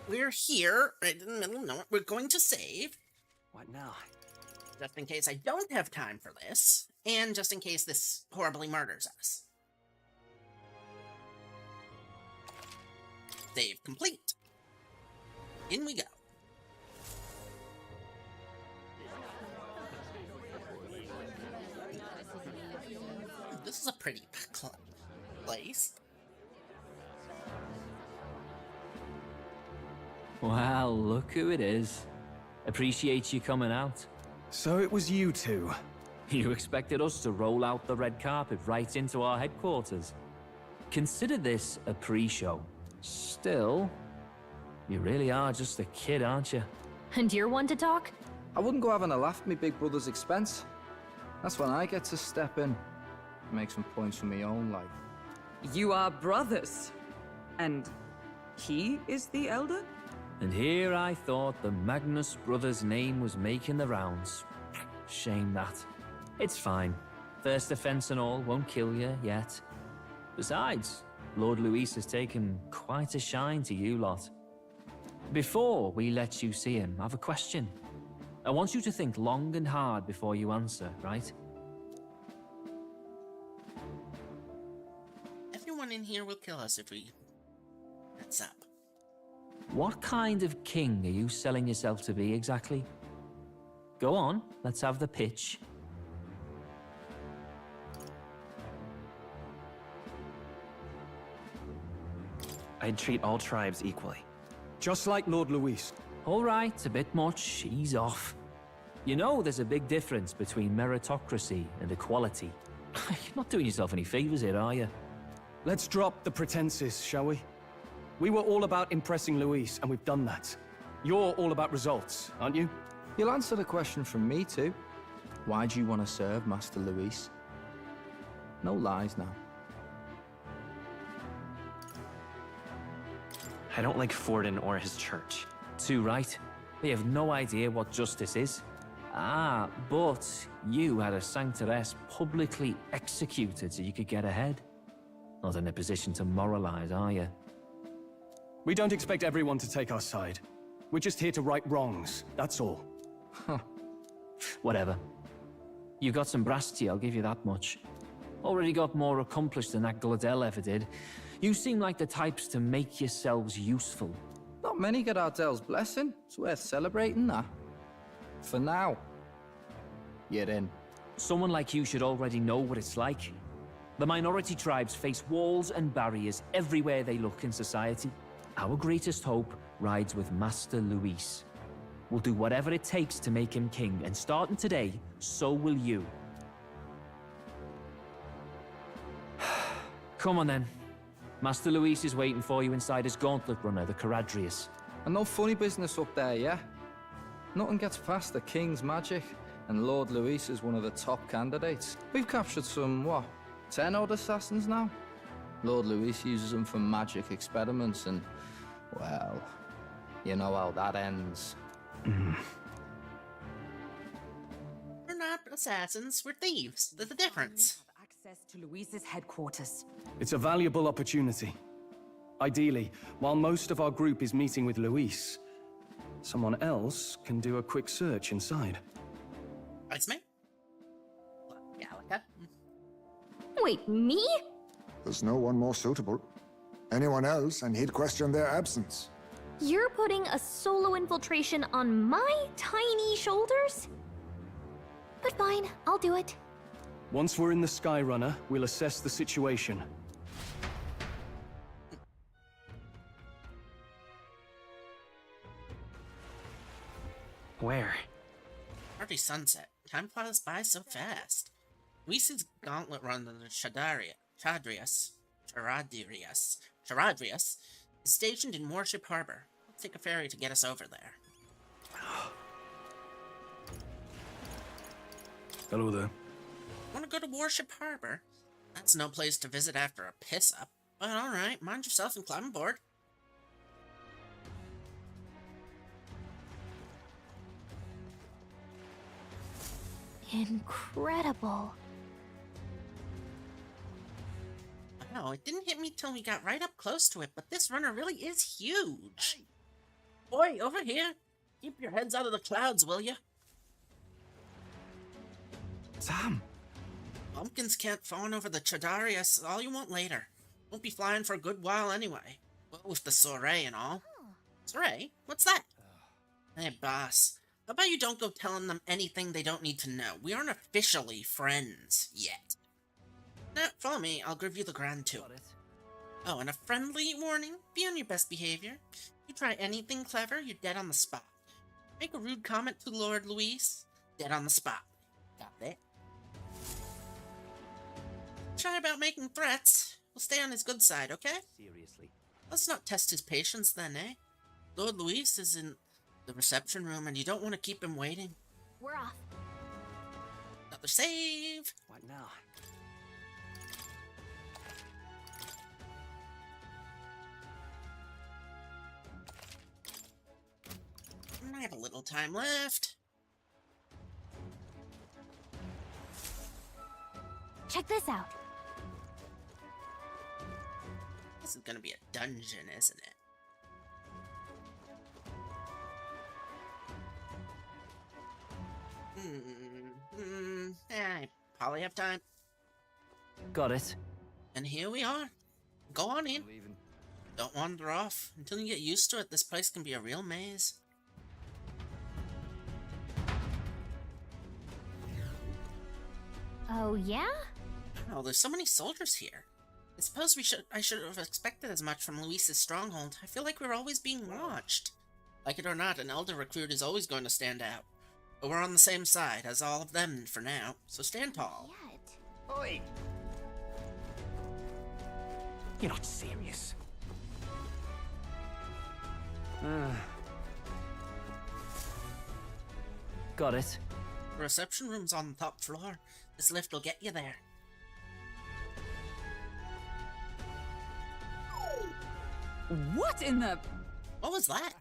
We're here, right in the middle of nowhere. We're going to save. What now? Just in case I don't have time for this, and just in case this horribly murders us. Save complete. In we go. This is a pretty place. Well, look who it is. Appreciate you coming out. So it was you two. You expected us to roll out the red carpet right into our headquarters. Consider this a pre-show. Still, you really are just a kid, aren't you? And you're one to talk? I wouldn't go having a laugh at me big brother's expense. That's when I get to step in. Make some points for my own life. You are brothers. And he is the elder? And here I thought the Magnus brothers' name was making the rounds. Shame that. It's fine. First offense and all won't kill you yet. Besides, Lord Luis has taken quite a shine to you lot. Before we let you see him, I have a question. I want you to think long and hard before you answer, right? Everyone in here will kill us if we mess up. What kind of king are you selling yourself to be exactly? Go on, let's have the pitch. I'd treat all tribes equally. Just like Lord Luis. All right, a bit much, ease off. You know there's a big difference between meritocracy and equality. You're not doing yourself any favors here, are you? Let's drop the pretenses, shall we? We were all about impressing Luis, and we've done that. You're all about results, aren't you? You'll answer the question from me too. Why do you want to serve Master Luis? No lies now. I don't like Forden or his church. Too right. They have no idea what justice is. Ah, but you had a sanctoress publicly executed so you could get ahead. Not in a position to moralize, are you? We don't expect everyone to take our side. We're just here to right wrongs, that's all. Huh. Whatever. You got some brass to you, I'll give you that much. Already got more accomplished than that Gladel ever did. You seem like the types to make yourselves useful. Not many get Ardel's blessing. It's worth celebrating that. For now. You're in. Someone like you should already know what it's like. The minority tribes face walls and barriers everywhere they look in society. Our greatest hope rides with Master Luis. We'll do whatever it takes to make him king, and starting today, so will you. Come on then. Master Luis is waiting for you inside his gauntlet runner, the Caradrius. And no funny business up there, yeah? Nothing gets past the King's magic, and Lord Luis is one of the top candidates. We've captured some, what, 10 odd assassins now? Lord Luis uses them for magic experiments, and, well, you know how that ends. We're not assassins, we're thieves. There's a difference. Access to Luis's headquarters. It's a valuable opportunity. Ideally, while most of our group is meeting with Luis, someone else can do a quick search inside. It's me? Gallica? Wait, me? There's no one more suitable. Anyone else, and he'd question their absence. You're putting a solo infiltration on my tiny shoulders? But fine, I'll do it. Once we're in the Skyrunner, we'll assess the situation. Where? Already sunset. Time flies by so fast. Luis's gauntlet run on the Charadrius is stationed in Warship Harbor. Let's take a ferry to get us over there. Hello there. Want to go to Warship Harbor? That's no place to visit after a piss-up. But alright, mind yourself and climb aboard. Incredible. Wow, it didn't hit me till we got right up close to it, but this runner really is huge. Boy, over here. Keep your heads out of the clouds, will ya? Sam! Pumpkins can't fawn over the Chadarius all you want later. Won't be flying for a good while anyway. Well, with the soiree and all. Soiree? What's that? Hey, boss. How about you don't go telling them anything they don't need to know? We aren't officially friends yet. Now, follow me. I'll give you the grand tour. Oh, and a friendly warning. Be on your best behavior. You try anything clever, you're dead on the spot. Make a rude comment to Lord Luis. Dead on the spot. Got that? Try about making threats. We'll stay on his good side, okay? Seriously. Let's not test his patience then, eh? Lord Luis is in the reception room and you don't want to keep him waiting. We're off. Another save! What now? I have a little time left. Check this out. This is gonna be a dungeon, isn't it? I probably have time. Got it. And here we are. Go on in. Don't wander off. Until you get used to it, this place can be a real maze. Oh, yeah? Oh, there's so many soldiers here. I suppose I should have expected as much from Luis's stronghold. I feel like we're always being watched. Like it or not, an elder recruit is always going to stand out. But we're on the same side as all of them for now, so stand tall. Oi! You're not serious. Got it. The reception room's on the top floor. This lift will get you there. What in the... What was that?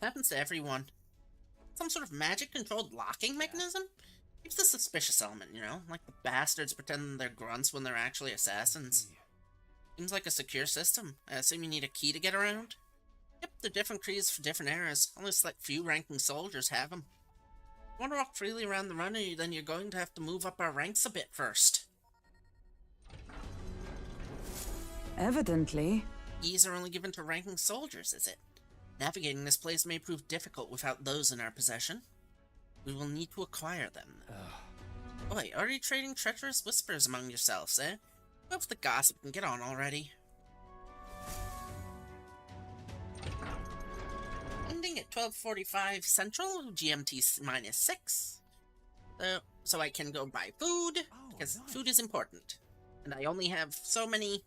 Happens to everyone. Some sort of magic-controlled locking mechanism? Keeps the suspicious element, you know? Like the bastards pretend they're grunts when they're actually assassins. Seems like a secure system. I assume you need a key to get around? Yep, they're different keys for different eras. Only select few ranking soldiers have them. If you want to walk freely around the runner, then you're going to have to move up our ranks a bit first. Evidently. Keys are only given to ranking soldiers, is it? Navigating this place may prove difficult without those in our possession. We will need to acquire them. Boy, are you trading treacherous whispers among yourselves, eh? Go with the gossip and get on already. Ending at 12:45 Central, GMT -6. So I can go buy food, because food is important. And I only have so many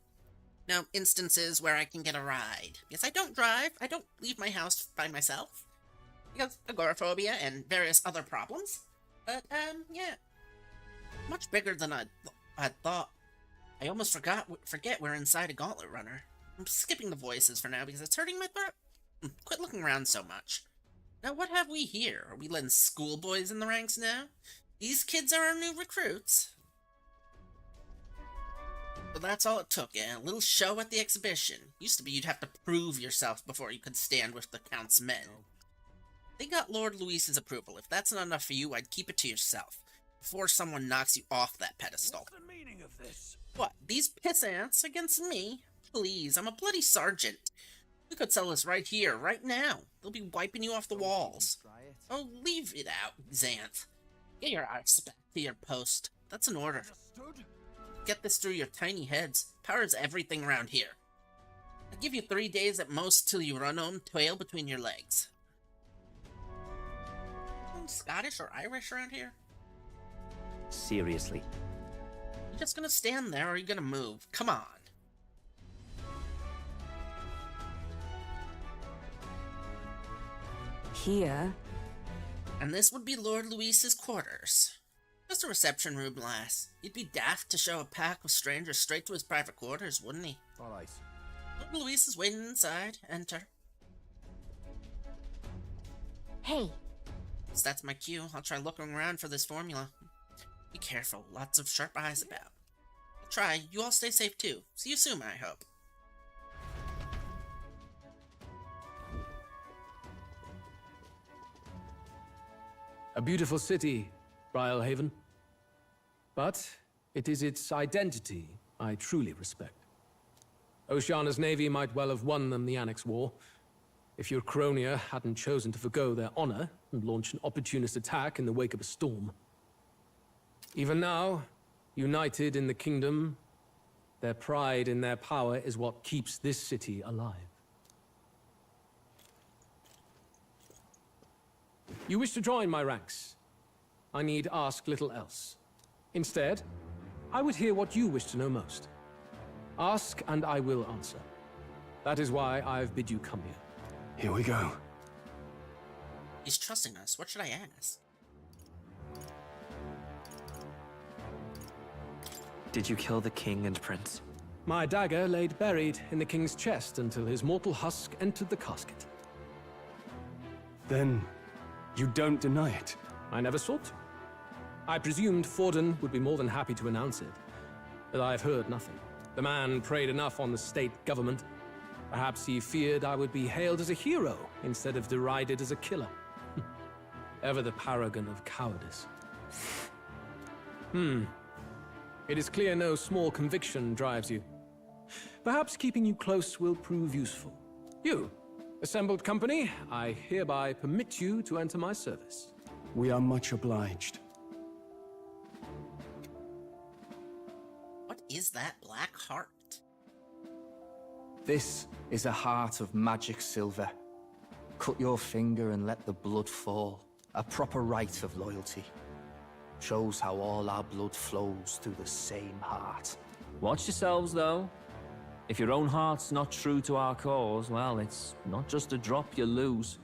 instances where I can get a ride. Because I don't drive, I don't leave my house by myself. Because agoraphobia and various other problems. But, yeah. Much bigger than I thought. I almost forget we're inside a gauntlet runner. I'm skipping the voices for now because it's hurting my throat. Quit looking around so much. Now what have we here? Are we letting schoolboys in the ranks now? These kids are our new recruits. But that's all it took, yeah? A little show at the exhibition. Used to be you'd have to prove yourself before you could stand with the Count's men. They got Lord Luis's approval. If that's not enough for you, I'd keep it to yourself. Before someone knocks you off that pedestal. What's the meaning of this? What, these piss ants against me? Please, I'm a bloody sergeant. We could sell this right here, right now. They'll be wiping you off the walls. Oh, leave it out, Xanth. Get your ass back to your post. That's an order. Get this through your tiny heads. Power's everything around here. I'll give you 3 days at most till you run home, tail between your legs. Scottish or Irish around here? Seriously. You just gonna stand there or are you gonna move? Come on. Here. And this would be Lord Luis's quarters. What's the reception room, lass? He'd be daft to show a pack of strangers straight to his private quarters, wouldn't he? Alright. Luis is waiting inside. Enter. Hey. So that's my cue. I'll try looking around for this formula. Be careful. Lots of sharp eyes about. I'll try. You all stay safe too. See you soon, I hope. A beautiful city, Briarhaven. But it is its identity I truly respect. Oceana's navy might well have won them the Annex War, if your Cronia hadn't chosen to forgo their honor and launch an opportunist attack in the wake of a storm. Even now, united in the kingdom, their pride in their power is what keeps this city alive. You wish to join my ranks. I need ask little else. Instead, I would hear what you wish to know most. Ask, and I will answer. That is why I've bid you come here. Here we go. He's trusting us. What should I ask? Did you kill the king and prince? My dagger laid buried in the king's chest until his mortal husk entered the casket. Then, you don't deny it? I never sought to. I presumed Forden would be more than happy to announce it, but I've heard nothing. The man preyed enough on the state government. Perhaps he feared I would be hailed as a hero instead of derided as a killer. Ever the paragon of cowardice. It is clear no small conviction drives you. Perhaps keeping you close will prove useful. You, assembled company, I hereby permit you to enter my service. We are much obliged. What is that black heart? This is a heart of magic silver. Cut your finger and let the blood fall. A proper rite of loyalty. Shows how all our blood flows through the same heart. Watch yourselves, though. If your own heart's not true to our cause, well, it's not just a drop you lose.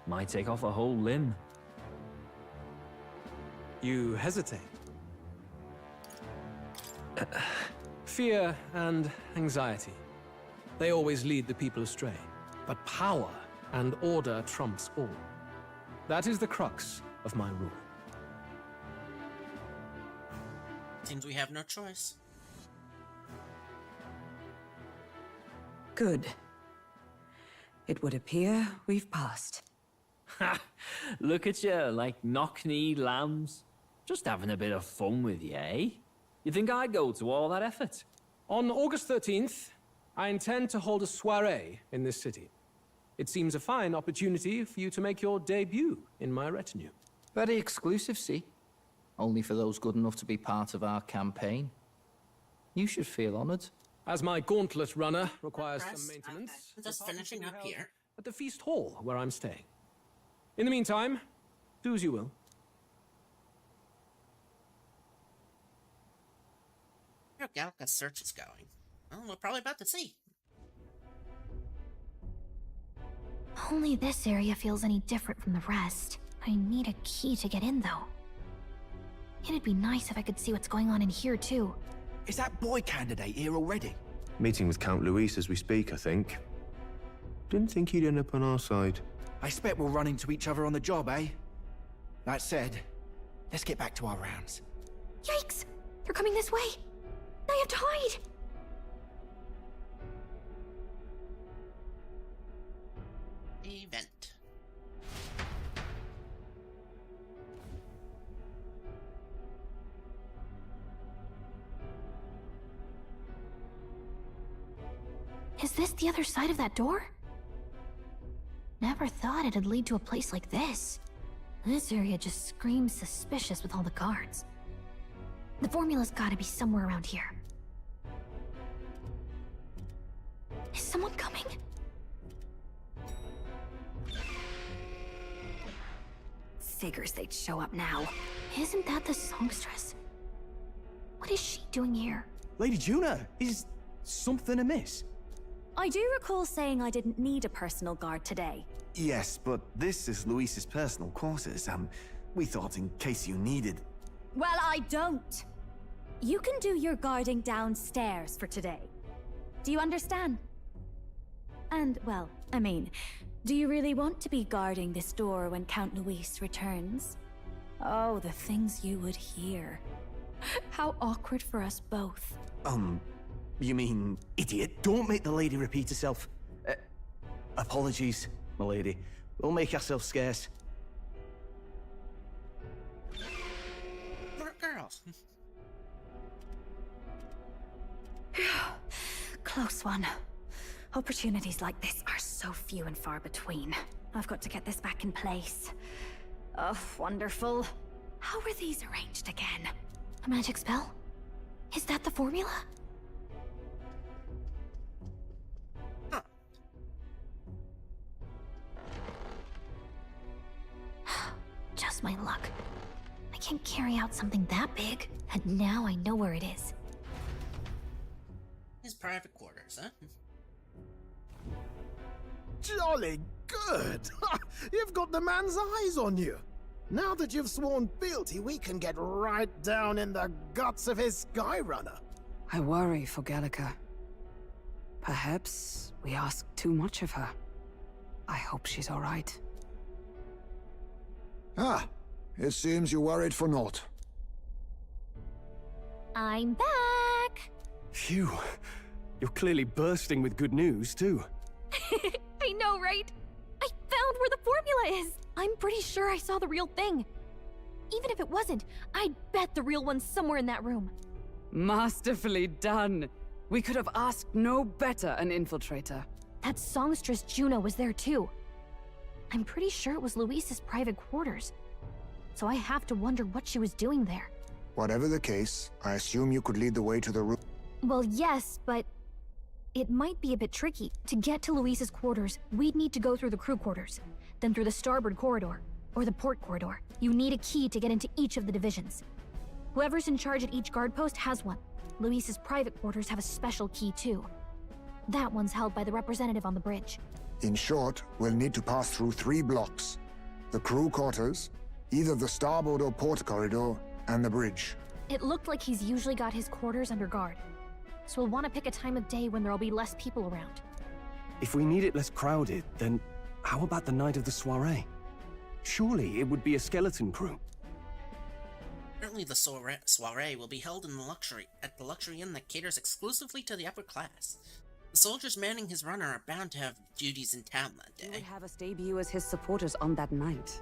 Might take off a whole limb. You hesitate. Fear and anxiety. They always lead the people astray. But power and order trumps all. That is the crux of my rule. Seems we have no choice. Good. It would appear we've passed. Ha! Look at you, like knock-kneed lambs. Just having a bit of fun with you, eh? You think I'd go to all that effort? On August 13th, I intend to hold a soiree in this city. It seems a fine opportunity for you to make your debut in my retinue. Very exclusive, see? Only for those good enough to be part of our campaign. You should feel honored. As my gauntlet runner requires some maintenance, Okay. Just finishing up here. at the feast hall where I'm staying. In the meantime, do as you will. How Galca's search is going. Well, we're probably about to see. Only this area feels any different from the rest. I need a key to get in, though. It'd be nice if I could see what's going on in here, too. Is that boy candidate here already? Meeting with Count Luis as we speak, I think. Didn't think he'd end up on our side. I expect we'll run into each other on the job, eh? That said, let's get back to our rounds. Yikes! They're coming this way! I have to hide! Event. Is this the other side of that door? Never thought it'd lead to a place like this. This area just screams suspicious with all the guards. The formula's gotta be somewhere around here. Is someone coming? Figures they'd show up now. Isn't that the songstress? What is she doing here? Lady Juna, is something amiss? I do recall saying I didn't need a personal guard today. Yes, but this is Luis's personal quarters. We thought in case you needed... Well, I don't. You can do your guarding downstairs for today. Do you understand? And, well, I mean, do you really want to be guarding this door when Count Luis returns? Oh, the things you would hear. How awkward for us both. You mean, idiot, don't make the lady repeat herself. Apologies, my lady. We'll make ourselves scarce. Girls. Close one. Opportunities like this are so few and far between. I've got to get this back in place. Oh, wonderful. How were these arranged again? A magic spell? Is that the formula? Just my luck. I can't carry out something that big, and now I know where it is. His private quarters, huh? Jolly good! You've got the man's eyes on you. Now that you've sworn fealty, we can get right down in the guts of his Skyrunner. I worry for Gallica. Perhaps we ask too much of her. I hope she's all right. Ah, it seems you worried for naught. I'm back! Phew. You're clearly bursting with good news, too. I know, right? I found where the formula is! I'm pretty sure I saw the real thing. Even if it wasn't, I'd bet the real one's somewhere in that room. Masterfully done. We could have asked no better an infiltrator. That songstress Juno was there too. I'm pretty sure it was Luis's private quarters. So I have to wonder what she was doing there. Whatever the case, I assume you could lead the way to the room. Well, yes, but it might be a bit tricky. To get to Luis's quarters, we'd need to go through the crew quarters, then through the starboard corridor, or the port corridor. You need a key to get into each of the divisions. Whoever's in charge at each guard post has one. Luis's private quarters have a special key too. That one's held by the representative on the bridge. In short, we'll need to pass through 3 blocks. The crew quarters, either the starboard or port corridor, and the bridge. It looked like he's usually got his quarters under guard. So we'll want to pick a time of day when there'll be less people around. If we need it less crowded, then how about the night of the soiree? Surely it would be a skeleton crew. Currently, the soiree will be held in at the luxury inn that caters exclusively to the upper class. The soldiers manning his runner are bound to have duties in town that He day. would have us debut as his supporters on that night.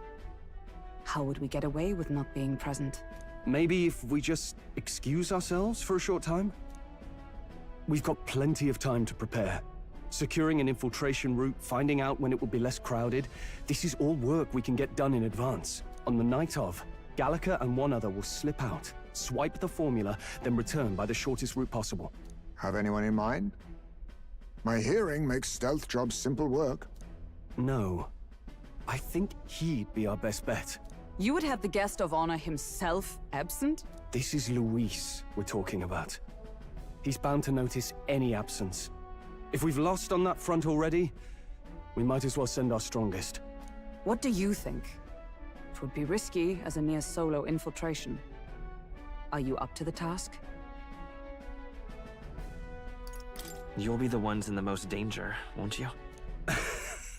How would we get away with not being present? Maybe if we just excuse ourselves for a short time? We've got plenty of time to prepare. Securing an infiltration route, finding out when it will be less crowded, this is all work we can get done in advance. On the night of, Gallica and one other will slip out, swipe the formula, then return by the shortest route possible. Have anyone in mind? My hearing makes stealth jobs simple work. No. I think he'd be our best bet. You would have the guest of honor himself absent? This is Luis we're talking about. He's bound to notice any absence. If we've lost on that front already, we might as well send our strongest. What do you think? It would be risky as a near-solo infiltration. Are you up to the task? You'll be the ones in the most danger, won't you?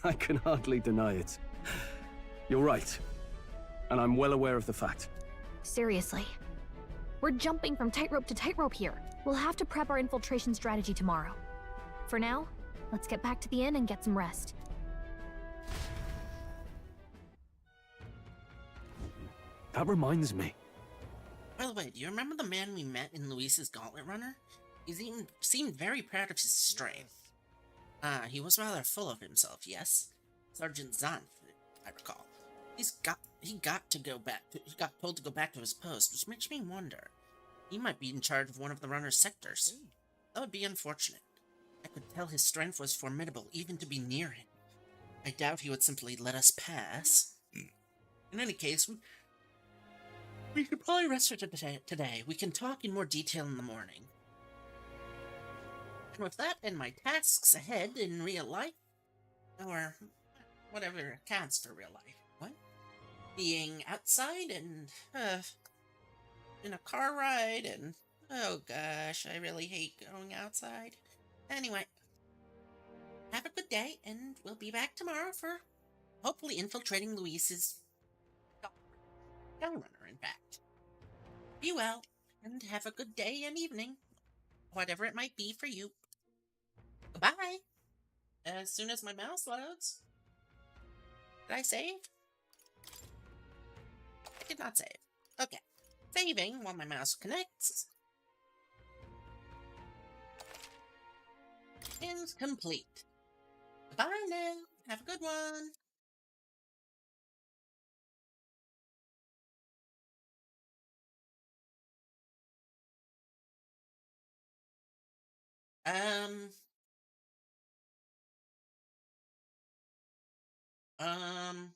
I can hardly deny it. You're right. And I'm well aware of the fact. Seriously. We're jumping from tightrope to tightrope here. We'll have to prep our infiltration strategy tomorrow. For now, let's get back to the inn and get some rest. That reminds me. By the way, do you remember the man we met in Luis's Gauntlet Runner? He seemed very proud of his strength. He was rather full of himself, yes? Sergeant Zanth, I recall. He got told to go back to his post, which makes me wonder. He might be in charge of one of the runner's sectors. That would be unfortunate. I could tell his strength was formidable even to be near him. I doubt he would simply let us pass. In any case, we could probably rest for today. We can talk in more detail in the morning. And with that and my tasks ahead in real life, or whatever counts for real life, what? Being outside and, in a car ride, and oh gosh, I really hate going outside. Anyway, have a good day, and we'll be back tomorrow for hopefully infiltrating Luis's gunrunner, in fact. Be well, and have a good day and evening, whatever it might be for you. Goodbye. As soon as my mouse loads. Did I save? I did not save. Okay. Saving while my mouse connects. Is complete. Bye now. Have a good one. Um. Um.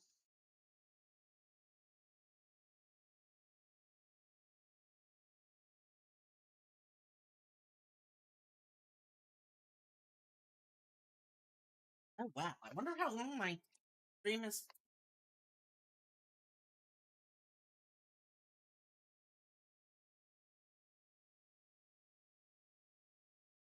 Oh wow. I wonder how long my stream is